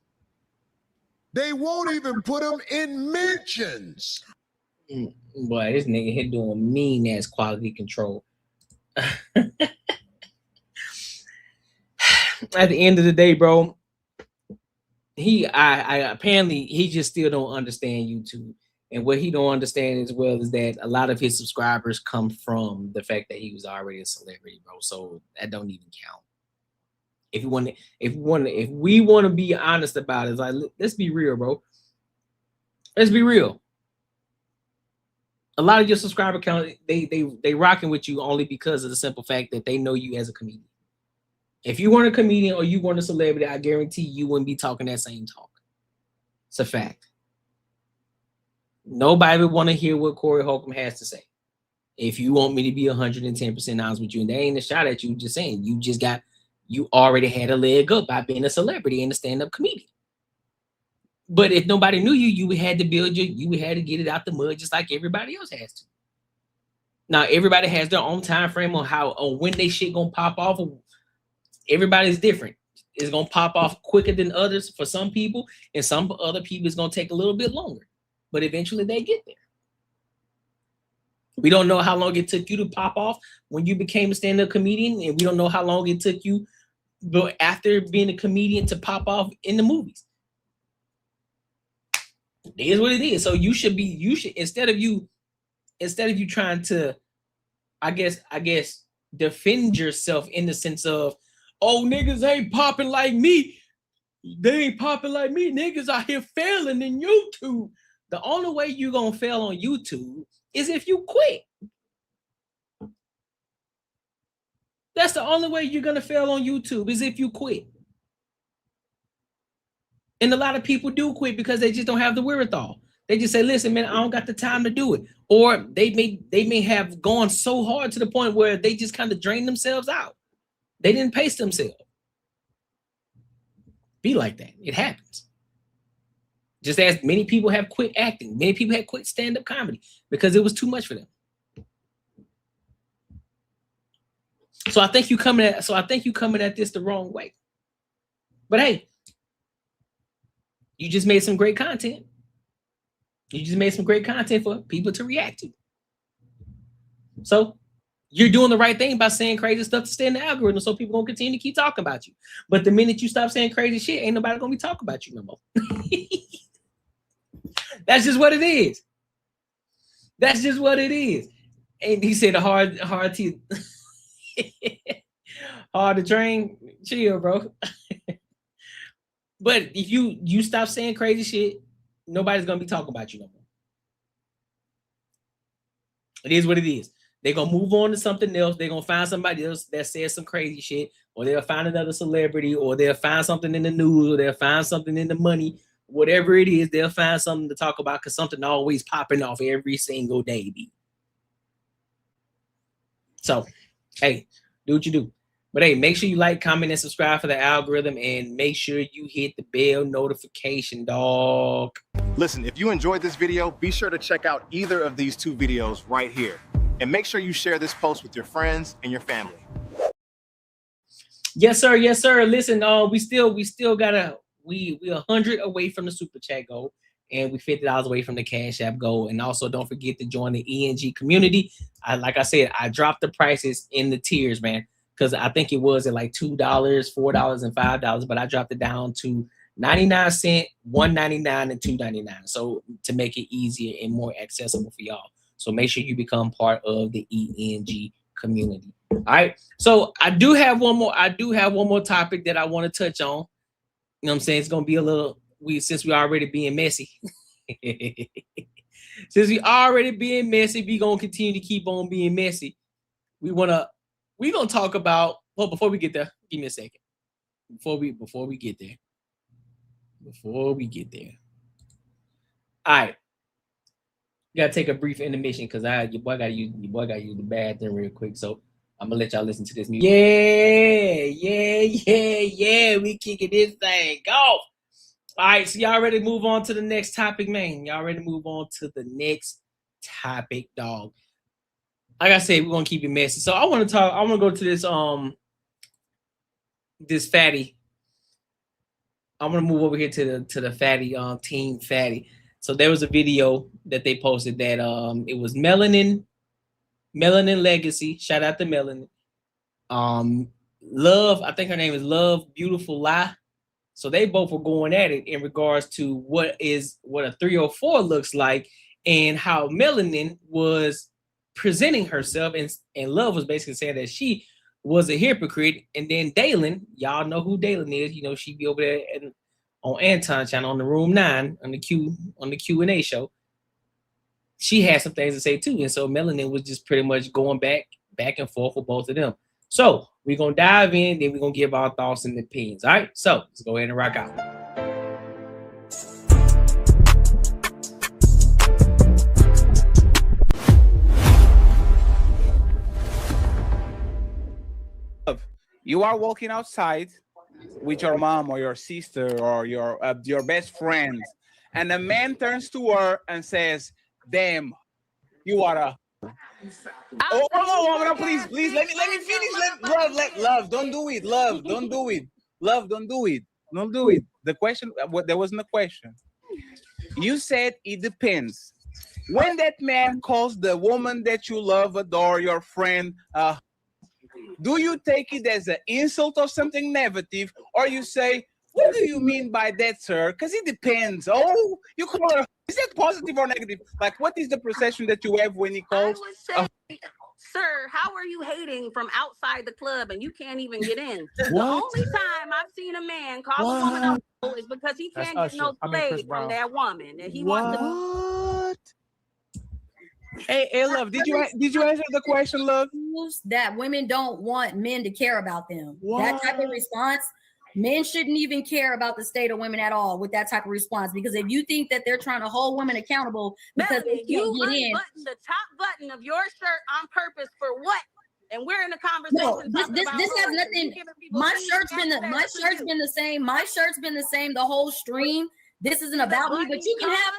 They won't even put them in mentions. Boy, this nigga here doing mean ass quality control. At the end of the day, bro, I apparently he just still don't understand YouTube. And what he don't understand as well is that a lot of his subscribers come from the fact that he was already a celebrity, bro. So that don't even count. If we want to be honest about it, like, let's be real, bro. Let's be real. A lot of your subscriber count, they rocking with you only because of the simple fact that they know you as a comedian. If you weren't a comedian or you weren't a celebrity, I guarantee you wouldn't be talking that same talk. It's a fact. Nobody would want to hear what Corey Holcomb has to say. If you want me to be 110% honest with you, and they ain't a shot at you, just saying, you already had a leg up by being a celebrity and a stand-up comedian. But if nobody knew you, you had to you had to get it out the mud just like everybody else has to. Now, everybody has their own time frame on when they shit gonna pop off. Everybody's different. It's gonna pop off quicker than others for some people, and some other people it's gonna take a little bit longer. But eventually they get there. We don't know how long it took you to pop off when you became a stand-up comedian, and we don't know how long it took you after being a comedian to pop off in the movies. It is what it is. So you should instead of you trying to, I guess defend yourself in the sense of, oh, niggas ain't popping like me. They ain't popping like me. Niggas out here failing in YouTube. The only way you're gonna fail on YouTube is if you quit. That's the only way you're gonna fail on YouTube is if you quit. And a lot of people do quit because they just don't have the wherewithal. They just say, listen, man, I don't got the time to do it. Or they may have gone so hard to the point where they just kind of drain themselves out. They didn't pace themselves. Be like that. It happens. Just as many people have quit acting. Many people have quit stand-up comedy because it was too much for them. So I think you coming at this the wrong way. But hey, you just made some great content. You just made some great content for people to react to. So you're doing the right thing by saying crazy stuff to stay in the algorithm, so people gonna continue to keep talking about you. But the minute you stop saying crazy shit, ain't nobody gonna be talking about you no more. That's just what it is. That's just what it is. And he said hard to hard to train. Chill, bro. But if you stop saying crazy shit, nobody's gonna be talking about you no more. It is what it is. They're gonna move on to something else. They're gonna find somebody else that says some crazy shit, or they'll find another celebrity, or they'll find something in the news, or they'll find something in the money, whatever it is, they'll find something to talk about because something always popping off every single day. B. So, hey, do what you do. But hey, make sure you like, comment, and subscribe for the algorithm, and make sure you hit the bell notification, dog. Listen, if you enjoyed this video, be sure to check out either of these two videos right here. And make sure you share this post with your friends and your family. Yes, sir. Yes, sir. Listen, we still gotta we 100 away from the super chat goal, and we $50 away from the Cash App goal. And also don't forget to join the ENG community. Like I said, I dropped the prices in the tiers, man. Because I think it was at like $2, $4, and $5, but I dropped it down to 99 cents, $1.99, and $2.99. So to make it easier and more accessible for y'all. So make sure you become part of the ENG community. All right. So I do have one more topic that I want to touch on. You know what I'm saying? It's gonna be a little since we already being messy. Since we already being messy, we gonna continue to keep on being messy. We gonna talk about. Well, before we get there, give me a second. Before we get there. All right. You gotta take a brief intermission because your boy gotta use the bathroom real quick. So I'm gonna let y'all listen to this music. Yeah. We kicking this thing off. All right, so y'all ready to move on to the next topic, man? Y'all ready to move on to the next topic, dog? Like I said, we're gonna keep it messy. So I want to go to this this fatty. I'm gonna move over here to the fatty team fatty. So there was a video that they posted that it was Melanin Legacy. Shout out to Melanin. Love, I think her name is Love Beautiful Lie. So they both were going at it in regards to what a 304 looks like and how Melanin was presenting herself, and Love was basically saying that she was a hypocrite. And then Dalen, y'all know who Dalen is. You know, she be over there on Anton channel on the Room 9 on the Q&A show. She had some things to say too, and so Melanin was just pretty much going back and forth with both of them. So we're gonna dive in, then we're gonna give our thoughts and opinions. All right, so let's go ahead and rock out. You are walking outside with your mom or your sister or your best friend, and a man turns to her and says, "Damn, you are a..." Oh, please, let me finish. Love, don't do it. Love, don't do it. Love, don't do it. Don't do it. The question, there wasn't a question. You said it depends. When that man calls the woman that you love, adore, your friend, do you take it as an insult or something negative, or you say, "What do you mean by that, sir?" Because it depends. Oh, you call her. Is that positive or negative? Like, what is the perception that you have when he calls? I would say, sir, how are you hating from outside the club and you can't even get in? What? The only time I've seen a man call a woman a hoe is because he can't get no play from that woman, and he wants to. Hey, Love, did you answer the question, Love? That women don't want men to care about them. That type of response, men shouldn't even care about the state of women at all with that type of response. Because if you think that they're trying to hold women accountable because they can't get in, the top button of your shirt on purpose for what? And we're in a conversation. No, this has nothing. My shirt's been the same. My shirt's been the same the whole stream. This isn't about me, but you can have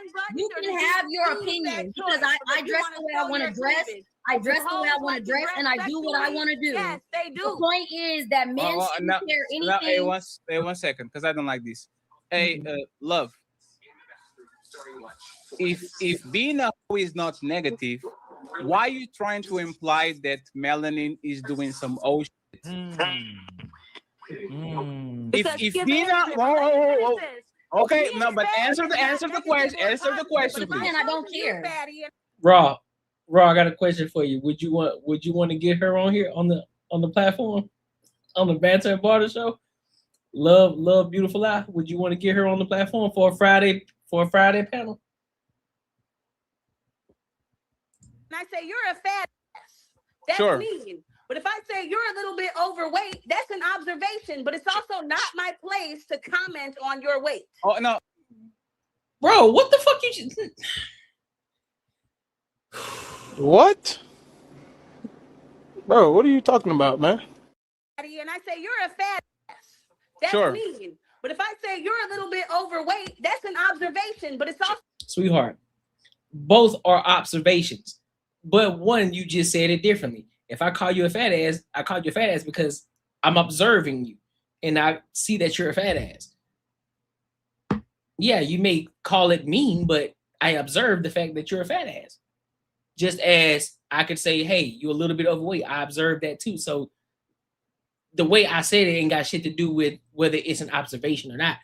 your opinion because I dress the way I want to dress. I dress the way I want to dress, and I do what I want to do. Yes, they do. The point is that men shouldn't care anything. Hey, one second, because I don't like this. Hey, Love. If being a hoe is not negative, why are you trying to imply that Melanin is doing some old shit? If being a okay, no, but answer the question. Answer the question, please. And I don't care. Raw, I got a question for you. Would you want to get her on here on the platform, on the Banter and Barter show? Love Beautiful Lie. Would you want to get her on the platform for a Friday panel? And I say you're a fat ass. That's sure. mean. But if I say you're a little bit overweight, that's an observation. But it's also not my place to comment on your weight. Oh no, bro, what the fuck you just... What? Bro, what are you talking about, man? And I say you're a fat ass. That's sure. mean. But if I say you're a little bit overweight, that's an observation. But it's also... Sweetheart, both are observations. But one, you just said it differently. If I call you a fat ass, I call you a fat ass because I'm observing you and I see that you're a fat ass. Yeah, you may call it mean, but I observe the fact that you're a fat ass. Just as I could say, hey, you're a little bit overweight. I observed that too. So the way I said it ain't got shit to do with whether it's an observation or not.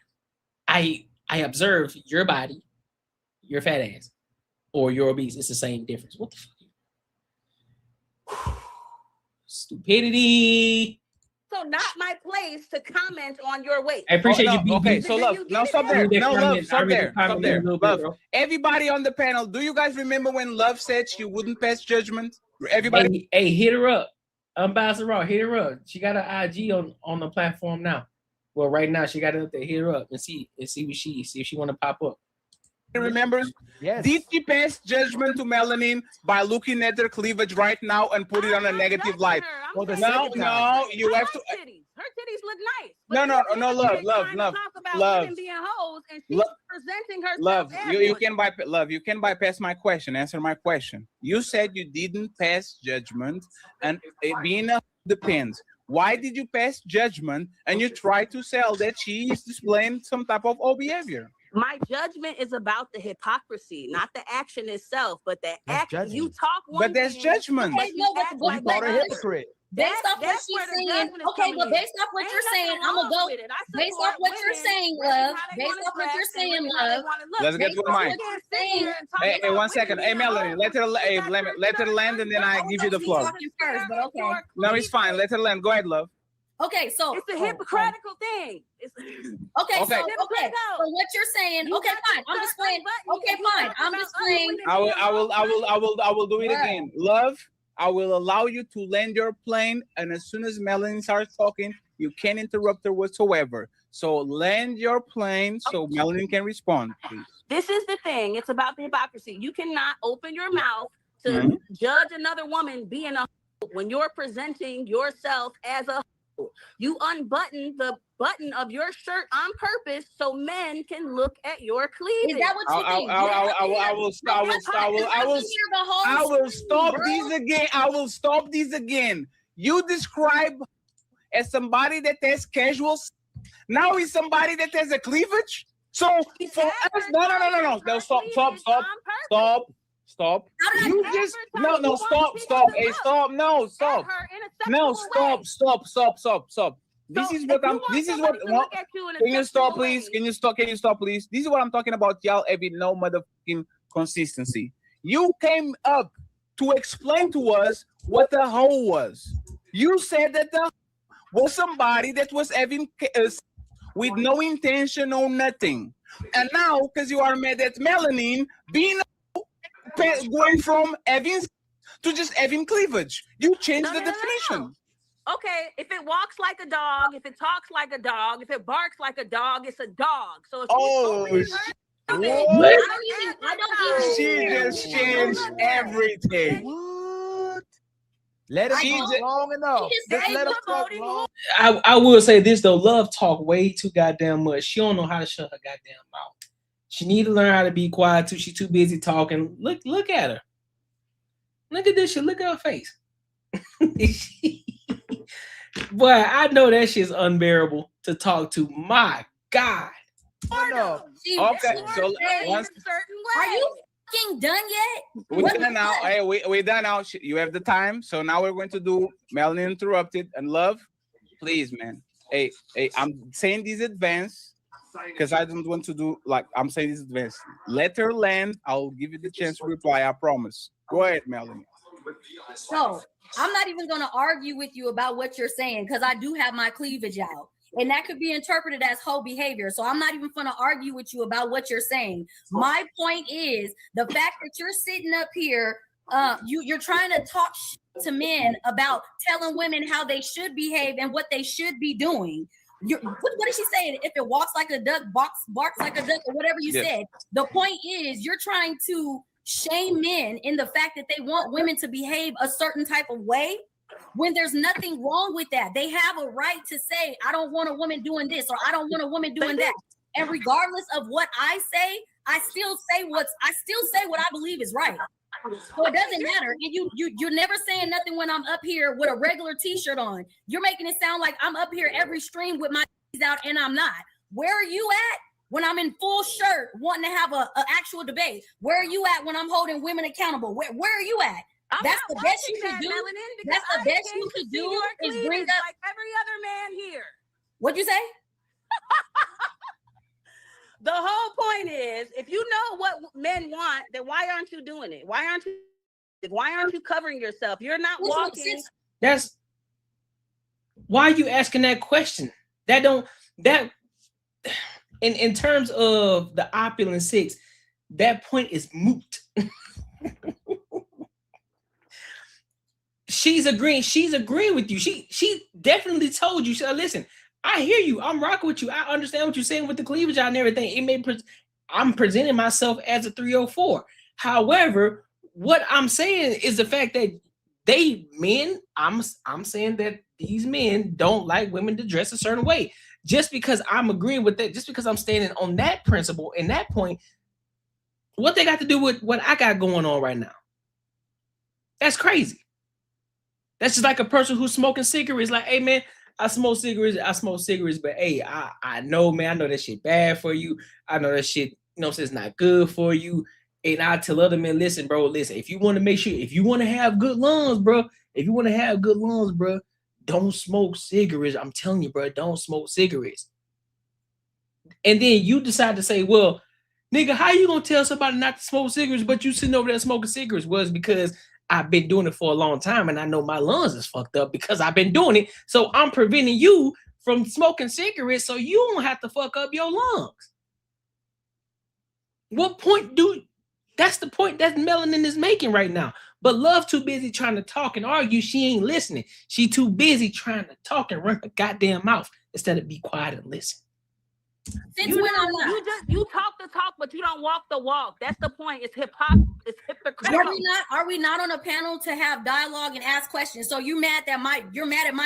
I observe your body, your fat ass, or you're obese. It's the same difference. What the fuck? Stupidity. So not my place to comment on your weight. I appreciate you. Okay, so love. Now stop there. No, love. Stop there. Stop there. Love. Bro. Everybody on the panel, do you guys remember when Love said she wouldn't pass judgment? Everybody. Hey, hit her up. Ambassador Raw, hit her up. She got an IG on the platform now. Well, right now she got it up there. Hit her up and see if she want to pop up. Remembers? Yes. Did she pass judgment to Melanin by looking at her cleavage right now and put it on a negative light? No, you have to. Her titties look nice. No, love. Talk about women being hoes, and she's presenting herself. Love, as you one. can bypass. Love, you can bypass my question. Answer my question. You said you didn't pass judgment, and it being a depends. Why did you pass judgment and you try to sell that she is displaying some type of old behavior? My judgment is about the hypocrisy, not the action itself, but the action. You talk one But that's thing, call her a hypocrite. Based off what she's saying, okay, but based off what you're saying, I'm gonna go. Based off what you're saying, love. Based off what you're saying, love. Let's get to mine. Hey, 1 second. Hey, Melanie, let her land, and then I give you the floor. First, but okay. No, it's fine. Let her land. Go ahead, love. Okay, so it's a hypocritical thing. Okay, so what you're saying? Okay, fine. I'm just playing. Okay, fine. I'm just playing. I will do it again. Love, I will allow you to land your plane, and as soon as Melanie starts talking, you can't interrupt her whatsoever. So land your plane so Melanie can respond, please. This is the thing. It's about the hypocrisy. You cannot open your mouth to judge another woman being a when you're presenting yourself as a. You unbutton the button of your shirt on purpose so men can look at your cleavage. Is that what you think? I will stop these again. You describe as somebody that has casual. Now he's somebody that has a cleavage. So for us, no. Stop. You just stop. Hey, stop. No, stop. This is what. Can you stop, please? Can you stop, please? This is what I'm talking about. Y'all having no motherfucking consistency. You came up to explain to us what the hoe was. You said that the was somebody that was having with no intention or nothing. And now, because you are mad at Melanin being going from having to just having cleavage, you changed the definition. Okay, if it walks like a dog, if it talks like a dog, if it barks like a dog, it's a dog. So if she just changed everything. What? Let it go long enough. Just let her talk long. I will say this though, Love talk way too goddamn much. She don't know how to shut her goddamn mouth. She need to learn how to be quiet too. She's too busy talking. Look at her. Look at this shit. Look at her face. Boy, I know that shit's unbearable to talk to. My God. Okay, so once are you fucking done yet? We're done now. Hey, we're done now. You have the time. So now we're going to do Melanie interrupted and Love. Please, man. Hey, I'm saying this advance because I don't want to do like I'm saying this advance. Let her land. I'll give you the chance to reply. I promise. Go ahead, Melanie. So I'm not even going to argue with you about what you're saying because I do have my cleavage out. And that could be interpreted as hoe behavior. So I'm not even going to argue with you about what you're saying. My point is the fact that you're sitting up here, you're trying to talk to men about telling women how they should behave and what they should be doing. What is she saying? If it walks like a duck, barks like a duck, or whatever you said. The point is you're trying to shame men in the fact that they want women to behave a certain type of way when there's nothing wrong with that. They have a right to say, I don't want a woman doing this or I don't want a woman doing that. And regardless of what I say, I still say what I believe is right. So it doesn't matter. And you're never saying nothing when I'm up here with a regular t-shirt on. You're making it sound like I'm up here every stream with my out and I'm not. Where are you at? When I'm in full shirt, wanting to have a actual debate, where are you at when I'm holding women accountable? Where are you at? That's the best you could do. That's the best you could do is bring up like every other man here. What'd you say? The whole point is, if you know what men want, then why aren't you doing it? Why aren't you covering yourself? You're not walking. That's Why are you asking that question? In terms of the opulent six, that point is moot. She's agreeing with you. She definitely told you. She said, listen, I hear you. I'm rocking with you. I understand what you're saying with the cleavage out and everything. I'm presenting myself as a 304. However, what I'm saying is the fact that I'm saying that these men don't like women to dress a certain way. Just because I'm agreeing with that, just because I'm standing on that principle and that point, what they got to do with what I got going on right now? That's crazy. That's just like a person who's smoking cigarettes. Like, hey man, I smoke cigarettes, but hey, I know, man, I know that shit bad for you. I know that shit, it's not good for you. And I tell other men, listen, bro, if you want to make sure, if you want to have good lungs, bro, don't smoke cigarettes. I'm telling you, bro, don't smoke cigarettes. And then you decide to say, well, nigga, how you gonna tell somebody not to smoke cigarettes, but you sitting over there smoking cigarettes? Was because I've been doing it for a long time and I know my lungs is fucked up because I've been doing it. So I'm preventing you from smoking cigarettes so you don't have to fuck up your lungs. That's the point that Melanin is making right now. But Love too busy trying to talk and argue. She ain't listening. She too busy trying to talk and run her goddamn mouth instead of be quiet and listen. You talk the talk, but you don't walk the walk. That's the point. It's hypocritical. Are we not on a panel to have dialogue and ask questions? So you're mad at my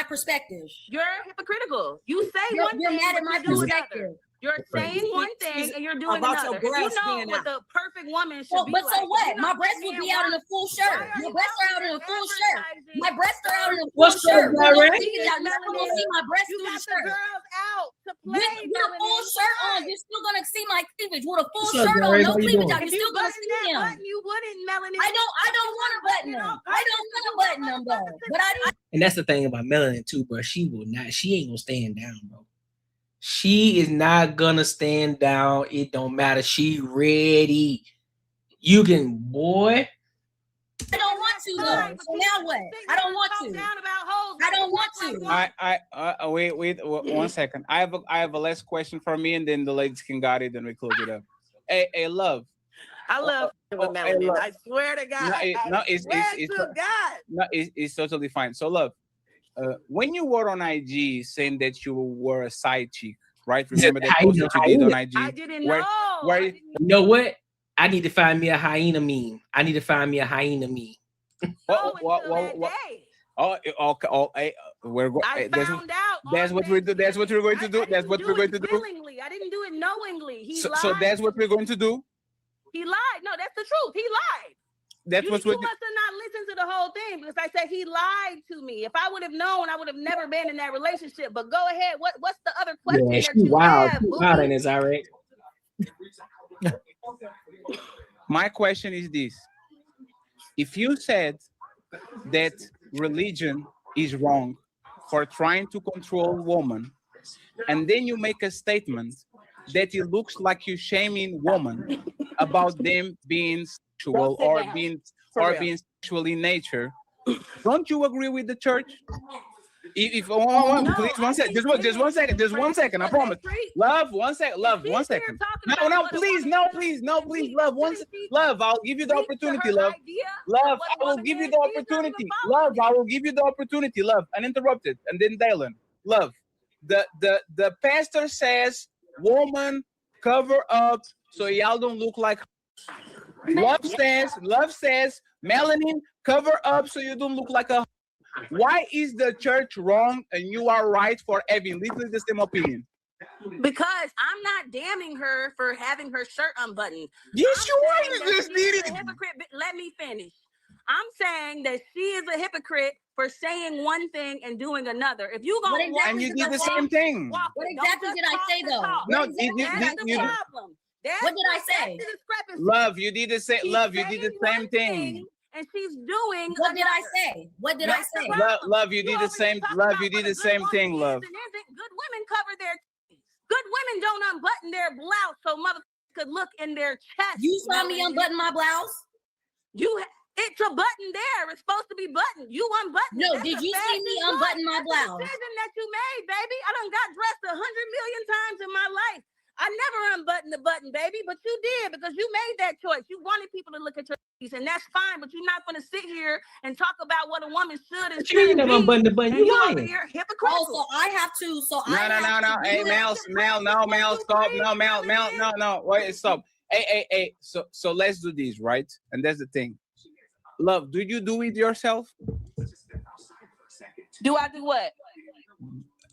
perspective. You're hypocritical. You say you're one thing, mad at my perspective. You're saying one thing and you're doing another. If you know what the perfect woman should be but like. So what? My breasts would be out in a full shirt. My breasts are out in a full shirt. My breasts are out in a full shirt. You're not gonna see my breasts through the shirt. Girls out to play with a full shirt on, you're still gonna see my cleavage. With a full shirt on, no cleavage out, you're still gonna see them. You wouldn't, Melanin. I don't want to button them. I don't want to button them though. But And that's the thing about Melanin too, bro. She ain't gonna stand down, bro. She is not gonna stand down. It don't matter. She ready. You can, boy. I don't want to though. So now what? I don't want to. I don't want to. Wait, 1 second. I have a last question for me, and then the ladies can got it, and we close it up. Hey, Love. I love Melanin. I swear to God. It's totally fine. So, Love. When you were on IG saying that you were a side chick, right? Remember that post that you did on IG? I didn't know. You know what? I need to find me a hyena meme. We're going. That's what we're going to do. That's what we're going to do. Willingly. I didn't do it knowingly. He lied. So that's what we're going to do. He lied. No, that's the truth. He lied. That's what you must have not listened to the whole thing because I said he lied to me. If I would have known, I would have never been in that relationship. But go ahead. What's the other question that you have? She's wild in this, all right. My question is this: if you said that religion is wrong for trying to control women, and then you make a statement that it looks like you're shaming women about them being sexual or being sexual in nature, don't you agree with the church? If please 1 second, just 1 second, I promise. Love, 1 second, Love, 1 second. No, please, Love, Love, I'll give you the opportunity, Love. Love, I will give you the opportunity. Love, I will give you the opportunity, Love, uninterrupted, and then Dylan. Love, the pastor says, woman, cover up so y'all don't look like. Love says, Melanin, cover up so you don't look like a. Why is the church wrong and you are right for having literally the same opinion? Because I'm not damning her for having her shirt unbuttoned. Yes, you are. You just did it. Let me finish. I'm saying that she is a hypocrite for saying one thing and doing another. If you go and you did the same thing. What exactly did I say though? No, that's the problem. What did I say? Love, you did the same. Love, you did the same thing. And she's doing. What did I say? What did I say? Love, you did the same. Love, you did the same thing. Love. Good women cover their. Good women don't unbutton their blouse so motherfuckers could look in their chest. You saw me unbutton my blouse. It's a button there. It's supposed to be buttoned. You unbuttoned. No, That's did a you see me fashion unbutton my choice. blouse? That's a decision that you made, baby. I done got dressed 100 million times in my life. I never unbuttoned the button, baby, but you did because you made that choice. You wanted people to look at your titties, and that's fine. But you're not going to sit here and talk about what a woman should and You ain't shouldn't never be. unbuttoned the button. And You you over lying. here hypocritical. Oh, so I have to. So No, I no, have no, no. to Hey, do Mel, no, Mel, stop. No, Mel, no. Wait, stop. Hey. So let's do this, right? And that's the thing. Love, do you do it yourself? Do I do what?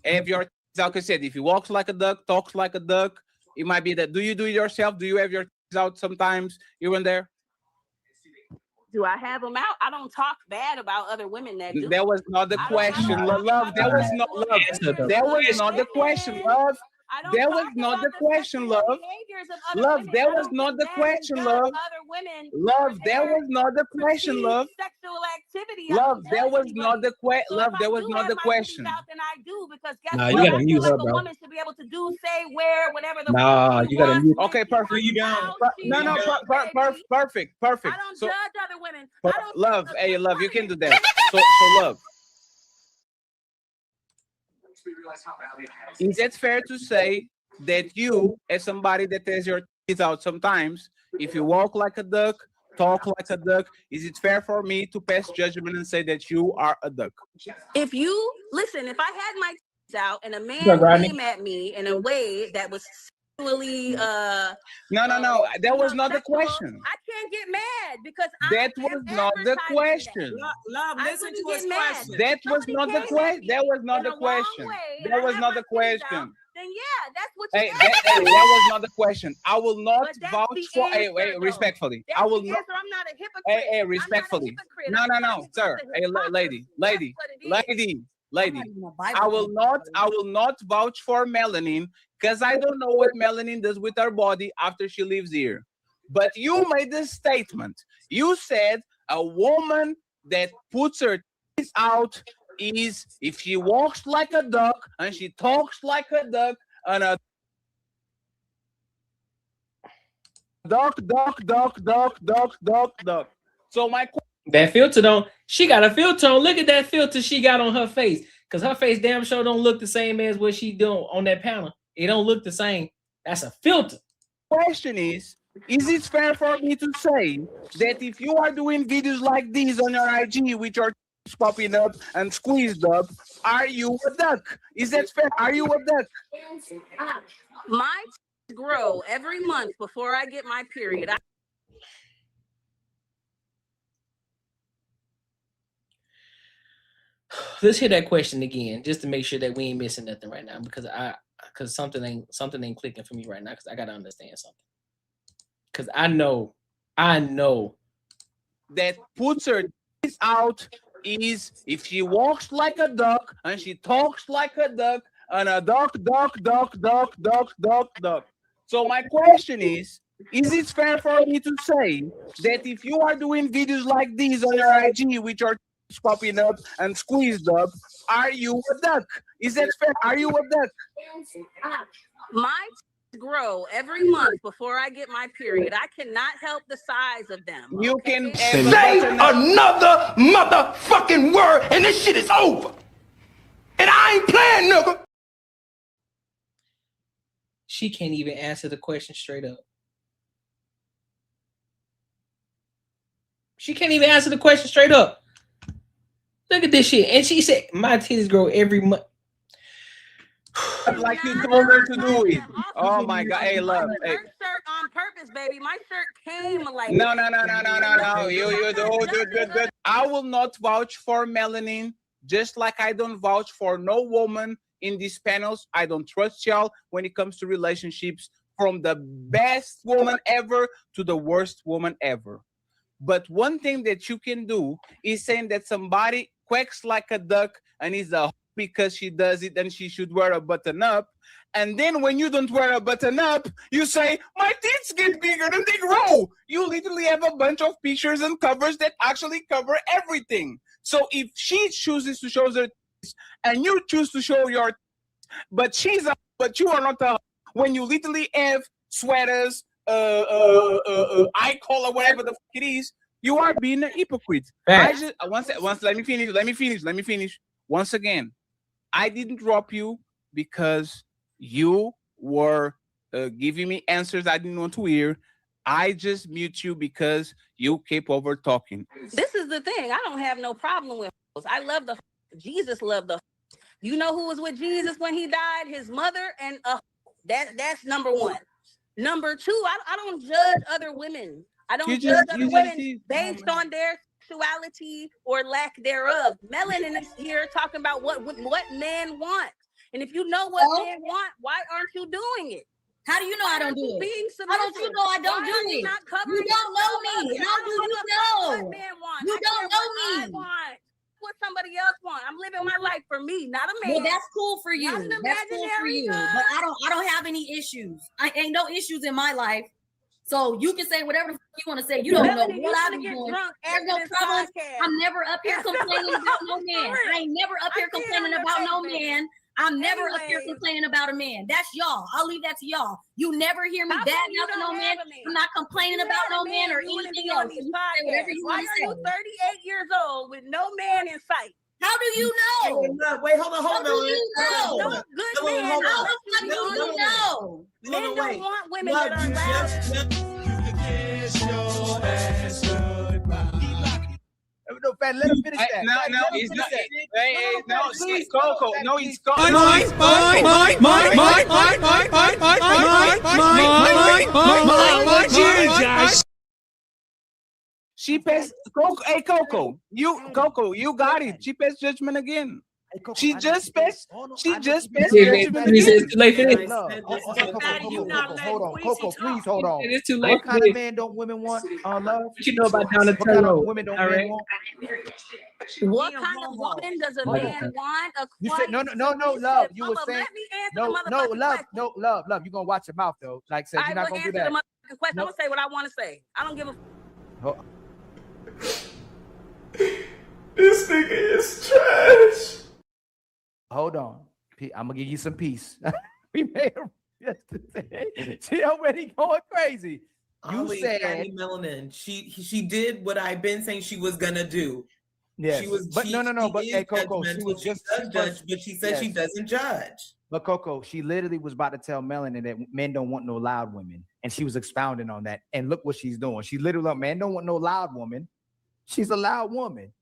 If you're, like I said, if you walks like a duck, talks like a duck, it might be that. Do you do it yourself? Do you have your out sometimes here and there? Do I have them out? I don't talk bad about other women that do. That was not the question, love. That was not love. That was not the question, love. That was not the question, love. Love, that was not the question, love. Love, that was not the question, love. Sexual activity. Love, that was not the question. Love, that was not the question. Then I do because guess Nah, what? you gotta I feel mute like her, a bro. woman should be able to do, say, wear, whatever the Nah, you gotta mute. Okay, perfect. No, perfect. I don't So, judge other women. love, hey, love, you can do that. So love. Is it fair to say that you, as somebody that has your teeth out sometimes, if you walk like a duck, talk like a duck, is it fair for me to pass judgment and say that you are a duck? If you listen, if I had my teeth out and a man up, Rodney? came at me in a way that was sexually No, that was not the question. I can't get mad because That was not the question. Love, listen to his question. That was not the question. That was not the question. That was not the question. Then yeah, that's what you Hey, that was not the question. I will not vouch for. Hey, respectfully. I will not. I'm not a hypocrite. Hey, respectfully. No, sir. Hey, lady. I will not vouch for Melanin because I don't know what Melanin does with her body after she leaves here. But you made this statement. You said a woman that puts her teeth out is if she walks like a duck and she talks like a duck and a duck. So my That filter don't. She got a filter on. Look at that filter she got on her face. Cause her face damn sure don't look the same as what she doing on that panel. It don't look the same. That's a filter. Question is it fair for me to say that if you are doing videos like these on your IG with your teeth popping up and squeezed up, are you a duck? Is that fair? Are you a duck? My teeth grow every month before I get my period. Let's hear that question again, just to make sure that we ain't missing nothing right now, because something ain't clicking for me right now. Because I gotta understand something. Because I know that puts her teeth out is if she walks like a duck and she talks like a duck and a duck. So my question is it fair for me to say that if you are doing videos like these on your IG with your teeth popping up and squeezed up, are you a duck? Is that fair? Are you a duck? My teeth grow every month before I get my period. I cannot help the size of them. You can say another motherfucking word and this shit is over. And I ain't playing, nigga. she can't even answer the question straight up. She can't even answer the question straight up. Look at this shit. And she said, my titties grow every month. Like you told her to do it. Oh my God. Hey, love. Hey. Shirt on purpose, baby. My shirt came like No. You do. I will not vouch for Melanin, just like I don't vouch for no woman in these panels. I don't trust y'all when it comes to relationships, from the best woman ever to the worst woman ever. But one thing that you can do is saying that somebody quacks like a duck and is a because she does it and she should wear a button up. And then when you don't wear a button up, you say, my tits get bigger than they grow. You literally have a bunch of pictures and covers that actually cover everything. So if she chooses to show her tits and you choose to show your tits, but you are not a, when you literally have sweaters, eye collar, whatever the fuck it is, You are being a hypocrite. Facts. Once let me finish. Once again, I didn't drop you because you were giving me answers I didn't want to hear. I just mute you because you keep over talking. This is the thing. I don't have no problem with hoes. I love the hoes. Jesus loved the hoes. You know who was with Jesus when he died? His mother and that's number one. Number two, I don't judge other women. I don't judge other women based on their sexuality or lack thereof. Melanin is here talking about what men want. And if you know what men want, why aren't you doing it? How do you know I don't do it? How don't you know I don't do it? You don't know me. How do you know? You don't know me. What somebody else want. I'm living my life for me, not a man. Well, that's cool for you. That's cool for you. But I don't have any issues. I ain't no issues in my life. So you can say whatever you want to say. You don't know what I be doing. There's no trouble. I'm never up here complaining about no man. I ain't never up here complaining about no man. I'm never up here complaining about a man. That's y'all. I'll leave that to y'all. You never hear me bad mouthing no man. I'm not complaining about no man or anything else. You say whatever you want to say. Why are you 38 years old with no man in sight? How do you know? Wait, hold on. How do you know? No good man. How the fuck do you know? Men don't want women that are loud. Let him finish that. No, he's not. No, he's Coco. No, he's Coco. She passed. Coco, hey Coco, you got it. She passed judgment again. She just passed judgment again. Hold on, Coco, please hold on. It's too late. What kind of man don't women want? Love. What you know about down the What kind of road? women don't All men right. want? What kind of woman does a man want? You said no, love. You were saying no, love. You gonna watch your mouth though. Like said, you're not gonna do that. I'm gonna say what I want to say. I don't give a. This nigga is trash. Hold on, I'm gonna give you some peace. We made her yesterday. She already going crazy. You said Melanin. She did what I've been saying she was gonna do. Yes, but hey, Coco, she was just judge, but she said she doesn't judge. But Coco, she literally was about to tell Melanin that men don't want no loud women, and she was expounding on that. And look what she's doing. She literally, man, don't want no loud woman. She's a loud woman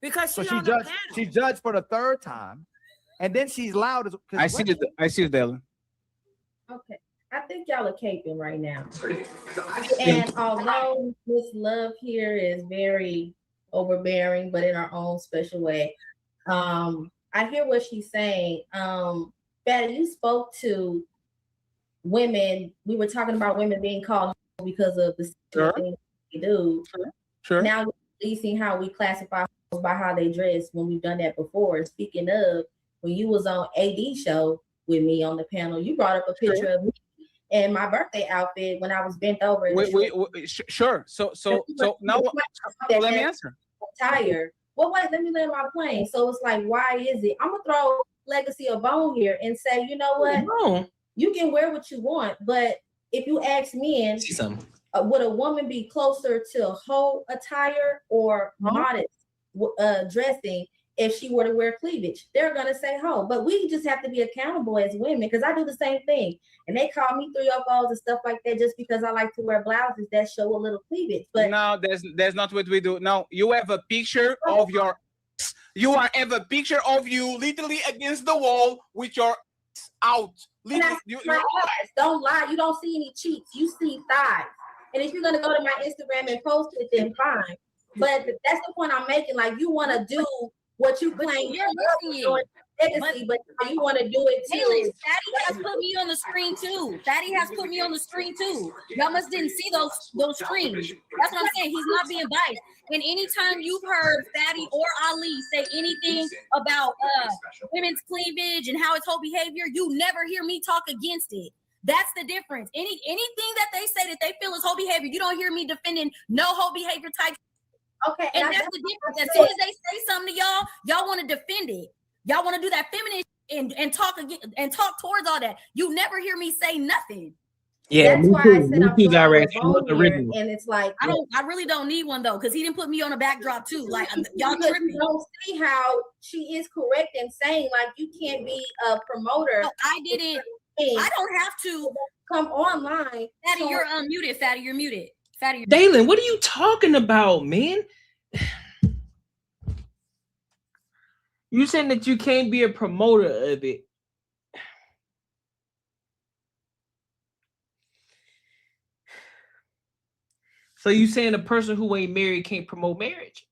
because she judged for the third time. And then she's loud as I see the Dylan. Okay. I think y'all are caping right now. And although Miss Love here is very overbearing, but in her own special way, I hear what she's saying. Fatty, you spoke to women. We were talking about women being called because of the things they do. Sure. Now we're releasing how we classify by how they dress when we've done that before. Speaking of, when you was on AD show with me on the panel, you brought up a picture of me and my birthday outfit when I was bent over. Sure. So now let me answer. Tired. Well, wait, let me land my plane. So it's like, why is it? I'm gonna throw Legacy a bone here and say, you know what? You can wear what you want, but if you ask men, would a woman be closer to hoe attire or modest dressing? If she were to wear cleavage, they're gonna say hoe. But we just have to be accountable as women, because I do the same thing. And they call me 304s and stuff like that just because I like to wear blouses that show a little cleavage. But no, that's not what we do. No, you have a picture of your. You have a picture of you literally against the wall with your out. Don't lie. You don't see any cheeks. You see thighs. And if you're gonna go to my Instagram and post it, then fine. But that's the point I'm making. Like, you want to do what you claim you're listening, but you want to do it too. Fatty has put me on the screen too. Fatty has put me on the screen too. Y'all must didn't see those screens. That's what I'm saying. He's not being biased. And anytime you've heard Fatty or Ali say anything about women's cleavage and how it's whole behavior, you never hear me talk against it. That's the difference. Anything that they say that they feel is whole behavior, you don't hear me defending no whole behavior type. Okay, and that's the difference. As soon as they say something to y'all want to defend it. Y'all want to do that feminine and talk again and talk towards all that. You never hear me say nothing. Yeah, That's me why too. I said Me I'm too, throwing Direct. a She bone looked here, original. and it's like I really don't need one though, because he didn't put me on a backdrop too. Like y'all because tripping. you don't see how she is correct in saying like you can't be a promoter. No, I didn't. I don't have to come online. Fatty, you're unmuted. Fatty, you're muted. Fatty, you're Dalen, what are you talking about, man? You saying that you can't be a promoter of it. So you saying a person who ain't married can't promote marriage?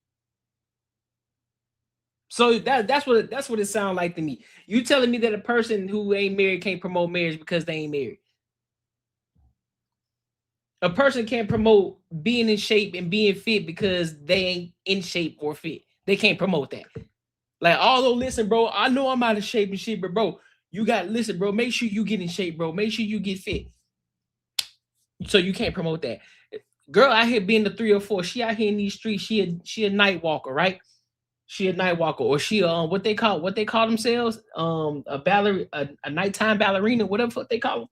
So that's what it sounds like to me. You telling me that a person who ain't married can't promote marriage because they ain't married? A person can't promote being in shape and being fit because they ain't in shape or fit. They can't promote that. Like, although, listen, bro, I know I'm out of shape and shit, but bro, you got listen, bro. Make sure you get in shape, bro. Make sure you get fit. So you can't promote that. Girl out here being the 304. She out here in these streets. She a night walker, right? She a night walker, or she what they call themselves, a nighttime ballerina, whatever they call them.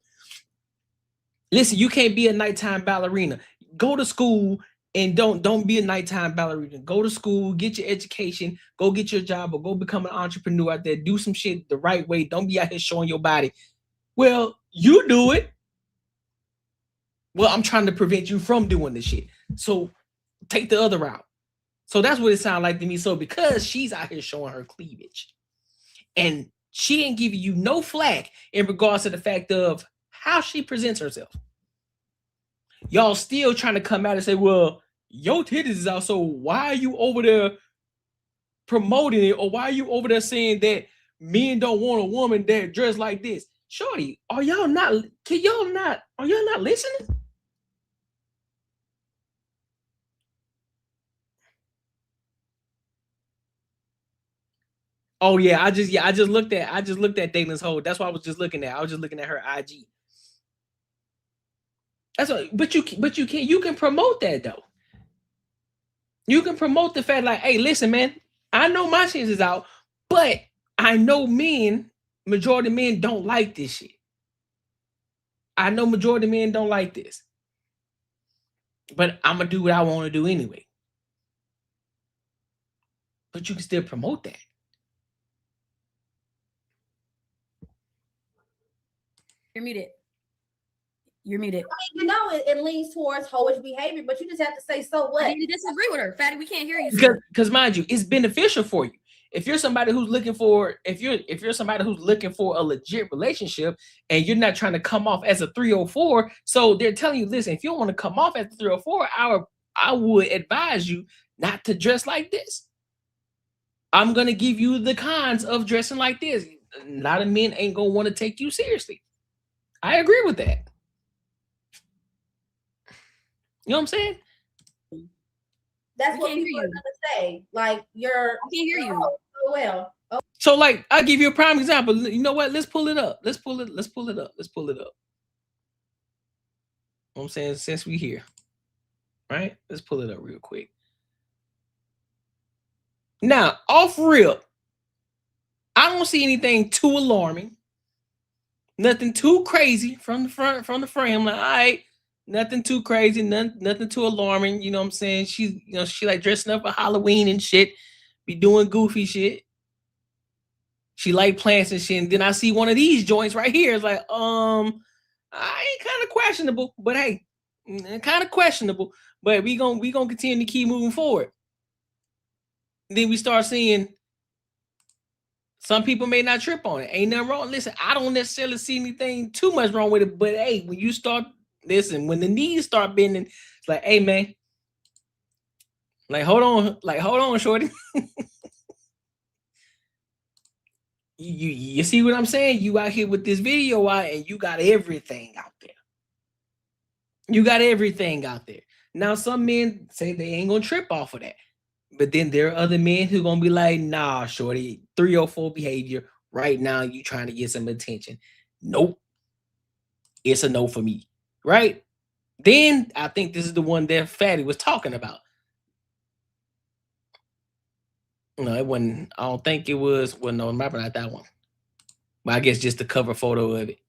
Listen, you can't be a nighttime ballerina. Go to school and don't be a nighttime ballerina. Go to school, get your education, go get your job, or go become an entrepreneur out there. Do some shit the right way. Don't be out here showing your body. Well, you do it. Well, I'm trying to prevent you from doing this shit. So take the other route. So that's what it sounds like to me. So because she's out here showing her cleavage and she ain't giving you no flack in regards to the fact of how she presents herself, y'all still trying to come out and say, well, your titties is out, so why are you over there promoting it, or why are you over there saying that men don't want a woman that dressed like this? Shorty, are y'all not listening? Oh yeah, I just looked at Dalen's Hole. That's what I was just looking at. I was just looking at her IG. That's what, but you can promote that though. You can promote the fact like, hey, listen, man, I know my shit is out, but I know majority of men don't like this shit. I know majority of men don't like this, but I'm gonna do what I want to do anyway. But you can still promote that. You're muted. You're muted. I mean, it leans towards hoish behavior, but you just have to say, so what? I need to disagree with her, Fatty. We can't hear you. Because mind you, it's beneficial for you. If you're somebody who's looking for, if you're somebody who's looking for a legit relationship and you're not trying to come off as a 304, so they're telling you, listen, if you don't want to come off as a 304, I would advise you not to dress like this. I'm gonna give you the cons of dressing like this. A lot of men ain't gonna want to take you seriously. I agree with that. You know what I'm saying? That's what people are gonna say. Like you're. I can't hear you. Oh well. Oh. So like, I'll give you a prime example. You know what? Let's pull it up. Let's pull it up. You know what I'm saying? Since we here, right? Let's pull it up real quick. Now, off rip, I don't see anything too alarming. Nothing too crazy from the frame. I'm like, all right, nothing too crazy, nothing too alarming. You know what I'm saying? She like dressing up for Halloween and shit, be doing goofy shit. She like plants and shit. And then I see one of these joints right here. It's like, I ain't kind of questionable, but hey, kind of questionable. But we gonna continue to keep moving forward. And then we start seeing some people may not trip on it. Ain't nothing wrong. Listen, I don't necessarily see anything too much wrong with it. But hey, when you start, listen, when the knees start bending, it's like, hey man, like hold on, shorty. You see what I'm saying? You out here with this video out and you got everything out there. You got everything out there. Now, some men say they ain't gonna trip off of that. But then there are other men who gonna be like, nah, shorty, 304 behavior. Right now, you trying to get some attention. Nope. It's a no for me. Right? Then I think this is the one that Fatty was talking about. No, it wasn't. I don't think it was. Well, no, maybe not that one. But I guess just the cover photo of it.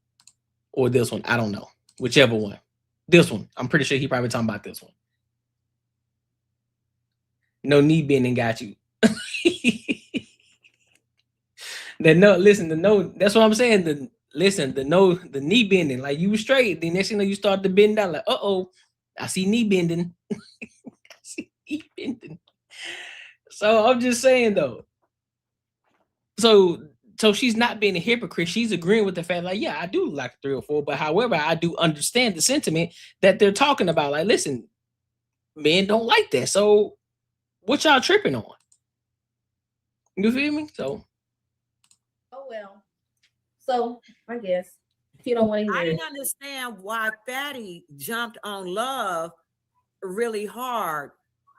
Or this one. I don't know. Whichever one. This one. I'm pretty sure he probably talking about this one. No knee bending got you. That's what I'm saying. The knee bending, like you were straight. Then next thing you know, you start to bend down, like, I see knee bending. I see knee bending. So I'm just saying though. So she's not being a hypocrite. She's agreeing with the fact, like, yeah, I do like 3 or 4, but however, I do understand the sentiment that they're talking about. Like, listen, men don't like that. So what y'all tripping on? You feel me? So. Oh well. So I guess if you don't want to hear I it. didn't understand why Fatty jumped on Love really hard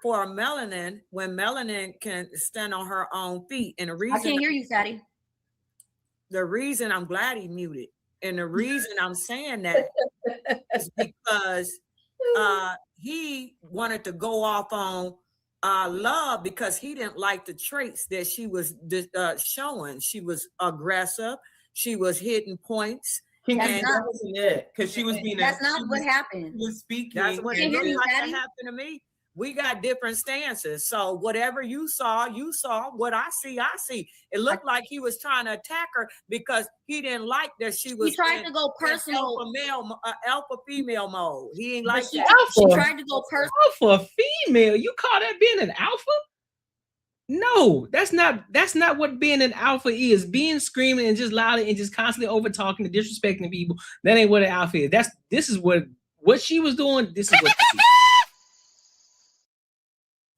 for Melanin when Melanin can stand on her own feet. And the reason I can't hear you, Fatty. The reason I'm glad he muted, and the reason I'm saying that is because he wanted to go off on Love because he didn't like the traits that she was showing. She was aggressive. She was hitting points. That's not it, because she was being. That's not what happened. Was speaking. That's what it looked like that happened to me. We got different stances. So whatever you saw. What I see. It looked like he was trying to attack her because he didn't like that she was. He tried to go personal. Alpha female mode. He ain't like she, that. She tried to go personal. Alpha female? You call that being an alpha? No, that's not what being an alpha is. Being screaming and just loud and just constantly over talking and disrespecting people. That ain't what an alpha is. This is what she was doing. This is what.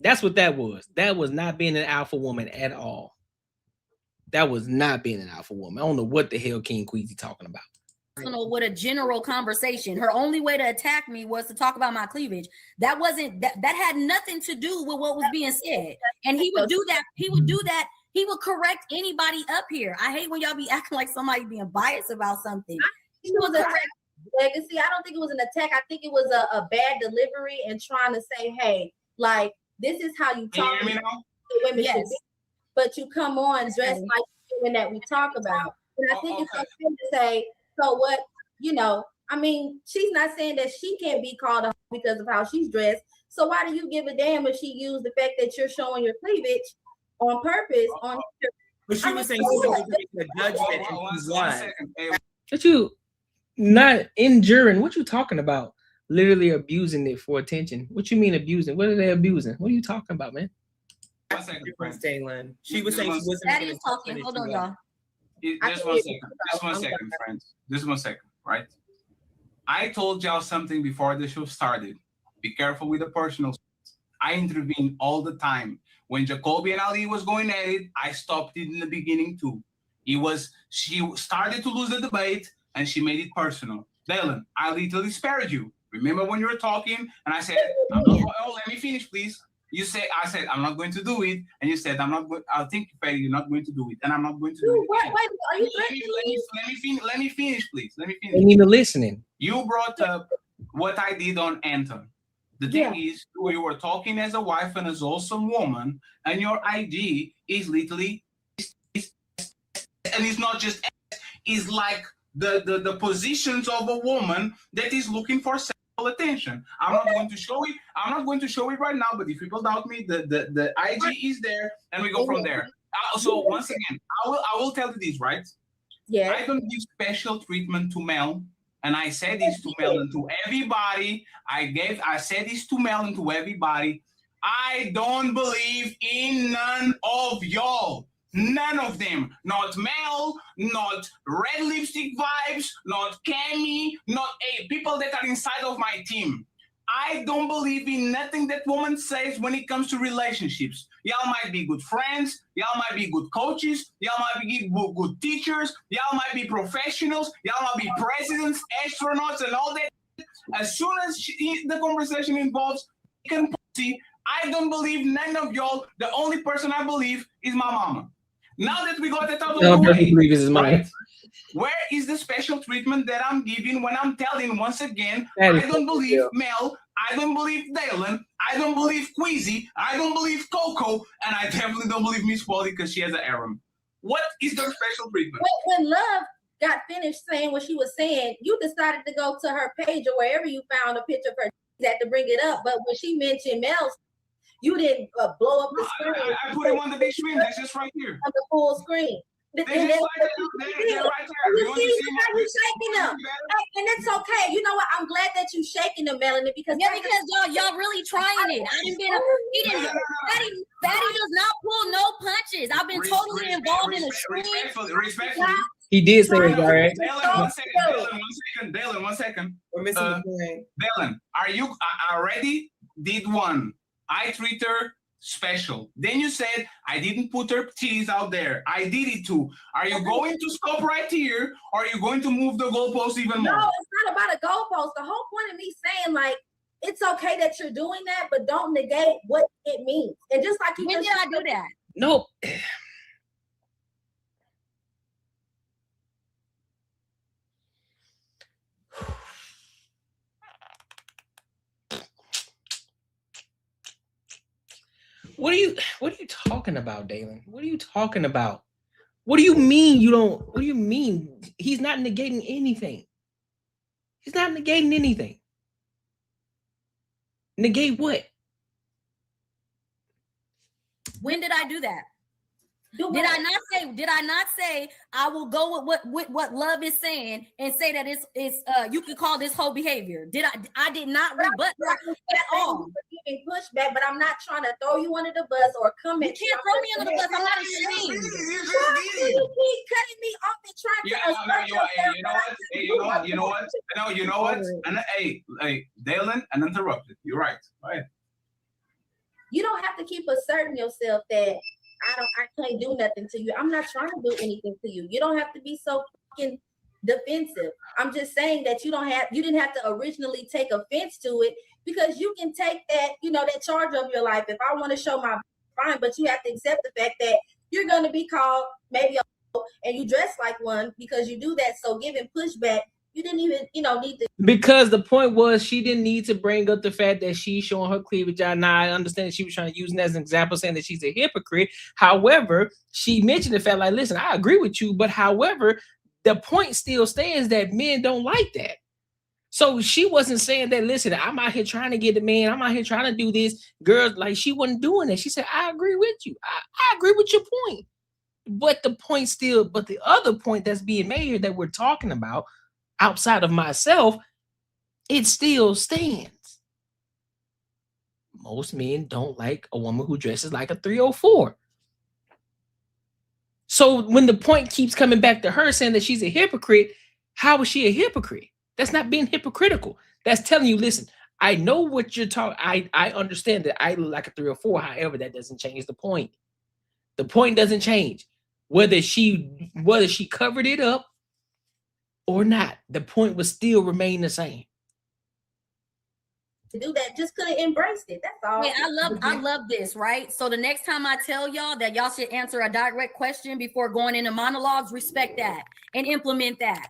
That's what that was. That was not being an alpha woman at all. That was not being an alpha woman. I don't know what the hell King Queasy talking about. With a general conversation. Her only way to attack me was to talk about my cleavage. That had nothing to do with what was being said. And he would do that. He would correct anybody up here. I hate when y'all be acting like somebody being biased about something. He was correct. Legacy. I don't think it was an attack. I think it was a bad delivery and trying to say, hey, like, this is how you talk to women. Yes. But you come on dressed like the women that we talk about. And I think it's unfair to say, so what, I mean, she's not saying that she can't be called a because of how she's dressed. So why do you give a damn if she used the fact that you're showing your cleavage on purpose? But she was saying she was making a judgment and she won. But you not enduring. What you talking about? Literally abusing it for attention. What you mean abusing? What are they abusing? What are you talking about, man? 1 second, Daylon. She was saying she wasn't. That is talking. Hold on, y'all. Just 1 second. Just 1 second, friends. Just 1 second, right? I told y'all something before the show started. Be careful with the personal. I intervene all the time. When Jacoby and Ali was going at it, I stopped it in the beginning too. She started to lose the debate and she made it personal. Dylan, I literally spared you. Remember when you were talking and I said, let me finish, please. I said, I'm not going to do it. And you said, I think, Patty, you're not going to do it. And I'm not going to do it. Wait, are you let me finish, please. Let me finish. Ain't even listening. You brought up what I did on Anton. The thing is, we were talking as a wife and as awesome woman, and your IG is literally, and it's not just, it's like the positions of a woman that is looking for sexual attention. I'm not going to show it. I'm not going to show it right now. But if people doubt me, the IG is there, and we go from there. So once again, I will tell you this, right? Yeah. I don't give special treatment to Mel. And I said this to Mel and to everybody. I said this to Mel and to everybody. I don't believe in none of y'all. None of them. Not Mel, not Red Lipstick Vibes, not Cammy, not people that are inside of my team. I don't believe in nothing that woman says when it comes to relationships. Y'all might be good friends. Y'all might be good coaches. Y'all might be good teachers. Y'all might be professionals. Y'all might be presidents, astronauts, and all that. As soon as the conversation involves pussy, I don't believe none of y'all. The only person I believe is my mama. Now that we got that out of the way, right? Where is the special treatment that I'm giving when I'm telling once again, I don't believe Mel, I don't believe Dylan, I don't believe Queasy, I don't believe Coco, and I definitely don't believe Miss Polly because she has an harem. What is the special treatment? When Love got finished saying what she was saying, you decided to go to her page or wherever you found a picture of her that to bring it up. But when she mentioned Mel's, you didn't blow up the screen. I put him on the big screen. That's just right here. On the full screen. They're right there. They're right there. You see how you shaking them, and it's okay. You know what? I'm glad that you shaking them, Melanie, because y'all really trying it. I didn't get Fatty does not pull no punches. I've been totally involved in the stream. Respectfully. He did say it, all right. Dylan, one second. We're missing the point. Dylan, are you already did one? I treat her special. Then you said I didn't put her teeth out there. I did it too. Are you going to stop right here, or are you going to move the goalpost even more? No, it's not about a goalpost. The whole point of me saying like it's okay that you're doing that, but don't negate what it means. And just like when did I do that? No. What are you talking about, Dalen? What are you talking about? What do you mean you don't? What do you mean? He's not negating anything. He's not negating anything. Negate what? When did I do that? Did I not say I will go with what love is saying and say that it's you can call this whole behavior? I did not rebut that at all. Giving pushback, but I'm not trying to throw you under the bus or come at you. Can't throw me under the bus. I'm not ashamed. You keep cutting me off and trying to. You know what? And hey, Dalen, uninterrupted. You're right. Right. You don't have to keep asserting yourself that I can't do nothing to you. I'm not trying to do anything to you. You don't have to be so fucking defensive. I'm just saying that you didn't have to originally take offense to it, because you can take that, that charge of your life. If I want to show my fine, but you have to accept the fact that you're going to be called maybe and you dress like one because you do that. So giving pushback, you didn't even, need to. Because the point was she didn't need to bring up the fact that she's showing her cleavage. Now I understand that she was trying to use it as an example, saying that she's a hypocrite. However, she mentioned the fact, like, listen, I agree with you, but however, the point still stands that men don't like that. So she wasn't saying that, listen, I'm out here trying to get the man. I'm out here trying to do this. Girls, like, she wasn't doing that. She said, I agree with you. I agree with your point. But the other point that's being made here that we're talking about, outside of myself, it still stands. Most men don't like a woman who dresses like a 304. So when the point keeps coming back to her saying that she's a hypocrite, how is she a hypocrite? That's not being hypocritical. That's telling you, listen, I know what you're talking. I understand that I look like a 304. However, that doesn't change the point. The point doesn't change. Whether she covered it up or not, the point would still remain the same. To do that, just couldn't embrace it. That's all. Yeah, I love this, right? So the next time I tell y'all that y'all should answer a direct question before going into monologues, respect that and implement that.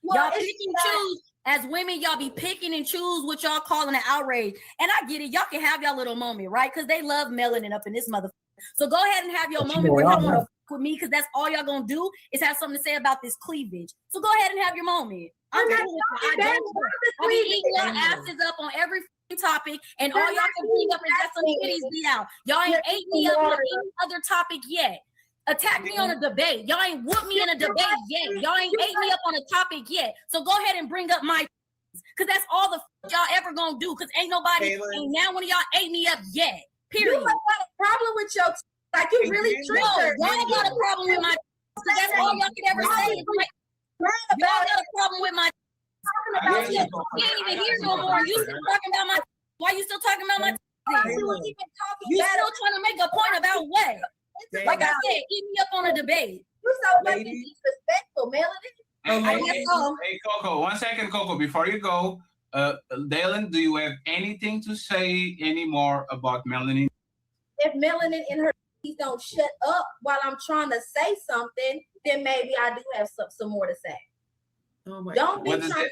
Well, y'all pick and choose. As women, y'all be picking and choose what y'all calling an outrage. And I get it. Y'all can have y'all little moment, right? Because they love melanin up in this motherfucker. So go ahead and have your moment where y'all want to fuck with me, because that's all y'all gonna do is have something to say about this cleavage. So go ahead and have your moment. I'll be eating your asses up on every topic, and all y'all can bring up is just some titties be out. Y'all ain't ate me up on any other topic yet. Attack me on a debate. Y'all ain't whooped me in a debate yet. Y'all ain't ate me up on a topic yet. So go ahead and bring up my, because that's all the y'all ever gonna do. Because ain't nobody, ain't now one of y'all ate me up yet. Period. You got a problem with your, like, you really triggered. Y'all got a problem with my, because that's all y'all can ever say is like, y'all got a problem with my. You ain't even here no more. You still talking about my. Why you still talking about my? You still trying to make a point about what? Like I said, eat me up on a debate. You so fucking disrespectful, Melanie. Hey, Coco, 1 second, Coco, before you go. Dalen, do you have anything to say anymore about Melanie? If Melanin and her don't shut up while I'm trying to say something, then maybe I do have some more to say. Don't be trying to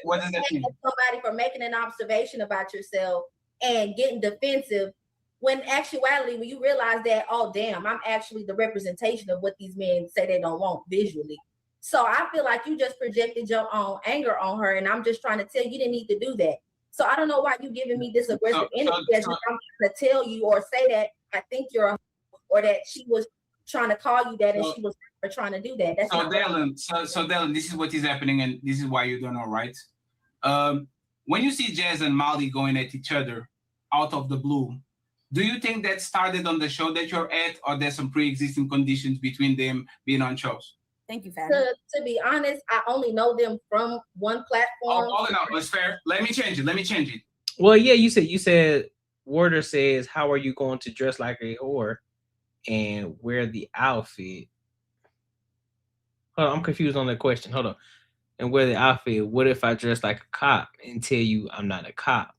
somebody for making an observation about yourself and getting defensive, when actuality, when you realize that, oh damn, I'm actually the representation of what these men say they don't want visually. So I feel like you just projected your own anger on her, and I'm just trying to tell you didn't need to do that. So I don't know why you giving me this aggressive energy as if I'm trying to tell you or say that I think you're a or that she was trying to call you that and she was trying to do that. That's so Dylan, so Dylan, this is what is happening, and this is why you don't know, right? When you see Jazz and Molly going at each other out of the blue, do you think that started on the show that you're at, or there's some pre-existing conditions between them being on shows? Thank you, Fatty. To be honest, I only know them from one platform. Oh, no, it's fair. Let me change it. Well, yeah, you said Warder says, how are you going to dress like a whore and wear the outfit? Hold on, I'm confused on that question. Hold on. And wear the outfit. What if I dress like a cop and tell you I'm not a cop?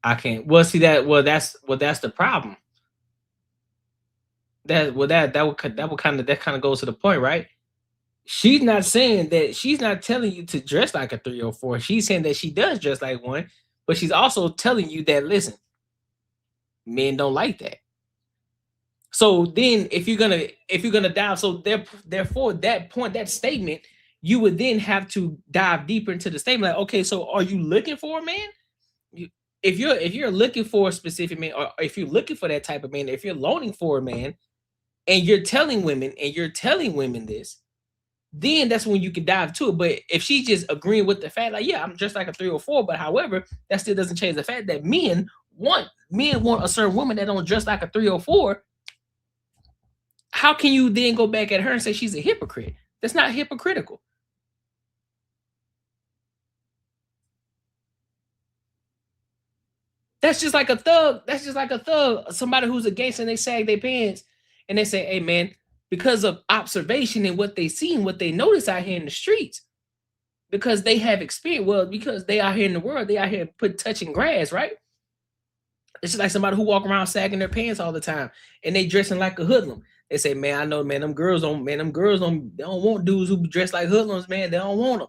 I can't. Well, see that. Well, that's the problem. That kind of goes to the point, right? She's not saying that, she's not telling you to dress like a 304. She's saying that she does dress like one, but she's also telling you that, listen, men don't like that. So then if you're gonna dive, so therefore that point, that statement, you would then have to dive deeper into the statement. Like, okay, so are you looking for a man? If you're looking for a specific man, or if you're looking for that type of man, if you're loaning for a man, and you're telling women this, then that's when you can dive to it. But if she's just agreeing with the fact, like, yeah, I'm just like a 304, but however, that still doesn't change the fact that men want a certain woman that don't dress like a 304. How can you then go back at her and say she's a hypocrite? That's not hypocritical. That's just like a thug. That's just like a thug. Somebody who's a gangster and they sag their pants and they say, hey, man, because of observation and what they see and what they notice out here in the streets, because they have experience, well, because they out here in the world, they out here touching grass, right? It's just like somebody who walk around sagging their pants all the time and they dressing like a hoodlum. They say, man, I know, man, they don't want dudes who dress like hoodlums, man. They don't want them.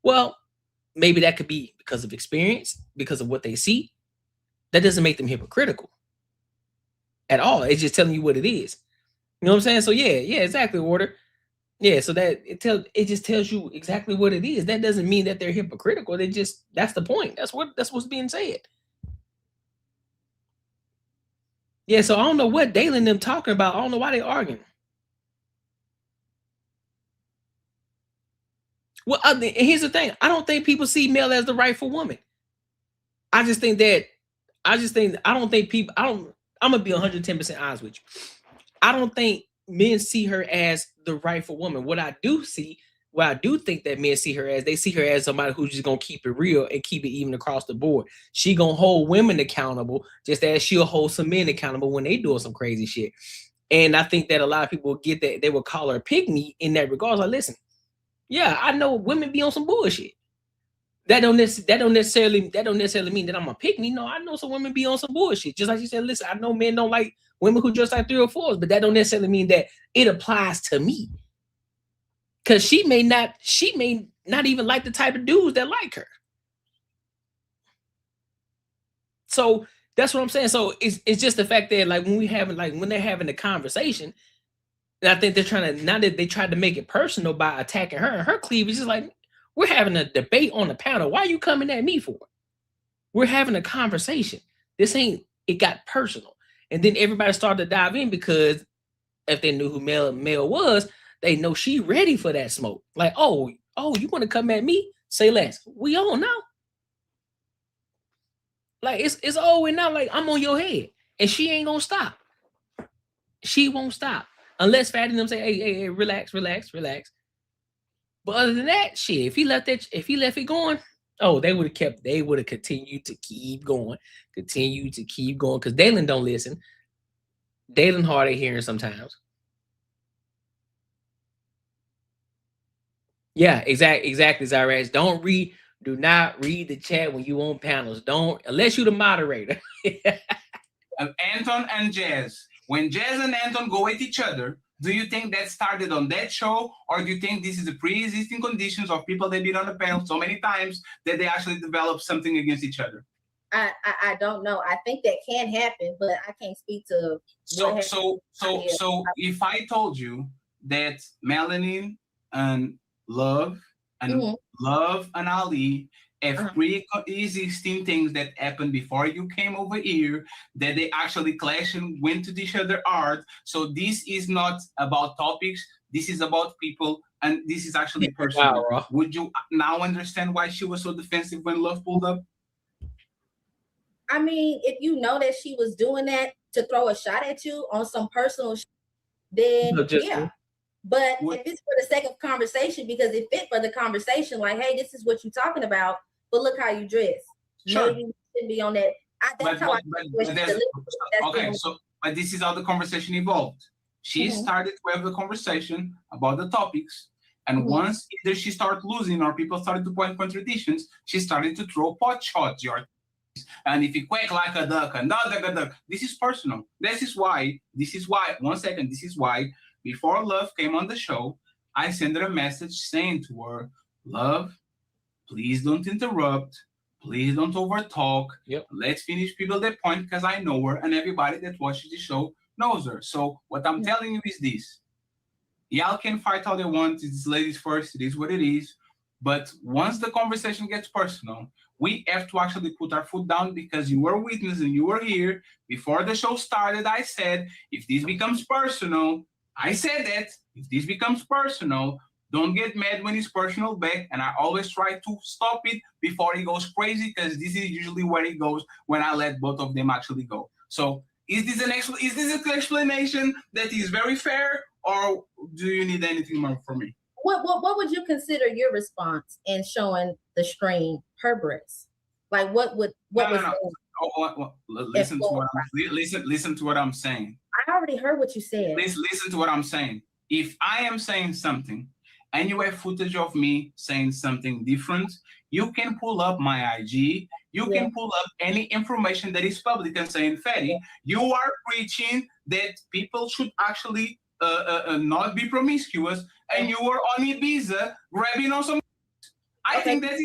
Well, maybe that could be because of experience, because of what they see. That doesn't make them hypocritical at all. It's just telling you what it is. You know what I'm saying? So yeah, exactly, Warder. Yeah, so that it just tells you exactly what it is. That doesn't mean that they're hypocritical. That's the point. That's what's being said. Yeah, so I don't know what Dale and them talking about. I don't know why they arguing. Well, and here's the thing. I don't think people see Mel as the rightful woman. I'm gonna be 110% honest with you. I don't think men see her as the rightful woman. What I do think that men see her as, they see her as somebody who's just gonna keep it real and keep it even across the board. She gonna hold women accountable just as she'll hold some men accountable when they doing some crazy shit. And I think that a lot of people will get that, they will call her pick me in that regard. Like, listen, yeah, I know women be on some bullshit. That don't necessarily mean that I'm a pick me. No, I know some women be on some bullshit. Just like you said, listen, I know men don't like women who dress like 304s, but that don't necessarily mean that it applies to me. Cause she may not even like the type of dudes that like her. So that's what I'm saying. So it's just the fact that, like, when they're having the conversation, and I think they're trying to, now that they tried to make it personal by attacking her and her cleavage, is like, we're having a debate on the panel. Why are you coming at me for? We're having a conversation. It got personal. And then everybody started to dive in, because if they knew who Mel was, they know she ready for that smoke. Like, oh, you want to come at me? Say less. We on now. Like, it's over now. Like, I'm on your head. And she ain't gonna stop. She won't stop. Unless Fatty and them say, hey, relax. But other than that, shit, if he left it going, oh, they would have continued to keep going, because Dalen don't listen. Dalen hard of hearing sometimes. Yeah, exactly, Zyrez. Do not read the chat when you on panels. Don't, unless you the moderator. Anton and Jazz. When Jazz and Anton go at each other, do you think that started on that show, or do you think this is the pre-existing conditions of people they've been on the panel so many times that they actually develop something against each other? I don't know. I think that can happen, but I can't speak to. So if I told you that Melanin and Love and Love and Ali have pre-existing things that happened before you came over here, that they actually clashed and went to each other hard. So this is not about topics. This is about people, and this is actually personal. Wow. Would you now understand why she was so defensive when Love pulled up? I mean, if you know that she was doing that to throw a shot at you on some personal then yeah. But if it's for the sake of conversation, because it fit for the conversation, like, hey, this is what you're talking about, but look how you dress. Sure. Maybe you shouldn't be on that. But this is how the conversation evolved. She started to have the conversation about the topics, and once either she started losing or people started to point contradictions, she started to throw pot shots. And if you quack like a duck and not like a duck, this is personal. This is why, 1 second, this is why before Love came on the show, I sent her a message saying to her, Love, please don't interrupt. Please don't overtalk. Let's finish people that point, because I know her and everybody that watches the show knows her. So what I'm telling you is this. Y'all can fight all they want. It's ladies first. It is what it is. But once the conversation gets personal, we have to actually put our foot down, because you were witness and you were here. Before the show started, I said, if this becomes personal, I said that. If this becomes personal, don't get mad when it's personal back. And I always try to stop it before it goes crazy, because this is usually where it goes when I let both of them actually go. So is this an explanation that is very fair, or do you need anything more from me? What would you consider your response in showing the screen her breasts? Like listen to what I'm saying. I already heard what you said. Listen to what I'm saying. If I am saying something and you have footage of me saying something different, you can pull up my IG. You can pull up any information that is public and saying, Fatty, you are preaching that people should actually not be promiscuous, and you were on Ibiza grabbing on some. I think that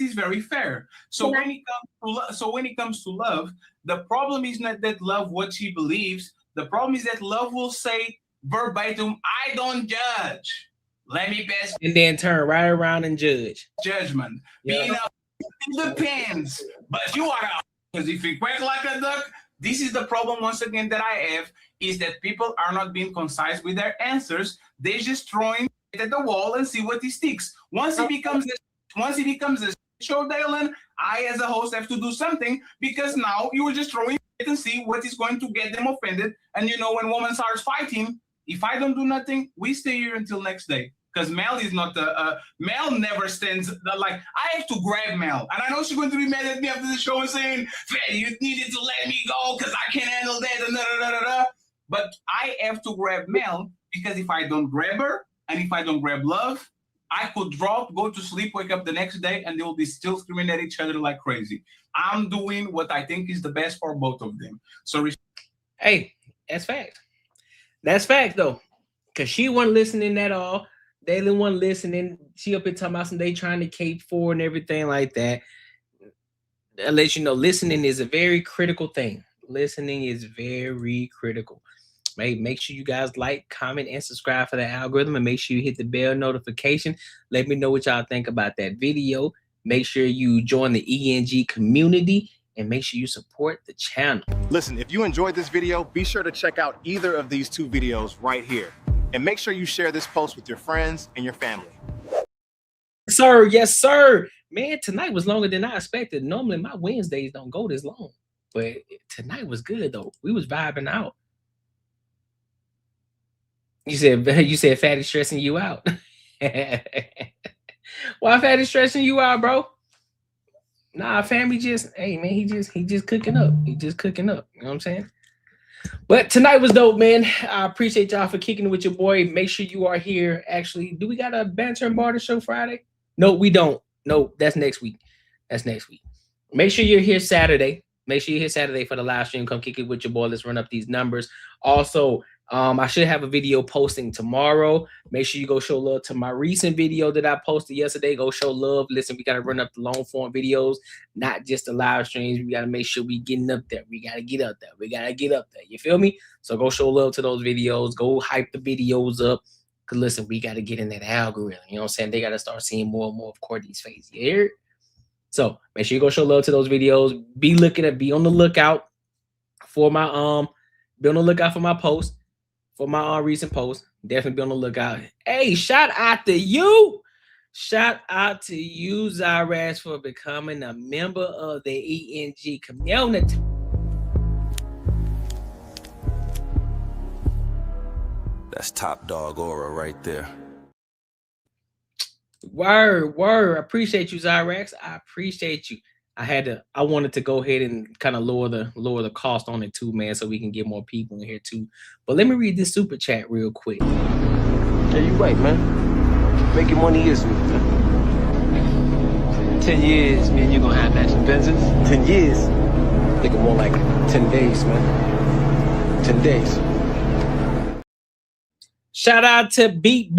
is very fair. So when it comes to Love, the problem is not that Love what she believes. The problem is that Love will say verbatim, I don't judge. Let me pass. And then turn right around and judge. Judgment. Being it depends. But you are out. Because if you quack like a duck, this is the problem once again that I have, is that people are not being concise with their answers. They're just throwing it at the wall and see what it sticks. Once it becomes a show, Dylan, I as a host have to do something, because now you were just throwing it and see what is going to get them offended. And you know, when women starts fighting, if I don't do nothing, we stay here until next day. Because Mel is not Mel never stands like, I have to grab Mel. And I know she's going to be mad at me after the show and saying, Fatty, you needed to let me go because I can't handle that and da. But I have to grab Mel, because if I don't grab her and if I don't grab Love, I could drop, go to sleep, wake up the next day, and they will be still screaming at each other like crazy. I'm doing what I think is the best for both of them. So, hey, that's fact. That's fact, though, because she wasn't listening at all. They didn't want listening. She up here talking about some they trying to cape for and everything like that. I'll let you know, listening is a very critical thing. Listening is very critical. Make sure you guys like, comment, and subscribe for the algorithm, and make sure you hit the bell notification. Let me know what y'all think about that video. Make sure you join the ENG community, and make sure you support the channel. Listen, if you enjoyed this video, be sure to check out either of these two videos right here. And make sure you share this post with your friends and your family. Sir, yes, sir. Man, tonight was longer than I expected. Normally, my Wednesdays don't go this long. But tonight was good, though. We was vibing out. You said Fatty stressing you out. Why Fatty stressing you out, bro? Nah, family just, hey, man, he just cooking up. He just cooking up. You know what I'm saying? But tonight was dope, man. I appreciate y'all for kicking it with your boy. Make sure you are here. Actually, do we got a banter and barter show Friday? No, we don't. No, that's next week. That's next week. Make sure you're here Saturday. Make sure you're here Saturday for the live stream. Come kick it with your boy. Let's run up these numbers. Also, I should have a video posting tomorrow. Make sure you go show love to my recent video that I posted yesterday. Go show love. Listen, we got to run up the long form videos, not just the live streams. We got to make sure we getting up there. We got to get up there. We got to get up there. You feel me? So go show love to those videos. Go hype the videos up. Because listen, we got to get in that algorithm. You know what I'm saying? They got to start seeing more and more of Courtnee's face. You hear it? So make sure you go show love to those videos. Be on the lookout for my be on the lookout for my post. For my recent post, definitely be on the lookout. Hey, shout out to you. Shout out to you, Zyrax, for becoming a member of the ENG community. That's top dog aura right there. Word. I appreciate you, Zyrax. I appreciate you. I wanted to go ahead and kind of lower the cost on it too, man, so we can get more people in here too. But let me read this super chat real quick. Yeah, you right, man. Making money is me, man. 10 years, me and you gonna have matching Benzes. 10 years. Thinking more like 10 days, man. 10 days. Shout out to Beat.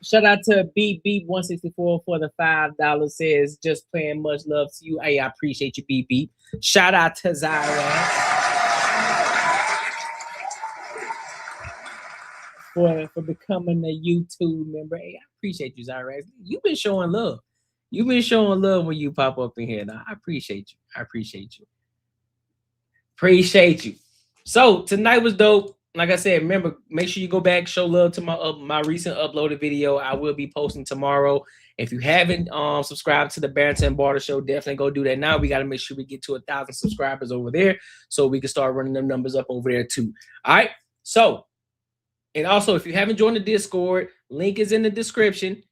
Shout out to Beat 164 for the $5. Says just playing, much love to you. Hey, I appreciate you, Beat. Shout out to Zyrax for becoming a YouTube member. Hey, I appreciate you, Zyrax. You've been showing love. You've been showing love when you pop up in here. Now, I appreciate you. Appreciate you. So tonight was dope. Like I said, remember, make sure you go back, show love to my recent uploaded video. I will be posting tomorrow. If you haven't subscribed to the Barrington Barter Show, definitely go do that now. We got to make sure we get to 1,000 subscribers over there so we can start running them numbers up over there too. All right. So, and also, if you haven't joined the Discord, link is in the description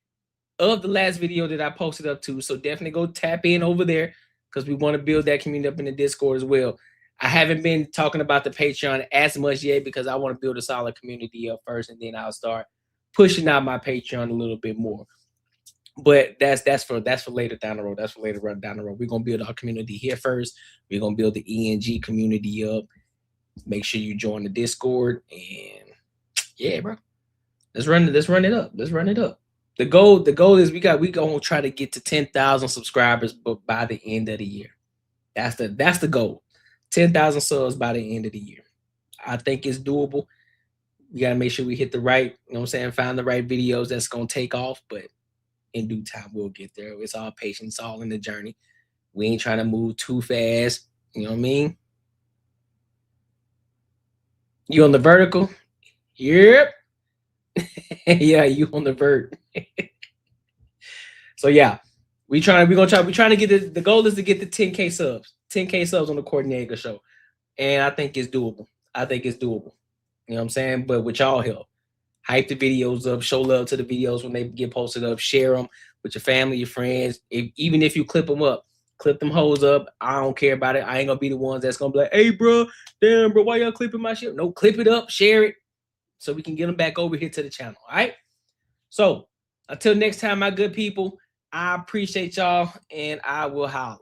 of the last video that I posted up to. So definitely go tap in over there because we want to build that community up in the Discord as well. I haven't been talking about the Patreon as much yet because I want to build a solid community up first, and then I'll start pushing out my Patreon a little bit more. But that's for later down the road. That's for later run down the road. We're gonna build our community here first. We're gonna build the ENG community up. Make sure you join the Discord, and yeah, bro. Let's run it up. The goal is we gonna try to get to 10,000 subscribers by the end of the year. That's the goal. 10,000 subs by the end of the year. I think it's doable. We got to make sure we hit the right, you know what I'm saying, find the right videos that's going to take off, but in due time, we'll get there. It's all patience, all in the journey. We ain't trying to move too fast. You know what I mean? You on the vertical? Yep. Yeah, you on the vert. So yeah, we're trying to get the goal is to get the 10K subs. 10K subs on the Courtnee Edgar Show. And I think it's doable. You know what I'm saying? But with y'all help, hype the videos up, show love to the videos when they get posted up, share them with your family, your friends. Even if you clip them up, clip them hoes up. I don't care about it. I ain't gonna be the ones that's gonna be like, hey, bro, damn, bro, why y'all clipping my shit? No, clip it up, share it, so we can get them back over here to the channel. All right? So until next time, my good people, I appreciate y'all, and I will holler.